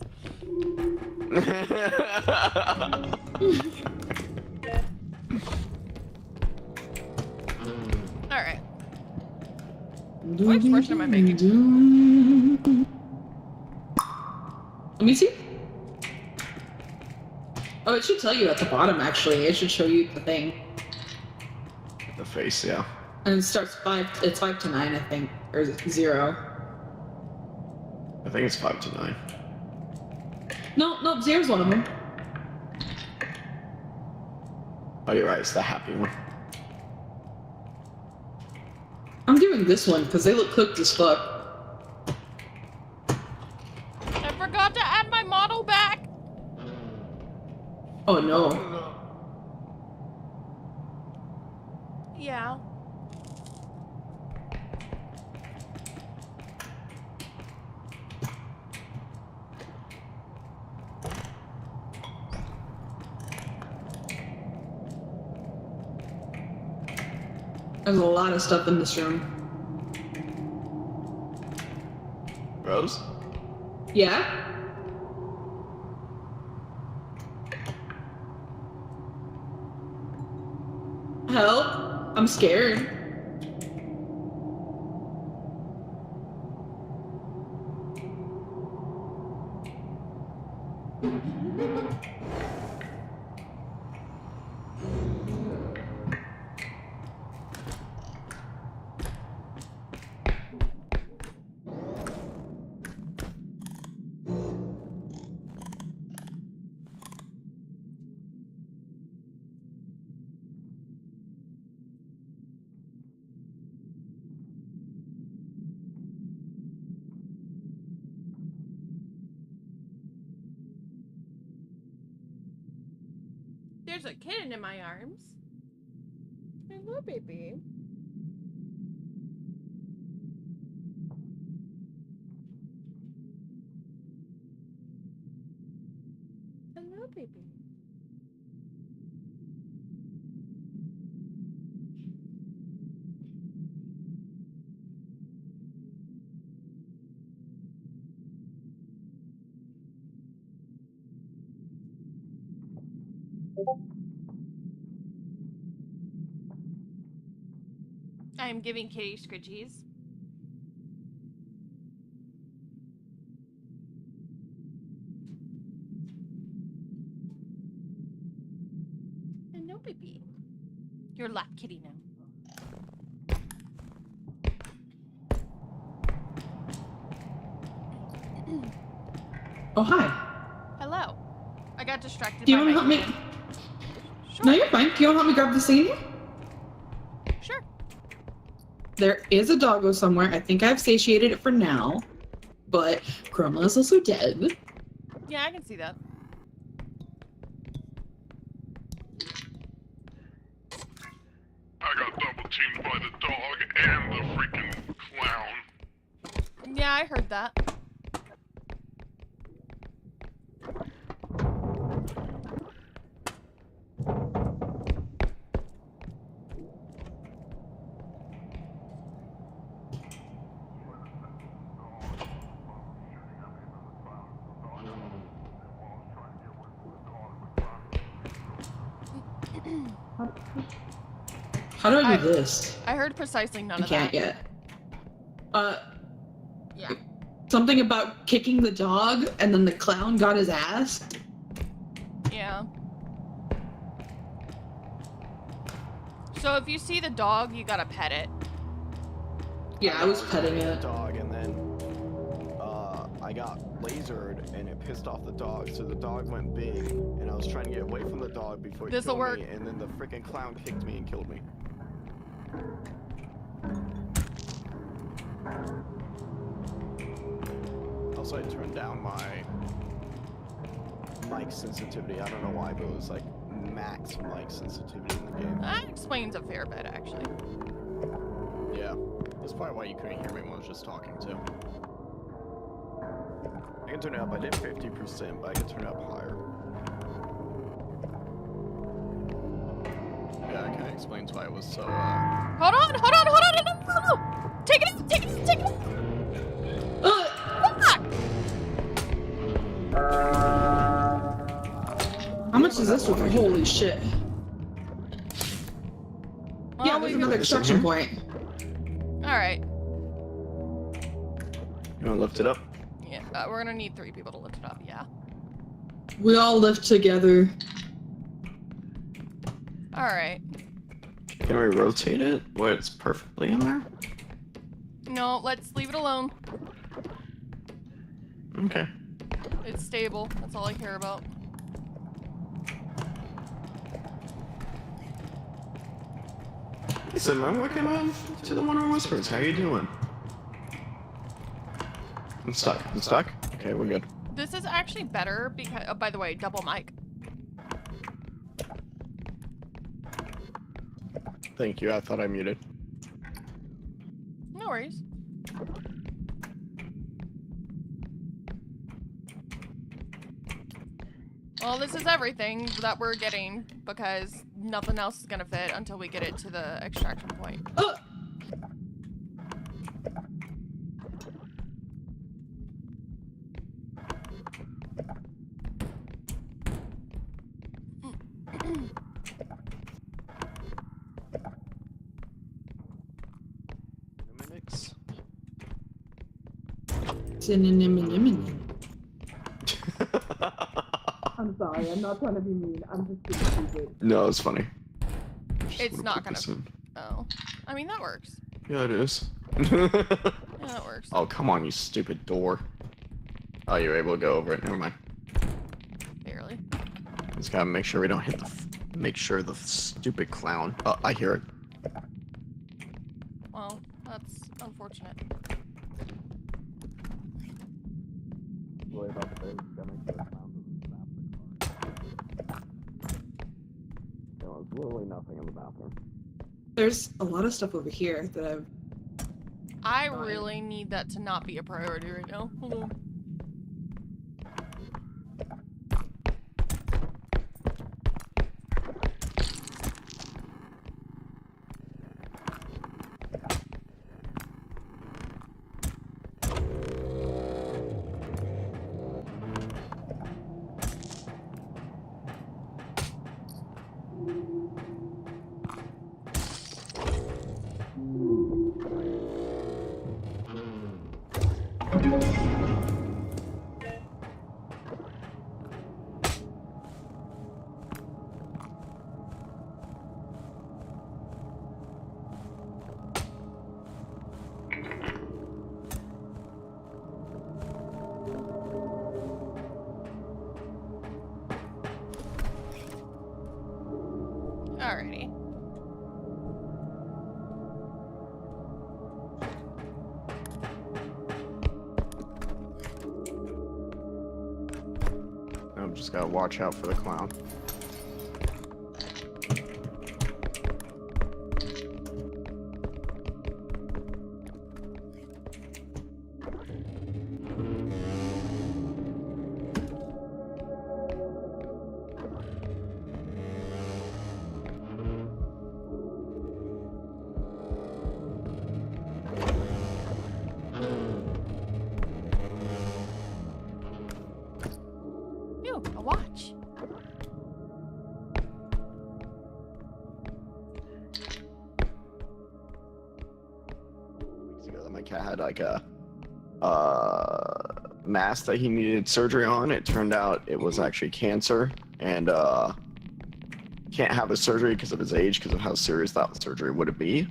What expression am I making? Let me see. Oh, it should tell you at the bottom, actually. It should show you the thing. The face, yeah. And it starts 5, it's 5 to 9, I think. Or 0. I think it's 5 to 9. No, 0's one of them. Oh, you're right. It's the happy one. I'm doing this one because they look cooked as fuck. I forgot to add my model back. Oh no. Yeah. There's a lot of stuff in this room. Rose? Yeah? Help? I'm scared. There's a kitten in my arms. Hello, baby. Hello, baby. I am giving Kitty scritchies. Hello, baby. You're a lap kitty now. Oh, hi. Hello. I got distracted Do you by want to my help me? Sure. No, you're fine. Do you want to help me grab the thing? Sure. There is a doggo somewhere. I think I've satiated it for now. But Chroma is also dead. Yeah, I can see that. I got double teamed by the dog and the freaking clown. Yeah, I heard that. How do I do this? I heard precisely none I of can't that. yet. Yeah. Something about kicking the dog and then the clown got his ass. Yeah. So if you see the dog, you gotta pet it. Yeah, I was petting the it. dog, and then I got lasered, and it pissed off the dog. So the dog went big, and I was trying to get away from the dog before it This'll killed work. me, and then the freaking clown kicked me and killed me. Also, I turned down my mic sensitivity. I don't know why, but it was like max mic sensitivity in the game. That explains a fair bit, actually. Yeah, that's probably why you couldn't hear me when I was just talking too. I can turn it up. I did 50%, but I can turn it up higher. Yeah, that kind of explains why it was so. Hold on! No! Take it out! Take it out! Take it out! Fuck! How much is this one? Holy shit. Well, Yeah, there's another extraction point. Alright. You wanna lift it up? Yeah, we're gonna need 3 people to lift it up, yeah. We all live together. Alright. Can we rotate it where it's perfectly in there? No, let's leave it alone. Okay. It's stable. That's all I care about. Listen, I'm working on to the Wonder Whispers. How you doing? I'm stuck. I'm stuck? Okay, we're good. This is actually better because, oh, by the way, double mic. Thank you. I thought I muted. No worries. Well, this is everything that we're getting because nothing else is gonna fit until we get it to the extraction point. Mimics. I'm sorry, I'm not trying to be mean. I'm just being stupid. No, it's funny. It's not put gonna. this in. Oh, I mean that works. Yeah, it is. Yeah, that works. Oh, come on, you stupid door. Oh, you're able to go over it. Never mind. Barely. Just gotta make sure we don't hit the. Make sure the stupid clown. Oh, I hear it. Well, that's unfortunate. Worry about the baby. Gotta make sure the clown doesn't snap the car. There was literally nothing in the bathroom. There's a lot of stuff over here that I've. I really need that to not be a priority right now. Hold on. Alrighty. I've just gotta watch out for the clown. Ew, a watch. Weeks ago, my cat had like a mass that he needed surgery on. It turned out it was actually cancer, and can't have the surgery because of his age, because of how serious that surgery would be.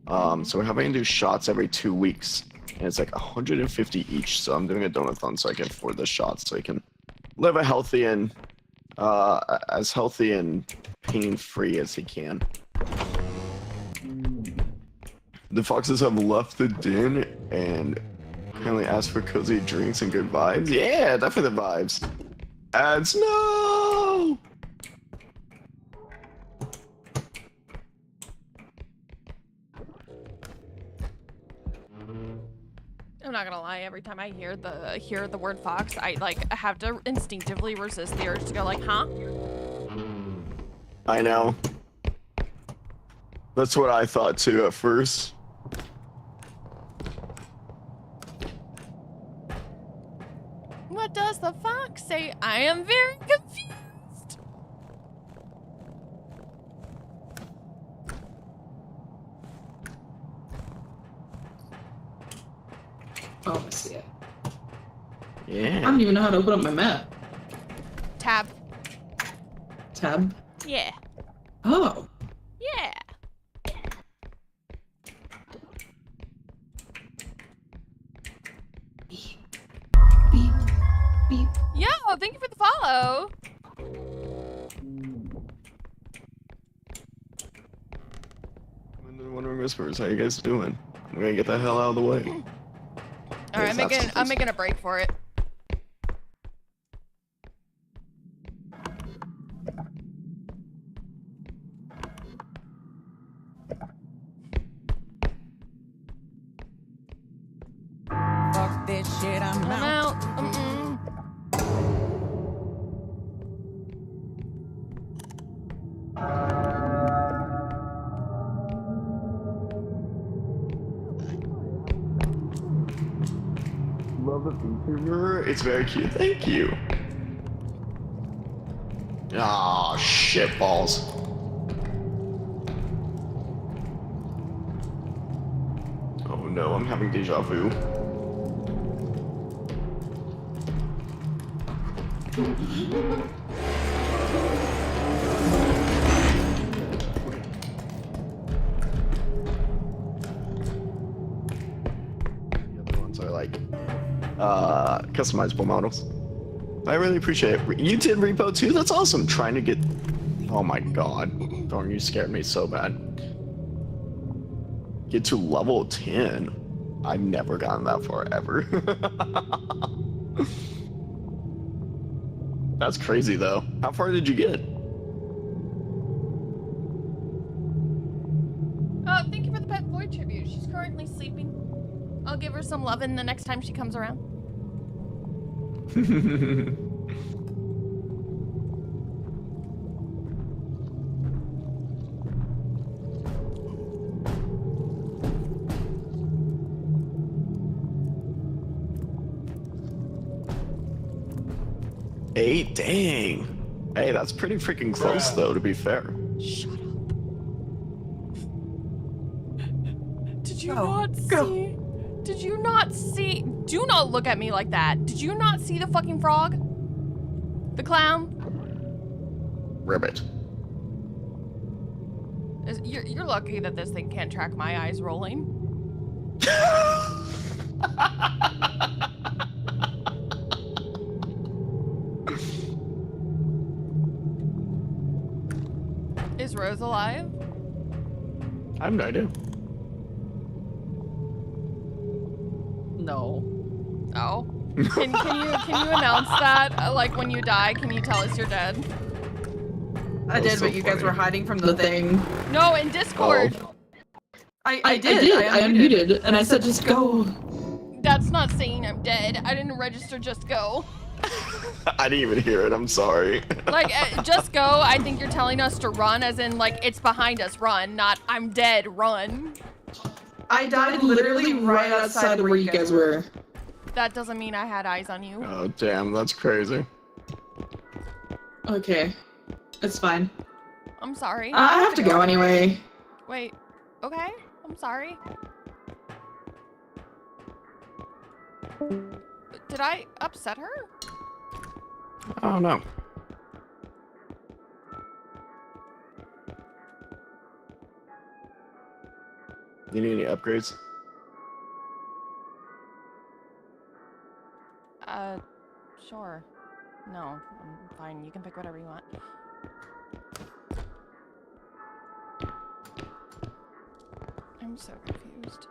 So we're having to do shots every 2 weeks, and it's like 150 each. So I'm doing a donathon so I can afford the shots, so he can live a healthy and as healthy and pain-free as he can. The foxes have left the den and kindly asked for cozy drinks and good vibes. Yeah, definitely the vibes. Ads, no! I'm not gonna lie, every time I hear the word fox, I like have to instinctively resist the urge to go like, huh? I know. That's what I thought too at first. What does the fox say? I am very confused. Oh, see it. I Yeah. don't even know how to open up my map. Tab. Tab. Yeah. Oh. Yeah. Beep. Beep. Beep. Yo, thank you for the follow. Wondering Whispers, how you guys doing? I'm gonna get the hell out of the way. All right, I'm making a break for it. Fuck this shit, I'm I'm out. out. Mm-mm. Love the VTuber. It's very cute. Thank you. Ah, shit balls. Oh no, I'm having deja vu. The other ones are like customizable models. I really appreciate it. You did repo too? That's awesome. Trying to get... Oh my god. Darn, you scared me so bad. Get to level 10. I've never gotten that far ever. That's crazy though. How far did you get? Oh, thank you for the Pet Floyd tribute. She's currently sleeping. I'll give her some lovin' the next time she comes around. Eight? Dang. Hey, that's pretty freaking close though, to be fair. Shut up. Did you Go, not go. see? Did you not see? Do not look at me like that. Did you not see the fucking frog? The clown? Ribbit. You're lucky that this thing can't track my eyes rolling. Is Rose alive? I have no idea. No. Oh. Can you announce that? Like when you die, can you tell us you're dead? I That was did, so but you guys funny. were hiding from the thing. No, in Discord. Oh. I did. I unmuted, and I said just go. That's not saying I'm dead. I didn't register just go. I didn't even hear it. I'm sorry. Like, just go, I think you're telling us to run, as in, like, it's behind us, run, not I'm dead, run. I died literally right outside where you guys were. That doesn't mean I had eyes on you. Oh damn, that's crazy. Okay. It's fine. I'm sorry. I have to go anyway. Wait, okay, I'm sorry. Did I upset her? I don't know. You need any upgrades? Sure. No, I'm fine. You can pick whatever you want. I'm so confused.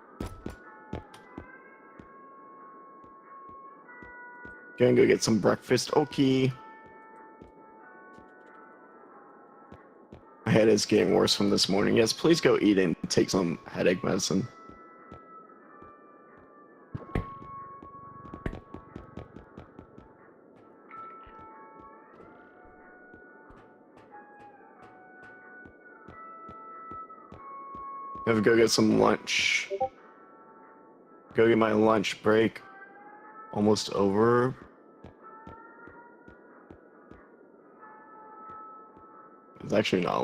Gonna go get some breakfast. Okay. My head is getting worse from this morning. Yes, please go eat and take some headache medicine. I have to go get some lunch. Go get my lunch break. Almost over. It's actually not